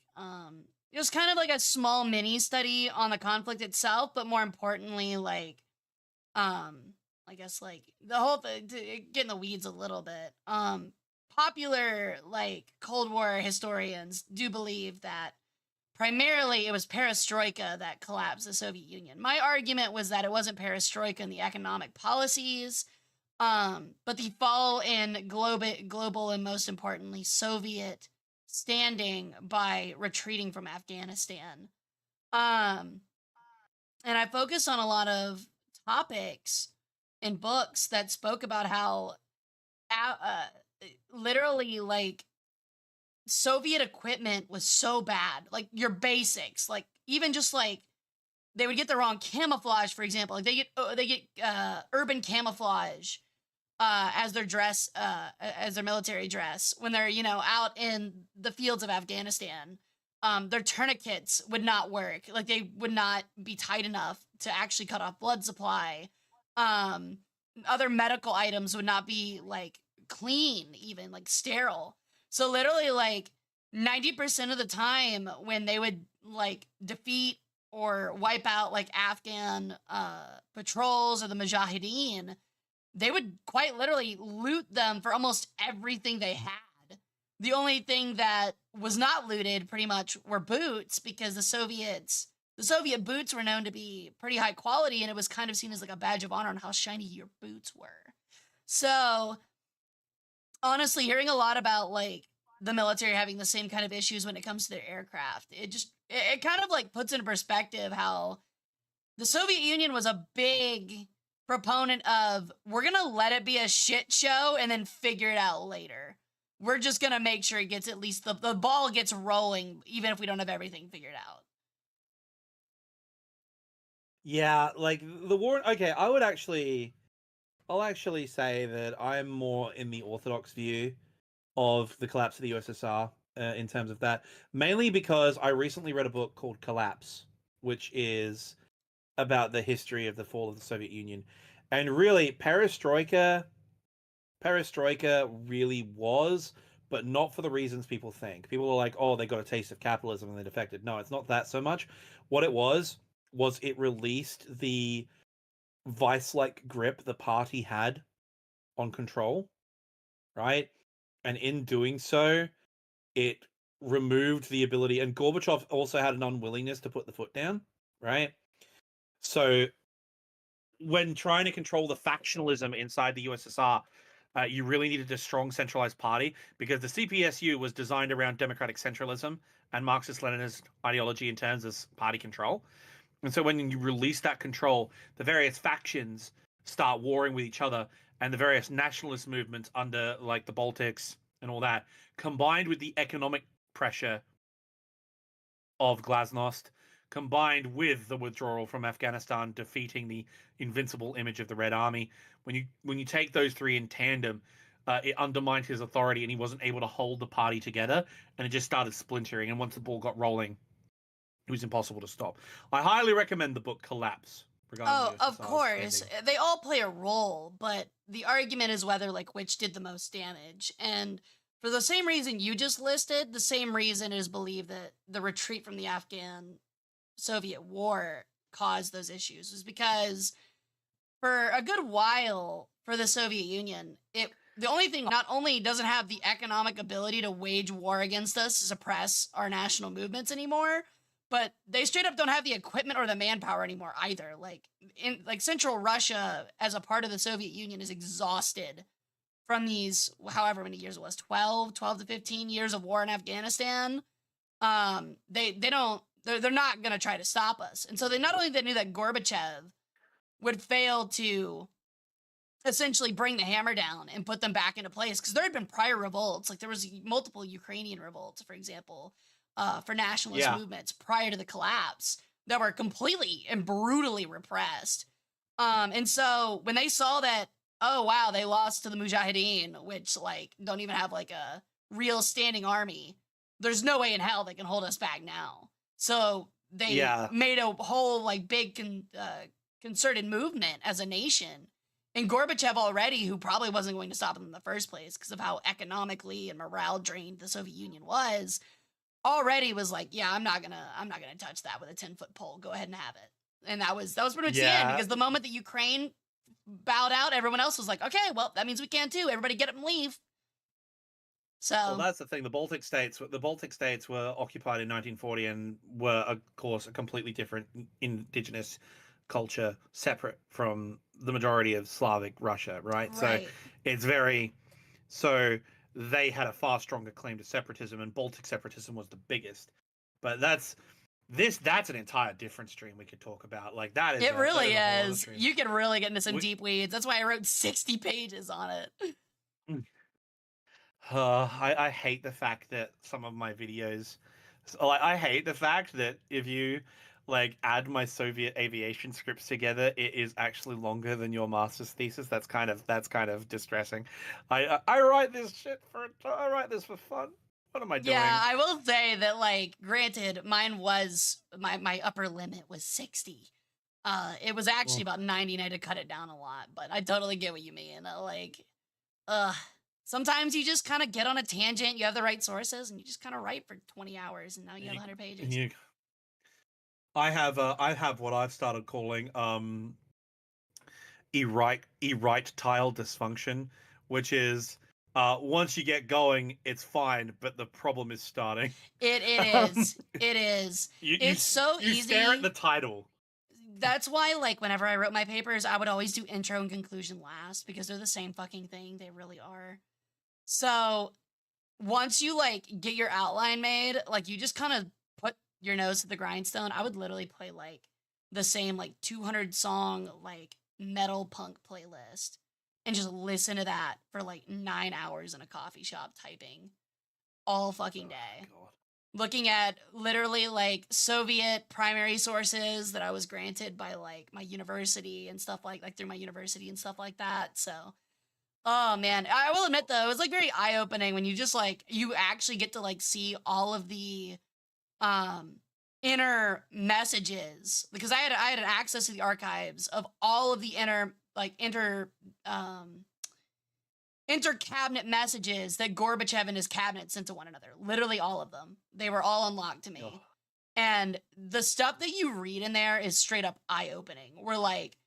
it was kind of like a small mini study on the conflict itself, but more importantly, like I guess like the whole thing, to get in the weeds a little bit. Popular like Cold War historians do believe that primarily it was perestroika that collapsed the Soviet Union. My argument was that it wasn't perestroika in the economic policies, but the fall in global and most importantly Soviet standing by retreating from Afghanistan. Um, and I focused on a lot of topics in books that spoke about how literally like Soviet equipment was so bad, like your basics, like even just like they would get the wrong camouflage, for example, like they get urban camouflage as their dress, as their military dress when they're out in the fields of Afghanistan. Their tourniquets would not work, like they would not be tight enough to actually cut off blood supply. Other medical items would not be like clean, even like sterile. So literally like 90% of the time when they would like defeat or wipe out like Afghan patrols or the Mujahideen, they would quite literally loot them for almost everything they had. The only thing that was not looted pretty much were boots, because the Soviet boots were known to be pretty high quality, and it was kind of seen as like a badge of honor on how shiny your boots were. So honestly, hearing a lot about like the military having the same kind of issues when it comes to their aircraft, it kind of like puts into perspective how the Soviet Union was a big proponent of, we're gonna let it be a shit show and then figure it out later. We're just gonna make sure it gets at least the ball gets rolling, even if we don't have everything figured out. Yeah, like the war. Okay, I'll actually say that I'm more in the orthodox view of the collapse of the USSR in terms of that, mainly because I recently read a book called Collapse, which is about the history of the fall of the Soviet Union, and really perestroika really was, but not for the reasons people think. People are like, oh, they got a taste of capitalism and they defected. No, it's not that so much. What it was it released the vice-like grip the party had on control, right? And in doing so, it removed the ability, and Gorbachev also had an unwillingness to put the foot down, right? So when trying to control the factionalism inside the USSR, you really needed a strong centralized party, because the CPSU was designed around democratic centralism and Marxist-Leninist ideology in terms of party control. And so when you release that control, the various factions start warring with each other, and the various nationalist movements under like the Baltics and all that, combined with the economic pressure of Glasnost, combined with the withdrawal from Afghanistan, defeating the invincible image of the Red Army. When you take those three in tandem, it undermined his authority, and he wasn't able to hold the party together, and it just started splintering. And once the ball got rolling, it was impossible to stop. I highly recommend the book Collapse. Oh, of course. They all play a role, but the argument is whether like which did the most damage. And for the same reason you just listed, the same reason it is believed that the retreat from the Afghan Soviet war caused those issues, is because for a good while for the Soviet Union, the only thing, not only doesn't have the economic ability to wage war against us, suppress our national movements anymore, but they straight up don't have the equipment or the manpower anymore either. Like in like Central Russia as a part of the Soviet Union is exhausted from these however many years it was, 12 to 15 years of war in Afghanistan. They're not going to try to stop us. And so they knew that Gorbachev would fail to essentially bring the hammer down and put them back into place, because there had been prior revolts. Like there was multiple Ukrainian revolts, for example, for nationalist movements prior to the collapse that were completely and brutally repressed. And so when they saw that, oh wow, they lost to the Mujahideen, which like don't even have like a real standing army, there's no way in hell they can hold us back now. So they made a whole like big concerted movement as a nation. And Gorbachev already, who probably wasn't going to stop them in the first place because of how economically and morale drained the Soviet Union was, already was like, yeah, I'm not gonna touch that with a 10-foot pole. Go ahead and have it. And that was pretty much the end, because the moment that Ukraine bowed out, everyone else was like, okay, well, that means we can too. Everybody get up and leave. So Well, that's the thing. The Baltic states were occupied in 1940 and were, of course, a completely different indigenous culture, separate from the majority of Slavic Russia, right? So right. it's very so they had a far stronger claim to separatism, and Baltic separatism was the biggest. But that's an entire different stream we could talk about. Like that It really is a whole other is. stream. You can really get into some We- deep weeds. That's why I wrote 60 pages on it. I hate the fact that some of my videos, like I hate the fact that if you like add my Soviet aviation scripts together, it is actually longer than your master's thesis. That's kind of distressing. I write this shit I write this for fun. What am I doing? Yeah, I will say that, like, granted, mine was my upper limit was 60. It was actually about 90, and I had to cut it down a lot, but I totally get what you mean. Like, sometimes you just kind of get on a tangent, you have the right sources, and you just kind of write for 20 hours, and now you have 100 pages. I have what I've started calling erectile dysfunction, which is once you get going, it's fine, but the problem is starting. It is. It is. It's so you easy. stare at the title. That's why, like, whenever I wrote my papers, I would always do intro and conclusion last, because they're the same fucking thing. They really are. So once you, like, get your outline made, like, you just kind of put your nose to the grindstone. I would literally play, like, the same, like, 200 song, like, metal punk playlist and just listen to that for, like, 9 hours in a coffee shop typing all fucking day. God. Looking at literally, like, Soviet primary sources that I was granted by, like, my university and stuff like through my university and stuff like that. So, oh man, I will admit though, it was, like, very eye-opening when you just, like, you actually get to, like, see all of the inner messages, because I had an access to the archives of all of the inter-cabinet messages that Gorbachev and his cabinet sent to one another. Literally all of them. They were all unlocked to me. Oh. And the stuff that you read in there is straight up eye-opening. We're like,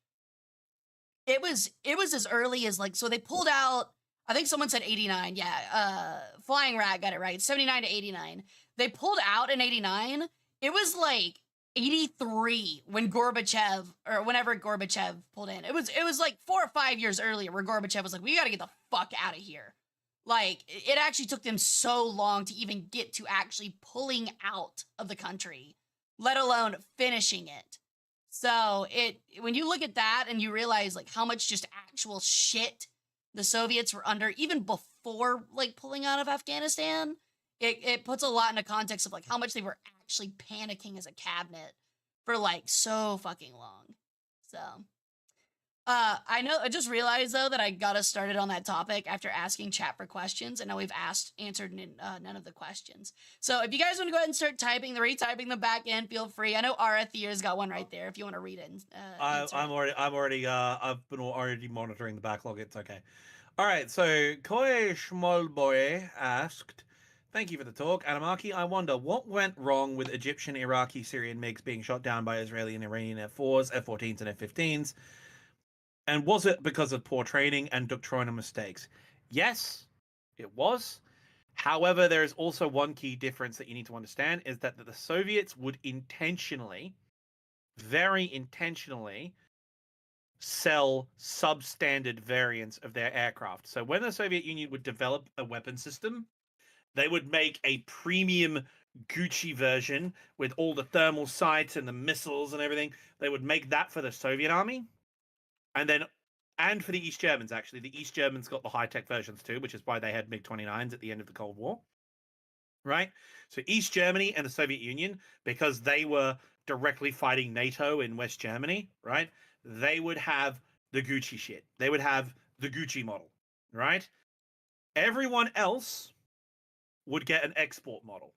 it was as early as, like, so they pulled out, I think someone said 89. Yeah, Flying Rat got it right. 79 to 89. They pulled out in 89. It was like 83 when Gorbachev, or whenever Gorbachev pulled in. It was like 4 or 5 years earlier where Gorbachev was like, we got to get the fuck out of here. Like, it actually took them so long to even get to actually pulling out of the country, let alone finishing it. So when you look at that and you realize, like, how much just actual shit the Soviets were under even before, like, pulling out of Afghanistan, it puts a lot into context of, like, how much they were actually panicking as a cabinet for, like, so fucking long. So, I just realized though that I got us started on that topic after asking chat for questions, and now we've answered none of the questions. So if you guys want to go ahead and start retyping them back in, feel free. I know Ara Thier's got one right there if you want to read it. I've been already monitoring the backlog. It's okay. All right. So Koi Schmolboy asked, thank you for the talk. Anamaki, I wonder what went wrong with Egyptian, Iraqi, Syrian MiGs being shot down by Israeli and Iranian F-4s, F-14s, and F-15s? And was it because of poor training and doctrinal mistakes? Yes, it was. However, there is also one key difference that you need to understand, is that the Soviets would intentionally, very intentionally, sell substandard variants of their aircraft. So when the Soviet Union would develop a weapon system, they would make a premium Gucci version with all the thermal sights and the missiles and everything. They would make that for the Soviet army. And for the East Germans, actually. The East Germans got the high-tech versions too, which is why they had MiG-29s at the end of the Cold War. Right? So East Germany and the Soviet Union, because they were directly fighting NATO in West Germany, right? They would have the Gucci shit. They would have the Gucci model, right? Everyone else would get an export model.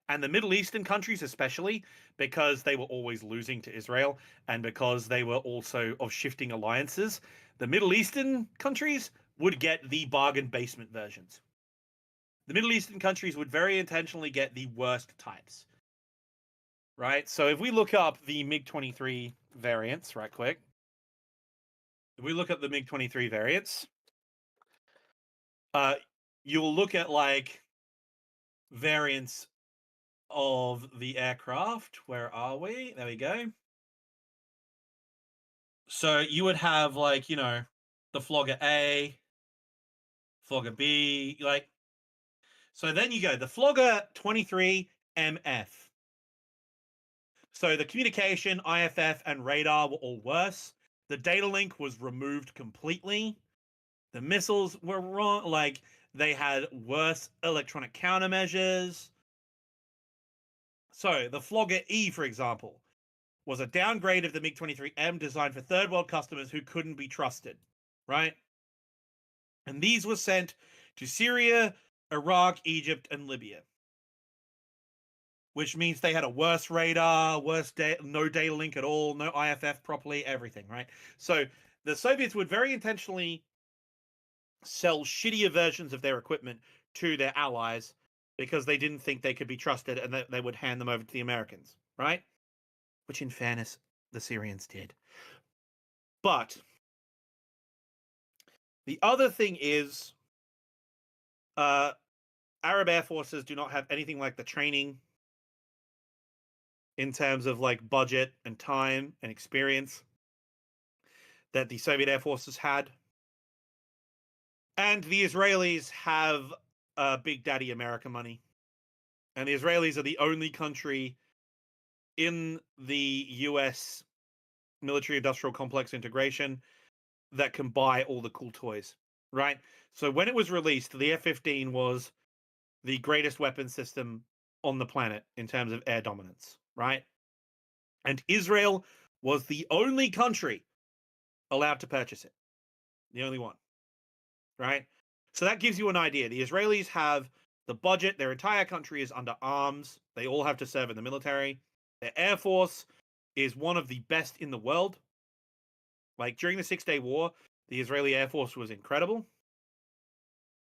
And the Middle Eastern countries, especially, because they were always losing to Israel and because they were also of shifting alliances, the Middle Eastern countries would get the bargain basement versions. The Middle Eastern countries would very intentionally get the worst types. Right? So if we look up the MiG-23 variants right quick, if we look at the MiG-23 variants, you'll look at like variants of the aircraft. Where are we? There we go. So you would have like, you know, the Flogger A, Flogger B, like. So then you go the Flogger 23 MF. So the communication, IFF, and radar were all worse. The data link was removed completely. The missiles were wrong. Like, they had worse electronic countermeasures. So the Flogger E, for example, was a downgrade of the MiG-23M designed for third world customers who couldn't be trusted, right? And these were sent to Syria, Iraq, Egypt, and Libya, which means they had a worse radar, no data link at all, no IFF properly, everything, right? So the Soviets would very intentionally sell shittier versions of their equipment to their allies because they didn't think they could be trusted and that they would hand them over to the Americans, right? Which, in fairness, the Syrians did. But the other thing is, Arab air forces do not have anything like the training in terms of like budget and time and experience that the Soviet air forces had. And the Israelis have Big Daddy America money. And the Israelis are the only country in the US military industrial complex integration that can buy all the cool toys, right? So when it was released, the F-15 was the greatest weapon system on the planet in terms of air dominance, right? And Israel was the only country allowed to purchase it. The only one, right? So that gives you an idea. The Israelis have the budget. Their entire country is under arms. They all have to serve in the military. Their air force is one of the best in the world. Like, during the 6-Day War, the Israeli Air Force was incredible.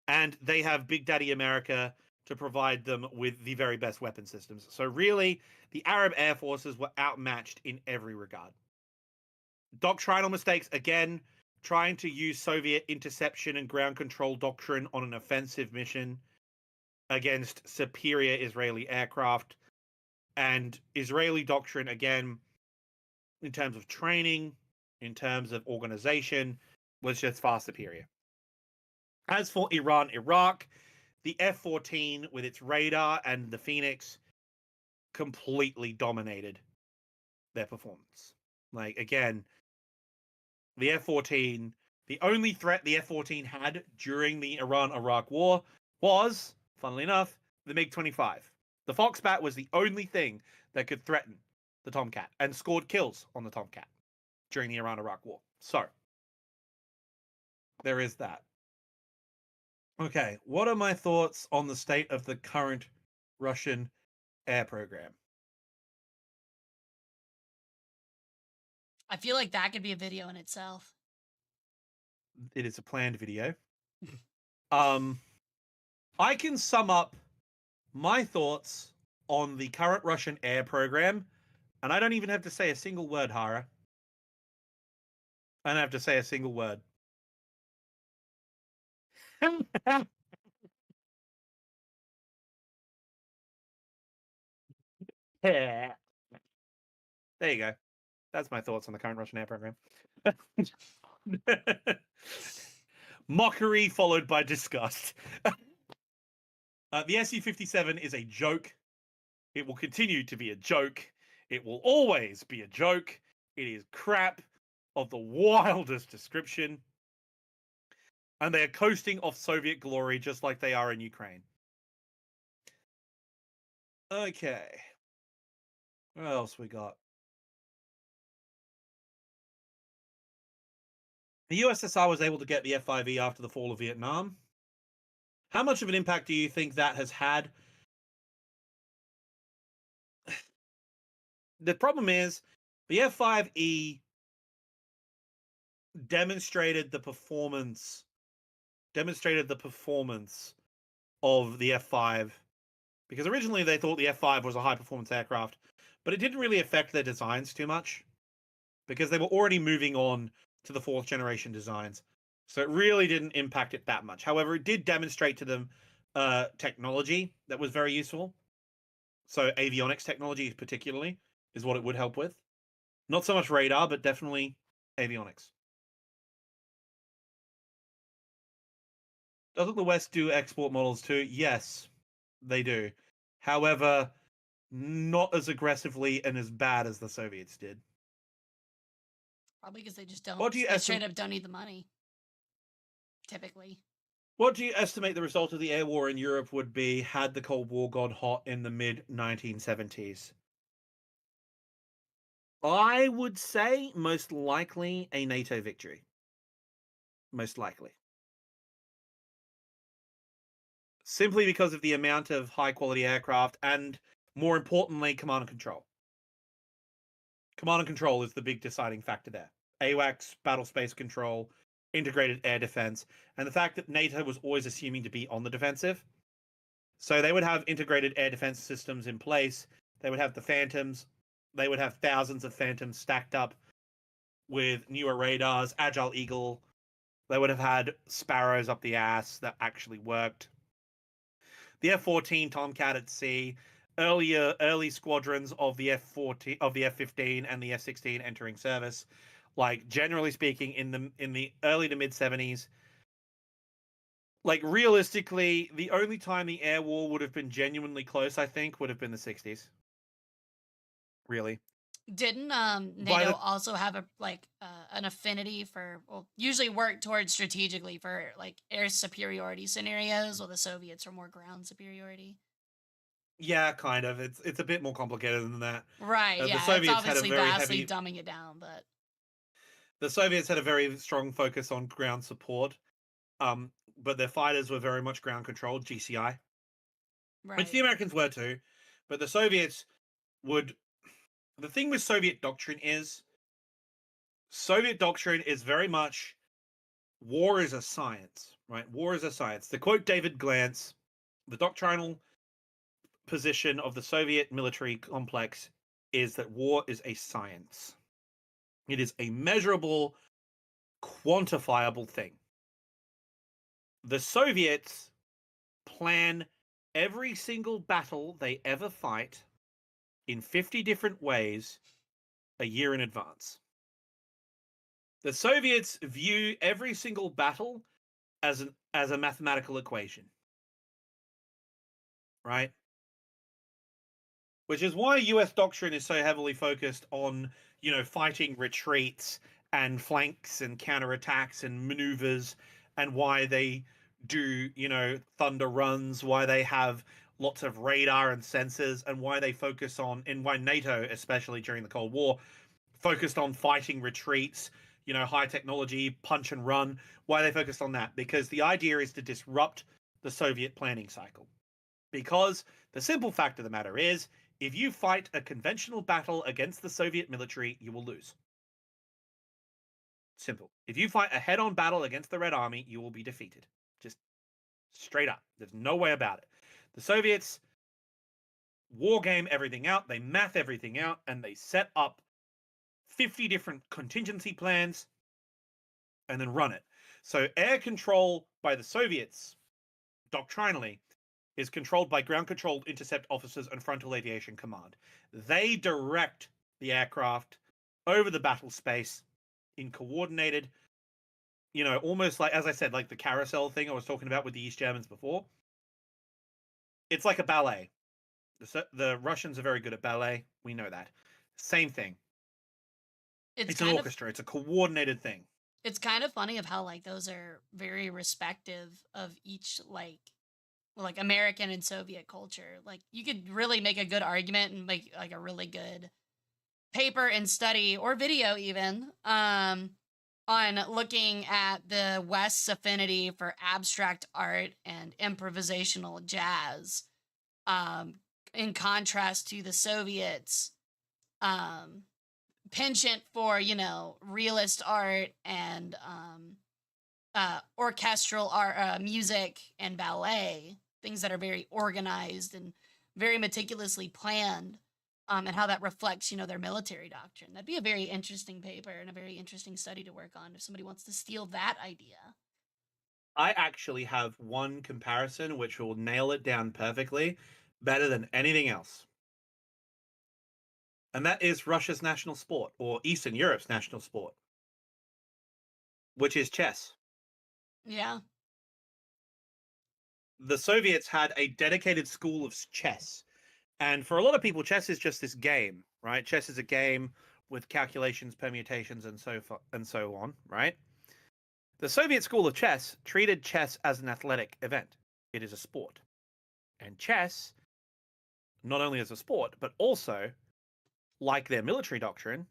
And they have Big Daddy America to provide them with the very best weapon systems. So really, the Arab air forces were outmatched in every regard. Doctrinal mistakes, again, trying to use Soviet interception and ground control doctrine on an offensive mission against superior Israeli aircraft. And Israeli doctrine, again, in terms of training, in terms of organization, was just far superior. As for Iran, Iraq, the F-14 with its radar and the Phoenix completely dominated their performance. Like, again, the F-14, the only threat the F-14 had during the Iran-Iraq war was, funnily enough, the MiG-25. The Foxbat was the only thing that could threaten the Tomcat and scored kills on the Tomcat during the Iran-Iraq war. So, there is that. Okay, what are my thoughts on the state of the current Russian air program? I feel like that could be a video in itself. It is a planned video. I can sum up my thoughts on the current Russian air program, and I don't even have to say a single word, Hara. I don't have to say a single word. There you go. That's my thoughts on the current Russian air program. Mockery followed by disgust. The Su-57 is a joke. It will continue to be a joke. It will always be a joke. It is crap of the wildest description. And they are coasting off Soviet glory just like they are in Ukraine. Okay. What else we got? The USSR was able to get the F-5E after the fall of Vietnam. How much of an impact do you think that has had? The problem is the F-5E demonstrated the performance of the F-5, because originally they thought the F-5 was a high-performance aircraft, but it didn't really affect their designs too much because they were already moving on to the 4th generation designs. So it really didn't impact it that much. However, it did demonstrate to them technology that was very useful. So avionics technology particularly is what it would help with. Not so much radar, but definitely avionics. Doesn't the West do export models too? Yes, they do. However, not as aggressively and as bad as the Soviets did. Probably because they just don't. What do you They straight estimate? up don't need the money. Typically. What do you estimate the result of the air war in Europe would be had the Cold War gone hot in the mid 1970s? I would say most likely a NATO victory. Most likely. Simply because of the amount of high quality aircraft and, more importantly, command and control. Command and control is the big deciding factor there. AWACS, battle space control, integrated air defense, and the fact that NATO was always assuming to be on the defensive. So they would have integrated air defense systems in place. They would have the Phantoms. They would have thousands of Phantoms stacked up with newer radars, Agile Eagle. They would have had Sparrows up the ass that actually worked. The F-14 Tomcat at sea, early squadrons of the F-14, of the F-15 and the F-16 entering service. Like, generally speaking, in the early to mid 70s, like, realistically, the only time the air war would have been genuinely close, I think, would have been the 60s. Really. Didn't NATO also have an affinity for, well, usually work towards strategically for like air superiority scenarios, while the Soviets are more ground superiority? Yeah, kind of. It's a bit more complicated than that. Right. The Yeah. It's Soviets had a obviously very vastly heavy. dumbing it down, but The Soviets had a very strong focus on ground support, but their fighters were very much ground controlled, GCI, which the right. Americans were too. But the Soviets would. The thing with Soviet doctrine is very much war is a science, right? War is a science. To quote David Glantz, the doctrinal position of the Soviet military complex is that war is a science. It is a measurable, quantifiable thing. The Soviets plan every single battle they ever fight in 50 different ways a year in advance. The Soviets view every single battle as a mathematical equation. Right? Which is why US doctrine is so heavily focused on, fighting retreats and flanks and counterattacks and maneuvers, and why they do, thunder runs, why they have lots of radar and sensors, and why they focus on, and why NATO, especially during the Cold War, focused on fighting retreats, high technology, punch and run. Why they focused on that? Because the idea is to disrupt the Soviet planning cycle. Because the simple fact of the matter is, if you fight a conventional battle against the Soviet military, you will lose. Simple. If you fight a head-on battle against the Red Army, you will be defeated. Just straight up. There's no way about it. The Soviets war game everything out, they math everything out, and they set up 50 different contingency plans and then run it. So air control by the Soviets, doctrinally, is controlled by ground-controlled intercept officers and frontal aviation command. They direct the aircraft over the battle space in coordinated, almost like, as I said, like the carousel thing I was talking about with the East Germans before. It's like a ballet. The Russians are very good at ballet. We know that. Same thing. It's an orchestra. It's a coordinated thing. It's kind of funny of how like those are very respective of each like American and Soviet culture. Like you could really make a good argument and make like a really good paper and study or video even on looking at the West's affinity for abstract art and improvisational jazz in contrast to the Soviets penchant for realist art and orchestral art, music and ballet, things that are very organized and very meticulously planned. and how that reflects, their military doctrine. That'd be a very interesting paper and a very interesting study to work on if somebody wants to steal that idea. I actually have one comparison which will nail it down perfectly, better than anything else. And that is Russia's national sport, or Eastern Europe's national sport, which is chess. Yeah. The Soviets had a dedicated school of chess. And for a lot of people, chess is just this game, right? Chess is a game with calculations, permutations, and so on, right? The Soviet school of chess treated chess as an athletic event. It is a sport. And chess, not only as a sport, but also, like their military doctrine,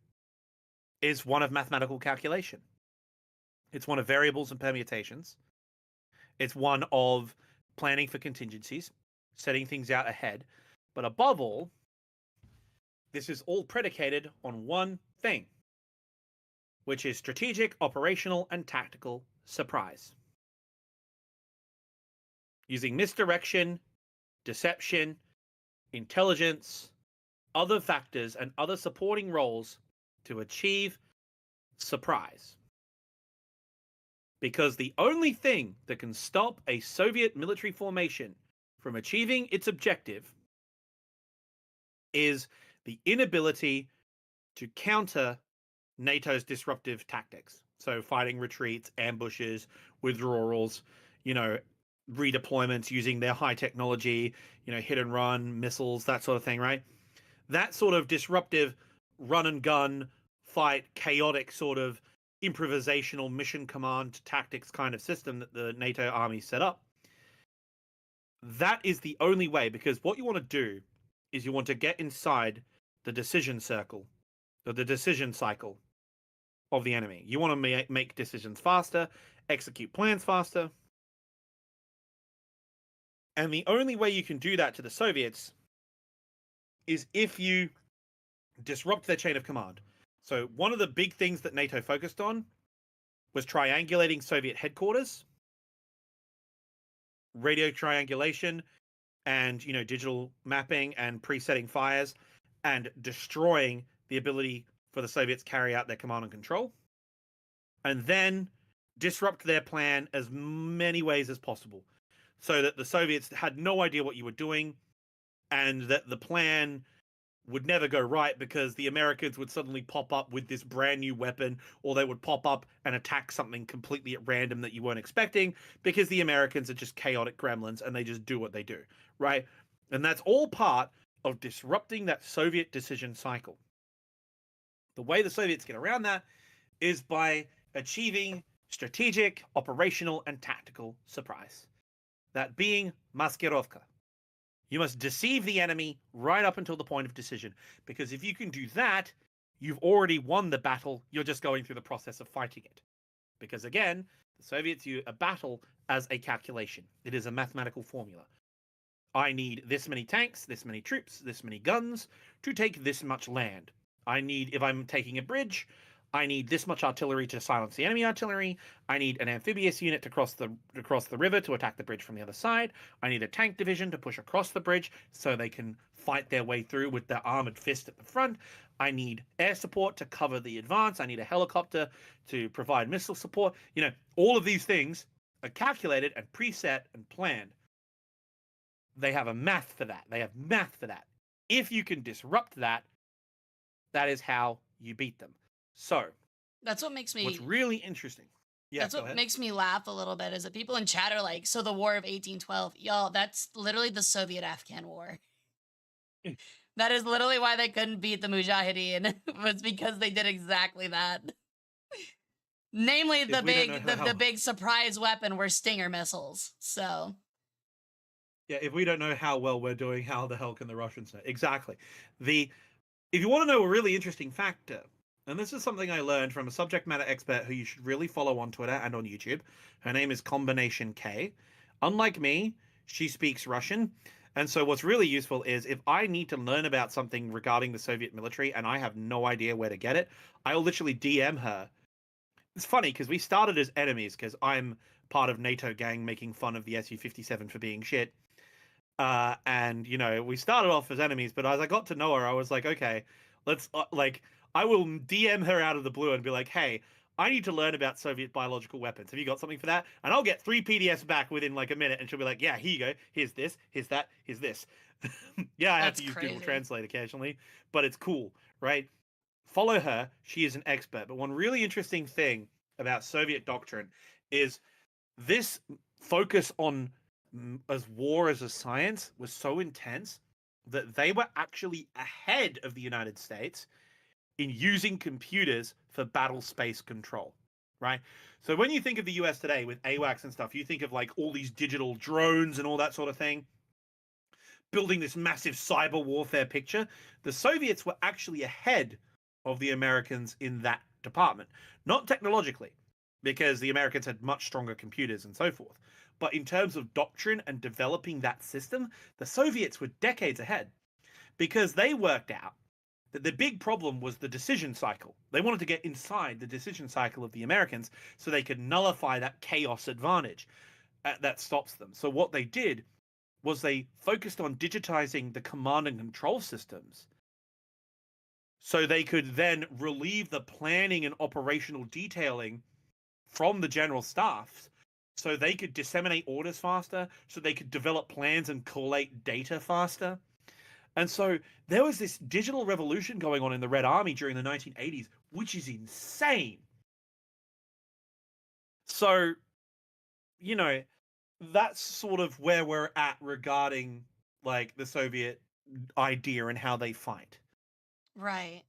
is one of mathematical calculation. It's one of variables and permutations. It's one of planning for contingencies, setting things out ahead. But above all, this is all predicated on one thing, which is strategic, operational, and tactical surprise. Using misdirection, deception, intelligence, other factors, and other supporting roles to achieve surprise. Because the only thing that can stop a Soviet military formation from achieving its objective is the inability to counter NATO's disruptive tactics. So fighting retreats, ambushes, withdrawals, redeployments using their high technology, hit and run, missiles, that sort of thing, right? That sort of disruptive run and gun fight, chaotic sort of improvisational mission command tactics kind of system that the NATO army set up. That is the only way, because what you want to do is you want to get inside the decision circle, or the decision cycle of the enemy. You want to make decisions faster, execute plans faster. And the only way you can do that to the Soviets is if you disrupt their chain of command. So one of the big things that NATO focused on was triangulating Soviet headquarters, radio triangulation, and digital mapping and presetting fires, and destroying the ability for the Soviets to carry out their command and control, and then disrupt their plan as many ways as possible, so that the Soviets had no idea what you were doing, and that the plan would never go right because the Americans would suddenly pop up with this brand new weapon, or they would pop up and attack something completely at random that you weren't expecting, because the Americans are just chaotic gremlins and they just do what they do, right? And that's all part of disrupting that Soviet decision cycle. The way the Soviets get around that is by achieving strategic, operational, and tactical surprise. That being maskirovka. You must deceive the enemy right up until the point of decision, because if you can do that, you've already won the battle. You're just going through the process of fighting it. Because again, the Soviets view a battle as a calculation. It is a mathematical formula. I need this many tanks, this many troops, this many guns to take this much land. If I'm taking a bridge, I need this much artillery to silence the enemy artillery. I need an amphibious unit to cross the river to attack the bridge from the other side. I need a tank division to push across the bridge so they can fight their way through with their armored fist at the front. I need air support to cover the advance. I need a helicopter to provide missile support. All of these things are calculated and preset and planned. They have a math for that. They have math for that. If you can disrupt that, that is how you beat them. So that's what makes me. What's really interesting. Yeah, that's what makes me laugh a little bit is that people in chat are like, so the War of 1812, y'all, that's literally the Soviet-Afghan War. That is literally why they couldn't beat the Mujahideen, was because they did exactly that. Namely, the big surprise weapon were Stinger missiles. So. Yeah, if we don't know how well we're doing, how the hell can the Russians know? Exactly. If you want to know a really interesting factor, and this is something I learned from a subject matter expert who you should really follow on Twitter and on YouTube. Her name is Combination K. Unlike me, she speaks Russian. And so what's really useful is if I need to learn about something regarding the Soviet military and I have no idea where to get it, I'll literally DM her. It's funny because we started as enemies because I'm part of NATO gang making fun of the Su-57 for being shit. And we started off as enemies, but as I got to know her, I was like, okay, let's I will DM her out of the blue and be like, hey, I need to learn about Soviet biological weapons. Have you got something for that? And I'll get 3 PDFs back within like a minute, and she'll be like, yeah, here you go. Here's this, here's that, here's this. Yeah, I have That's to use Google crazy. Translate occasionally, but it's cool, right? Follow her. She is an expert. But one really interesting thing about Soviet doctrine is this focus on as war as a science was so intense that they were actually ahead of the United States in using computers for battle space control, right? So when you think of the US today with AWACS and stuff, you think of like all these digital drones and all that sort of thing, building this massive cyber warfare picture. The Soviets were actually ahead of the Americans in that department, not technologically, because the Americans had much stronger computers and so forth. But in terms of doctrine and developing that system, the Soviets were decades ahead because they worked out that the big problem was the decision cycle. They wanted to get inside the decision cycle of the Americans so they could nullify that chaos advantage that stops them. So what they did was they focused on digitizing the command and control systems so they could then relieve the planning and operational detailing from the general staffs so they could disseminate orders faster, so they could develop plans and collate data faster. And so there was this digital revolution going on in the Red Army during the 1980s, which is insane. So, that's sort of where we're at regarding like the Soviet idea and how they fight. Right.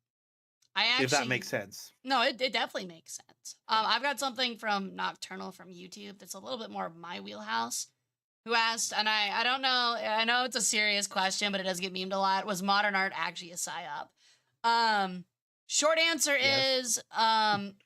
I If that makes actually sense. no, it definitely makes sense. I've got something from Nocturnal from YouTube that's a little bit more of my wheelhouse. Who asked, and I don't know, I know it's a serious question, but it does get memed a lot. Was modern art actually a psyop? Short answer Yes. is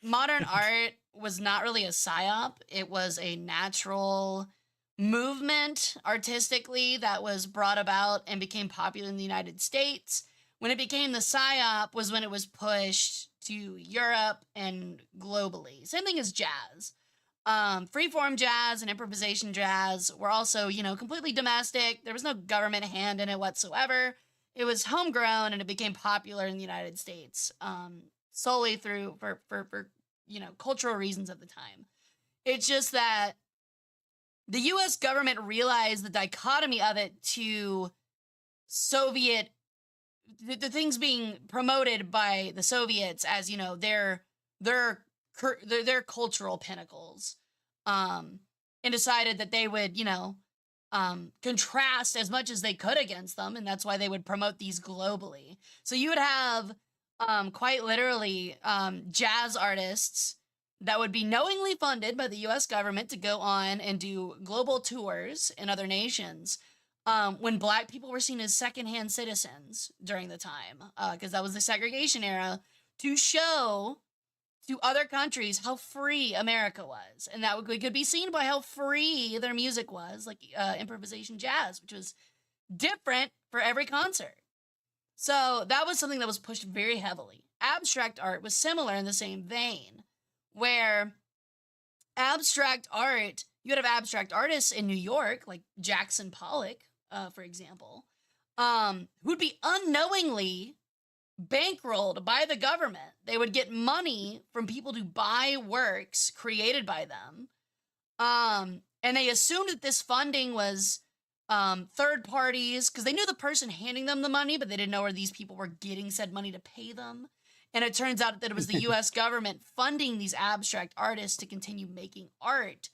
modern art was not really a psyop. It was a natural movement artistically that was brought about and became popular in the United States. When it became the psyop was when it was pushed to Europe and globally. Same thing as jazz. Freeform jazz and improvisation jazz were also, completely domestic. There was no government hand in it whatsoever. It was homegrown and it became popular in the United States solely through for cultural reasons at the time. It's just that the U.S. government realized the dichotomy of it to Soviet the things being promoted by the Soviets as their cultural pinnacles, and decided that they would contrast as much as they could against them, and that's why they would promote these globally. So you would have quite literally jazz artists that would be knowingly funded by the U.S. government to go on and do global tours in other nations when Black people were seen as secondhand citizens during the time, because that was the segregation era, to show to other countries how free America was. And that could be seen by how free their music was, like improvisation jazz, which was different for every concert. So that was something that was pushed very heavily. Abstract art was similar in the same vein, where abstract art, you would have abstract artists in New York, like Jackson Pollock, for example, who would be unknowingly bankrolled by the government. They would get money from people to buy works created by them. And they assumed that this funding was third parties because they knew the person handing them the money, but they didn't know where these people were getting said money to pay them. And it turns out that it was the US government funding these abstract artists to continue making art.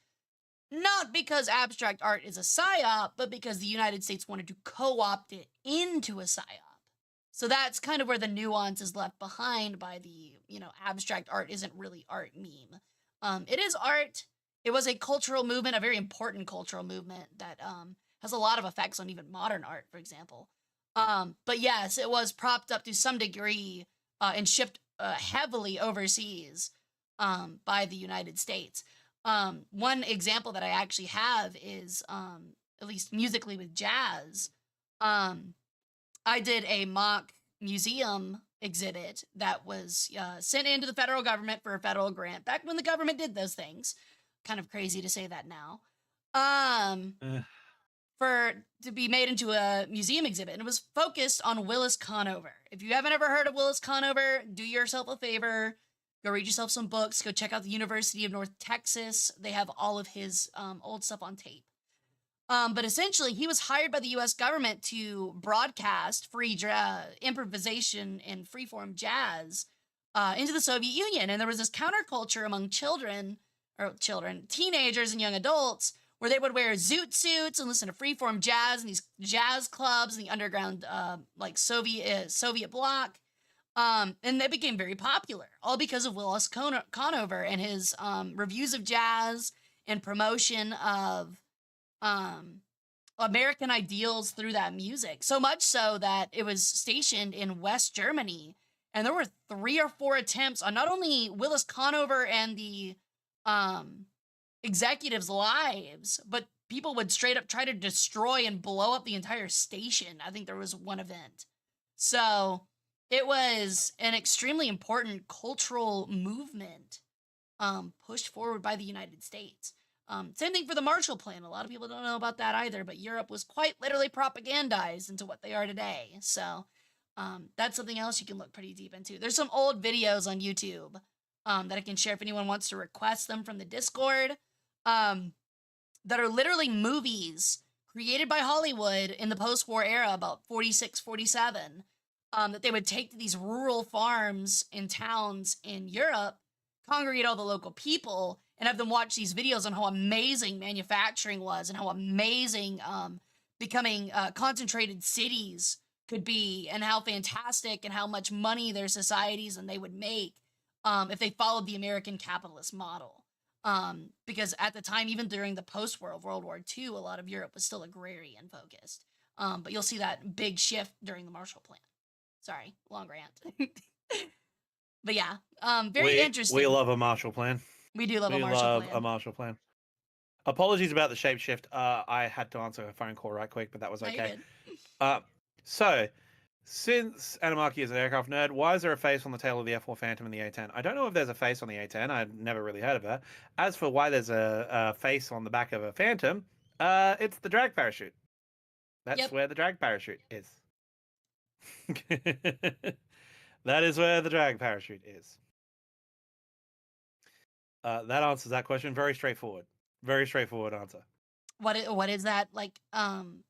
Not because abstract art is a psyop, but because the United States wanted to co-opt it into a psyop. So that's kind of where the nuance is left behind by the, abstract art isn't really art meme. It is art. It was a cultural movement, a very important cultural movement that has a lot of effects on even modern art, for example. But yes, it was propped up to some degree and shipped heavily overseas by the United States. One example that I actually have is, at least musically with jazz, I did a mock museum exhibit that was sent into the federal government for a federal grant back when the government did those things. Kind of crazy to say that now. to be made into a museum exhibit, and it was focused on Willis Conover. If you haven't ever heard of Willis Conover, do yourself a favor, go read yourself some books, go check out the University of North Texas. They have all of his old stuff on tape. But essentially, he was hired by the U.S. government to broadcast free improvisation and freeform jazz into the Soviet Union. And there was this counterculture among teenagers and young adults, where they would wear zoot suits and listen to freeform jazz in these jazz clubs in the underground, like Soviet bloc. And they became very popular, all because of Willis Conover and his reviews of jazz and promotion of American ideals through that music. So much so that it was stationed in West Germany, and there were 3 or 4 attempts on not only Willis Conover and the executives' lives, but people would straight up try to destroy and blow up the entire station. I think there was one event. So it was an extremely important cultural movement pushed forward by the United States. Same thing for the Marshall Plan. A lot of people don't know about that either, but Europe was quite literally propagandized into what they are today. So that's something else you can look pretty deep into. There's some old videos on YouTube that I can share if anyone wants to request them from the Discord, that are literally movies created by Hollywood in the post-war era, about 46, 47, that they would take to these rural farms and towns in Europe, congregate all the local people, and have them watch these videos on how amazing manufacturing was and how amazing becoming concentrated cities could be, and how fantastic and how much money their societies and they would make if they followed the American capitalist model. Because at the time, even during the post-World War II, a lot of Europe was still agrarian focused. But you'll see that big shift during the Marshall Plan. Sorry, long rant. But yeah, very interesting. We love a Marshall Plan. We do love a Marshall Plan. A Marshall Plan. Apologies about the shapeshift. I had to answer a phone call right quick, but that was okay. So, since Animarchy is an aircraft nerd, why is there a face on the tail of the F4 Phantom and the A10? I don't know if there's a face on the A10. I've never really heard of her. As for why there's a face on the back of a Phantom, it's the drag parachute. That's where the drag parachute is. That is where the drag parachute is. That answers that question. Very straightforward. Very straightforward answer. What is that like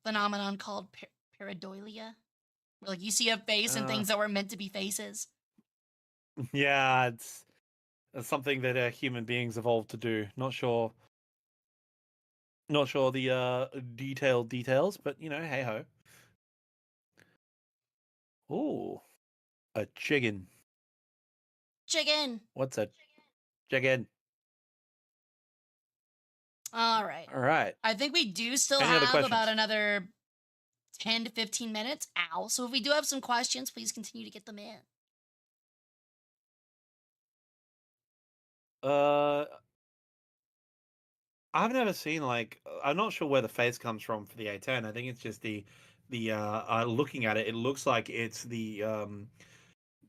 phenomenon called pareidolia? Where, like, you see a face and things that were meant to be faces. Yeah, it's something that human beings evolved to do. Not sure the detailed details, but you know, hey ho. Ooh, a chicken. Chicken. What's a chicken? All right. All right. I think we do still have about another 10 to 15 minutes. Ow. So if we do have some questions, please continue to get them in. I've never seen, like, I'm not sure where the face comes from for the A10. I think it's just the looking at it, it looks like it's the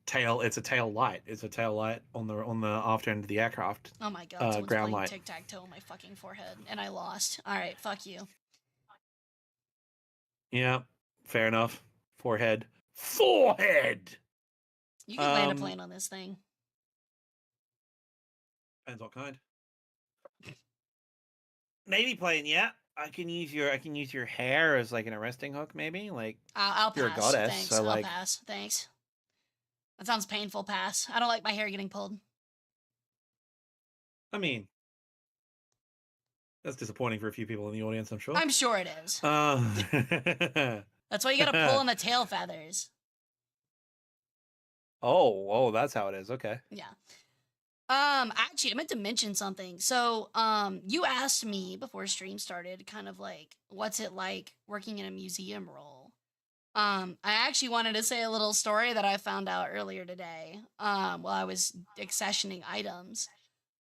tail. It's a tail light. It's a tail light on the after end of the aircraft. Oh my god! Someone's ground playing light. tic-tac-toe on my fucking forehead, and I lost. All right, fuck you. Yeah, fair enough. Forehead. You can land a plane on this thing. Depends what kind. Navy plane, yeah. I can use your hair as like an arresting hook, maybe. Like I'll pass. You're a goddess, Thanks. so I'll pass. Thanks. That sounds painful. Pass. I don't like my hair getting pulled. I mean, that's disappointing for a few people in the audience, I'm sure. I'm sure it is. That's why you gotta pull on the tail feathers. Oh, that's how it is. Okay. Yeah. Actually, I meant to mention something. So, you asked me before stream started, kind of like, what's it like working in a museum role? I actually wanted to say a little story that I found out earlier today, while I was accessioning items.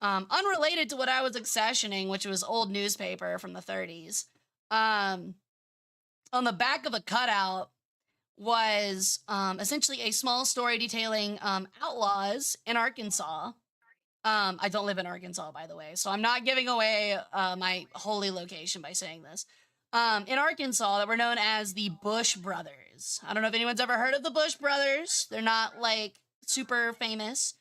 Unrelated to what I was accessioning, which was old newspaper from the 30s. On the back of a cutout was, essentially a small story detailing, outlaws in Arkansas. I don't live in Arkansas, by the way, so I'm not giving away my holy location by saying this. in Arkansas that were known as the Bush Brothers. I don't know if anyone's ever heard of the Bush Brothers. They're not like super famous,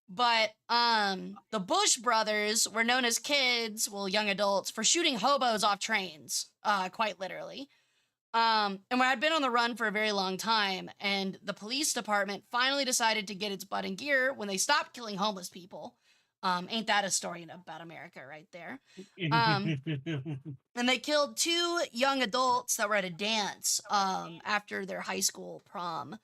but the Bush Brothers were known as kids, well, young adults, for shooting hobos off trains, quite literally. And I'd been on the run for a very long time, and the police department finally decided to get its butt in gear when they stopped killing homeless people. Ain't that a story about America right there? And they killed 2 young adults that were at a dance after their high school prom.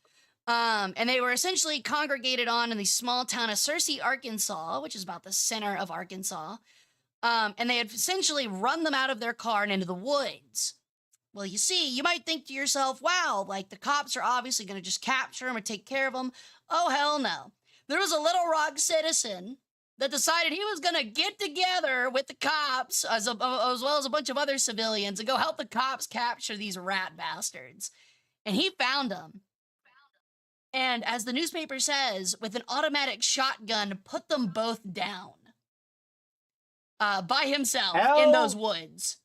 And they were essentially congregated on in the small town of Searcy, Arkansas, which is about the center of Arkansas. And they had essentially run them out of their car and into the woods. Well, you see, you might think to yourself, wow, like the cops are obviously going to just capture them or take care of them. Oh, hell no. There was a Little Rock citizen that decided he was going to get together with the cops as well as a bunch of other civilians and go help the cops capture these rat bastards. And he found them. And as the newspaper says, with an automatic shotgun, put them both down by himself in those woods.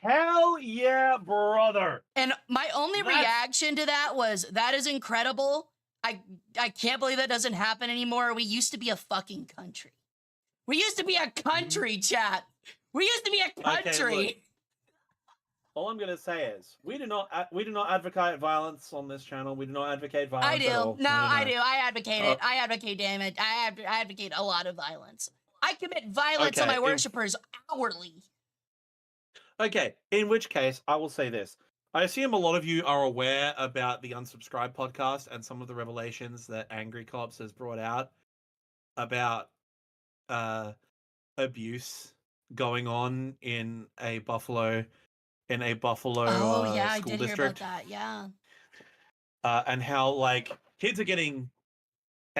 Hell yeah, brother. And my only reaction to that was, that is incredible. I can't believe that doesn't happen anymore. We used to be a fucking country. We used to be a country, chat. We used to be a country. Okay, all I'm gonna say is we do not advocate violence on this channel. We do not advocate violence. I do. At all. No, I do. I advocate it. I advocate damage. I advocate a lot of violence. I commit violence on my worshippers hourly. Okay, in which case, I will say this. I assume a lot of you are aware about the Unsubscribed podcast and some of the revelations that Angry Cops has brought out about abuse going on in a Buffalo school I did district. hear about that. Yeah. And how like kids are getting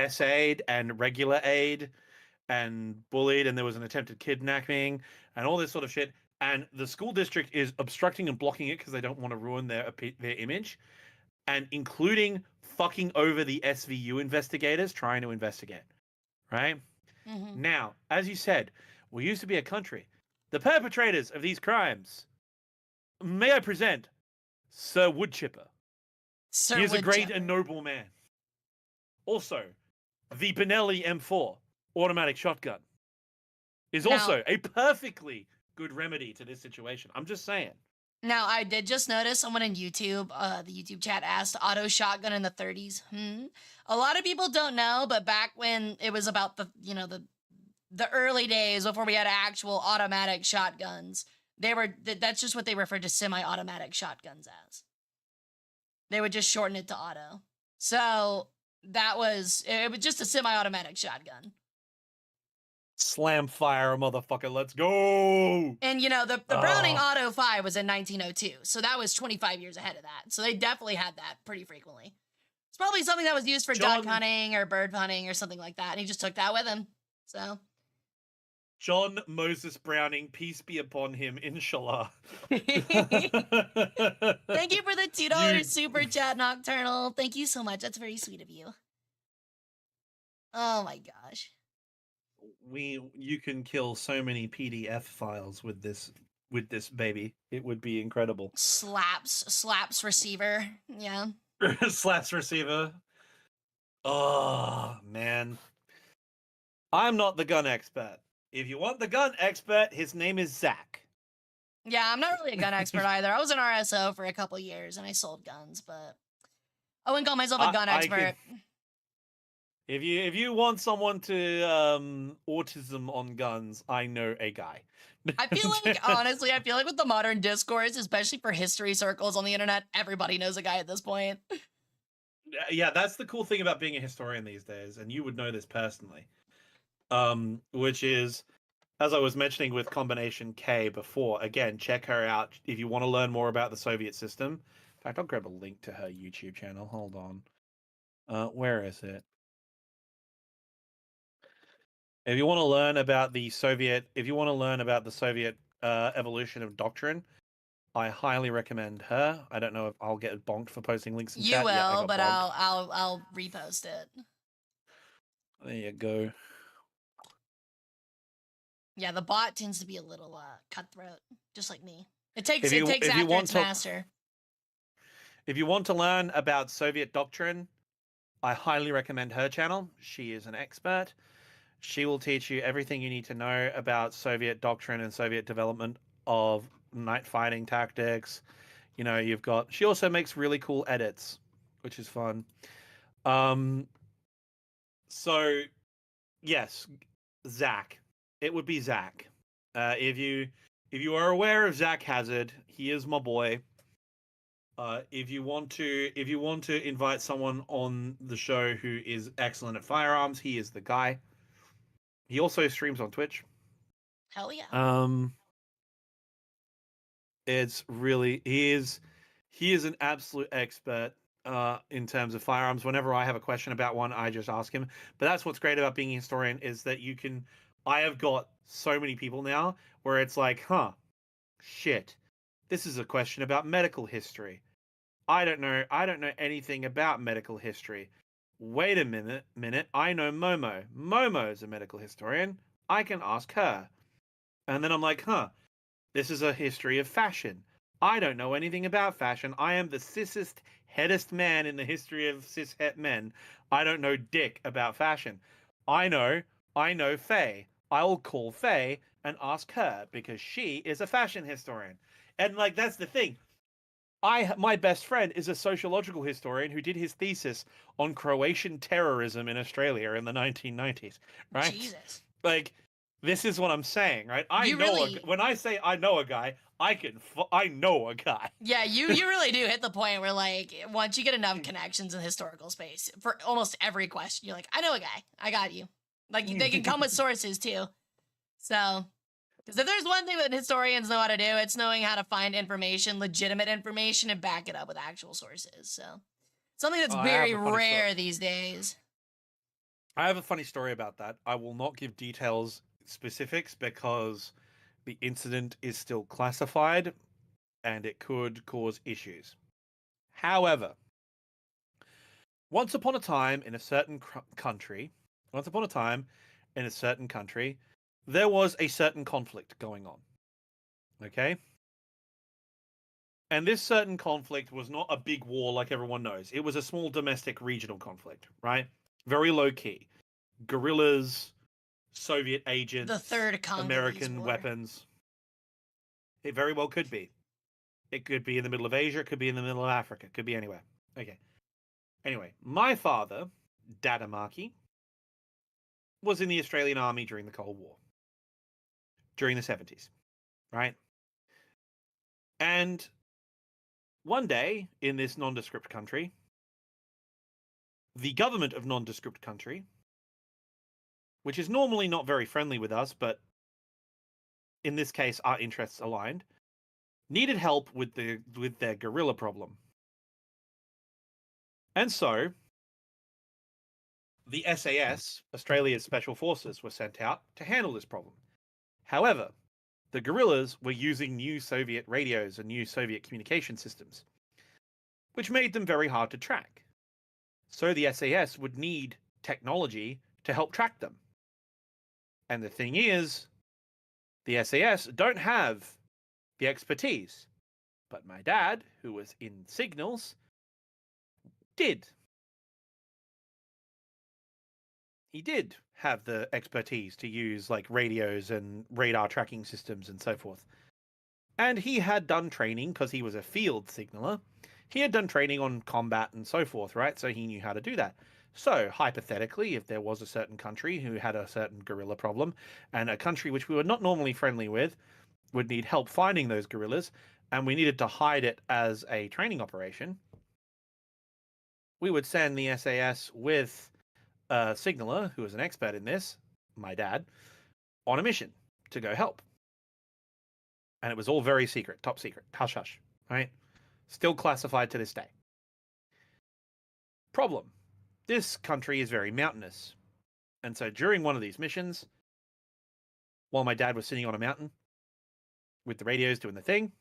SA'd and regular aid and bullied, and there was an attempted kidnapping and all this sort of shit. And the school district is obstructing and blocking it because they don't want to ruin their image, and including fucking over the SVU investigators trying to investigate. Right? Mm-hmm. Now, as you said, we used to be a country. The perpetrators of these crimes, may I present Sir Woodchipper. He is a great and noble man. Also, the Benelli M4 automatic shotgun is also a perfectly good remedy to this situation. I'm just saying. Now, I did just notice someone in YouTube, the YouTube chat asked, auto shotgun in the 30s. A lot of people don't know, but back when it was about the early days before we had actual automatic shotguns, that's just what they referred to semi-automatic shotguns as. They would just shorten it to auto. So it was just a semi-automatic shotgun. Slam fire, motherfucker, let's go! And, the Browning Auto 5 was in 1902, so that was 25 years ahead of that. So they definitely had that pretty frequently. It's probably something that was used for duck hunting or bird hunting or something like that, and he just took that with him, so... John Moses Browning, peace be upon him, inshallah. Thank you for the $2 super chat, Nocturnal. Thank you so much. That's very sweet of you. Oh my gosh. You can kill so many PDF files with this baby. It would be incredible. Slaps receiver. Yeah. Slaps receiver. Oh man. I'm not the gun expert. If you want the gun expert, his name is Zach. Yeah, I'm not really a gun expert either. I was an RSO for a couple years and I sold guns, but I wouldn't call myself a gun expert. If you want someone to autism on guns, I know a guy. I feel like with the modern discourse, especially for history circles on the internet, everybody knows a guy at this point. Yeah, that's the cool thing about being a historian these days, and you would know this personally. Which is, as I was mentioning with Combination K before, again, check her out if you want to learn more about the Soviet system. In fact, I'll grab a link to her YouTube channel. Hold on. Where is it? If you want to learn about the Soviet evolution of doctrine, I highly recommend her. I don't know if I'll get bonked for posting links in chat. You will, but I'll repost it. There you go. Yeah, the bot tends to be a little cutthroat, just like me. It takes If you after want its to- master. If you want to learn about Soviet doctrine, I highly recommend her channel. She is an expert. She will teach you everything you need to know about Soviet doctrine and Soviet development of night fighting tactics. You know, you've got. She also makes really cool edits, which is fun. So, yes, Zach. It would be Zach. If you are aware of Zach Hazard, he is my boy. If you want to invite someone on the show who is excellent at firearms, he is the guy. He also streams on Twitch. Hell yeah. It's really he is an absolute expert in terms of firearms. Whenever I have a question about one, I just ask him. But that's what's great about being a historian is that you can. I have got so many people now where it's like, shit, this is a question about medical history. I don't know anything about medical history. Wait a minute. I know Momo. Momo is a medical historian. I can ask her. And then I'm like, this is a history of fashion. I don't know anything about fashion. I am the cissest, headest man in the history of cis het men. I don't know dick about fashion. I know Faye. I'll call Faye and ask her because she is a fashion historian. And like that's the thing. My best friend is a sociological historian who did his thesis on Croatian terrorism in Australia in the 1990s, right? Jesus. Like, this is what I'm saying, right? When I say I know a guy, I know a guy. Yeah, you really do hit the point where, like, once you get enough connections in historical space, for almost every question, you're like, I know a guy. I got you. Like, they can come with sources, too. So, because if there's one thing that historians know how to do, it's knowing how to find information, legitimate information, and back it up with actual sources. So, something that's very rare these days. I have a funny story about that. I will not give specifics, because the incident is still classified and it could cause issues. However, once upon a time in a certain country, there was a certain conflict going on. Okay? And this certain conflict was not a big war like everyone knows. It was a small domestic regional conflict, right? Very low key. Guerrillas, Soviet agents, The third Congolese American War. weapons. It very well could be. It could be in the middle of Asia. It could be in the middle of Africa. It could be anywhere. Okay. Anyway, my father, Dadamaki, was in the Australian Army during the Cold War. During the 70s. Right? And one day, in this nondescript country, the government of nondescript country, which is normally not very friendly with us, but in this case our interests aligned, needed help with their guerrilla problem. And so the SAS, Australia's Special Forces, were sent out to handle this problem. However, the guerrillas were using new Soviet radios and new Soviet communication systems, which made them very hard to track. So the SAS would need technology to help track them. And the thing is, the SAS don't have the expertise. But my dad, who was in signals, did. He did have the expertise to use like radios and radar tracking systems and so forth. And he had done training because he was a field signaler. He had done training on combat and so forth, right? So he knew how to do that. So hypothetically, if there was a certain country who had a certain guerrilla problem, and a country which we were not normally friendly with would need help finding those guerrillas, and we needed to hide it as a training operation, we would send the SAS with a signaler, who was an expert in this, my dad, on a mission to go help. And it was all very secret, top secret, hush hush, right? Still classified to this day. Problem. This country is very mountainous. And so during one of these missions, while my dad was sitting on a mountain with the radios doing the thing,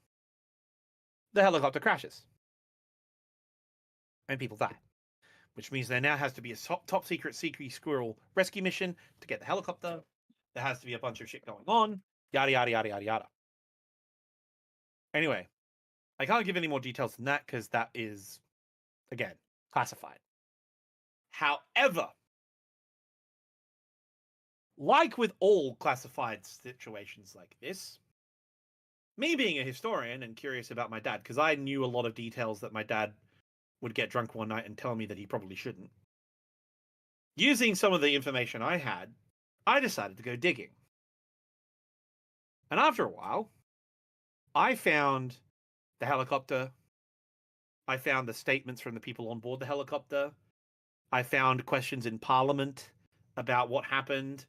the helicopter crashes. And people die. Which means there now has to be a top secret squirrel rescue mission to get the helicopter. There has to be a bunch of shit going on. Yada, yada, yada, yada, yada. Anyway, I can't give any more details than that because that is, again, classified. However, like with all classified situations like this, me being a historian and curious about my dad, because I knew a lot of details that my dad would get drunk one night and tell me that he probably shouldn't. Using some of the information I had, I decided to go digging. And after a while, I found the helicopter. I found the statements from the people on board the helicopter. I found questions in Parliament about what happened.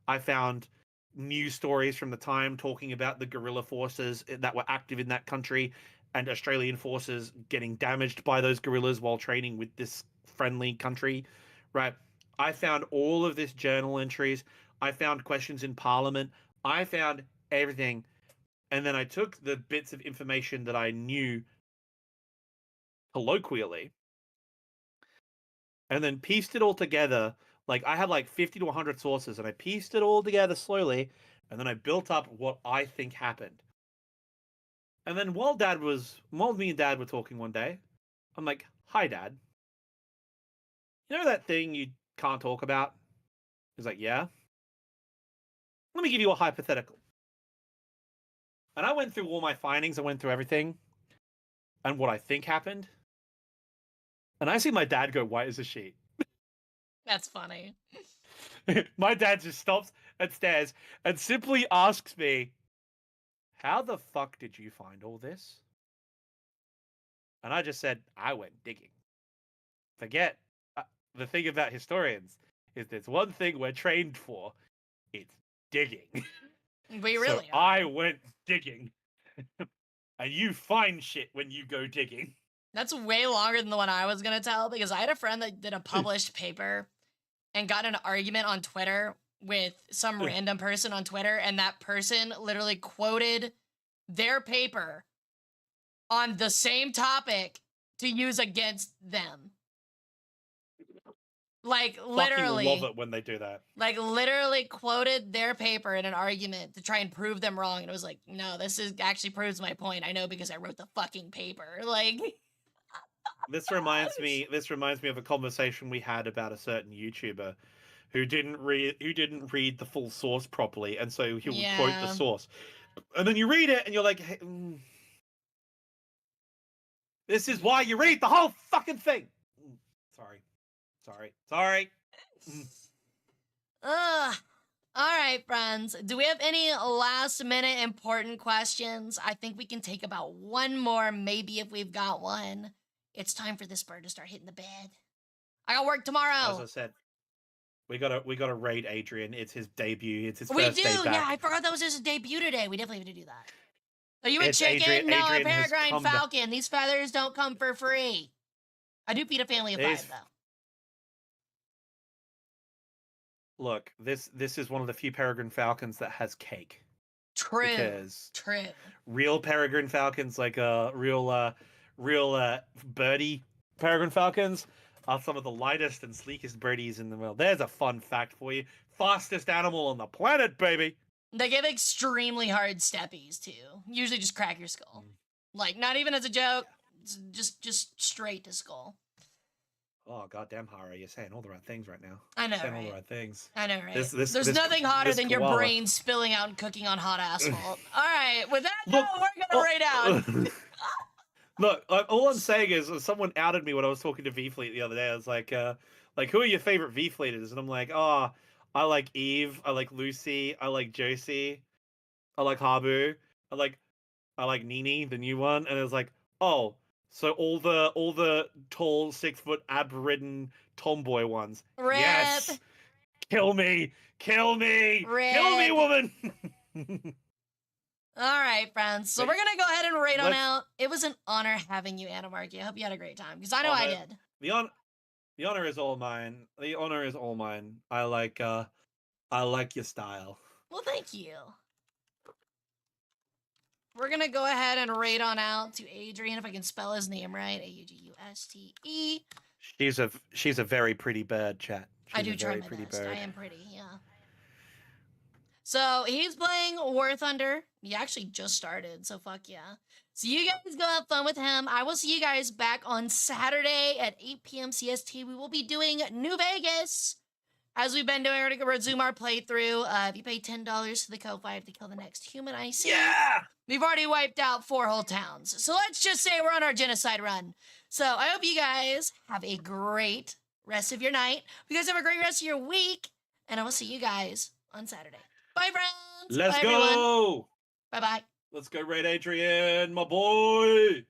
I found news stories from the time talking about the guerrilla forces that were active in that country and Australian forces getting damaged by those guerrillas while training with this friendly country, right? I found all of this journal entries. I found questions in Parliament. I found everything. And then I took the bits of information that I knew colloquially and then pieced it all together. Like I had like 50 to 100 sources and I pieced it all together slowly and then I built up what I think happened. And then while me and Dad were talking one day, I'm like, "Hi, Dad. You know that thing you can't talk about?" He's like, "Yeah." Let me give you a hypothetical. And I went through all my findings. I went through everything and what I think happened. And I see my dad go white as a sheet. That's funny. My dad just stops and stares and simply asks me, "How the fuck did you find all this?" And I just said, "I went digging." Forget the thing about historians is there's one thing we're trained for. It's digging. We So really are. I went digging. And you find shit when you go digging. That's way longer than the one I was going to tell because I had a friend that did a published paper and got in an argument on Twitter with some random person on Twitter, and that person literally quoted their paper on the same topic to use against them. Like literally, Fucking love it when they do that. like literally quoted their paper in an argument to try and prove them wrong, and it was like, no, this is actually proves my point. I know because I wrote the fucking paper. Like, This reminds me of a conversation we had about a certain YouTuber who didn't read the full source properly, and so he would quote the yeah, source. And then you read it and you're like, hey, this is why you read the whole fucking thing. Sorry. ugh. All right, friends. Do we have any last minute important questions? I think we can take about one more, maybe if we've got one. It's time for this bird to start hitting the bed. I got work tomorrow. As I said, we gotta raid Adrian. It's his debut. It's his We first do, day back. yeah. I forgot that was his debut today. We definitely have to do that. Are you a It's chicken? No, Adrian a has peregrine come back. falcon. These feathers don't come for free. I do feed a family of These- 5, though. Look, this is one of the few peregrine falcons that has cake. True. Because True. real peregrine falcons, like real birdie peregrine falcons, are some of the lightest and sleekest birdies in the world. There's a fun fact for you: fastest animal on the planet, baby. They give extremely hard steppies, too. Usually just crack your skull. Like, not even as a joke. Just straight to skull. Oh goddamn, Hara, you're saying all the right things right now. I know, Saying right? all the right things. I know, right? This- There's nothing hotter this than your koala. brain spilling out and cooking on hot asphalt. All right, with that, Look- note, we're gonna rate out. Look, all I'm saying is someone outed me when I was talking to V Fleet the other day. I was like, who are your favorite V Fleeters? And I'm like, oh, I like Eve, I like Lucy, I like Josie, I like Habu, I like Nini, the new one. And it was like, oh, so all the tall 6-foot ab-ridden tomboy ones. Rip. Yes, kill me, Rip. woman. All right, friends. So But- we're gonna go ahead and rate on let's- out. It was an honor having you, Anamarchy. I hope you had a great time because I know Oh, I man. did. The honor is all mine. The honor is all mine. I like your style. Well, thank you. We're gonna go ahead and rate on out to Adrian, if I can spell his name right. Auguste. She's a very pretty bird, chat. I She's do a try very my pretty best. bird. I am pretty, yeah. So he's playing War Thunder. He actually just started, so fuck yeah. So you guys go have fun with him. I will see you guys back on Saturday at 8 p.m. CST. We will be doing New Vegas. As we've been doing, we're going to resume our playthrough. If you pay $10 to the Ko-Fi to kill the next human I see, Yeah! we've already wiped out 4 whole towns. So let's just say we're on our genocide run. So I hope you guys have a great rest of your night. You guys have a great rest of your week. And I will see you guys on Saturday. Bye, friends. Let's Bye, everyone. go! Bye-bye. Let's go, Red Adrian, my boy!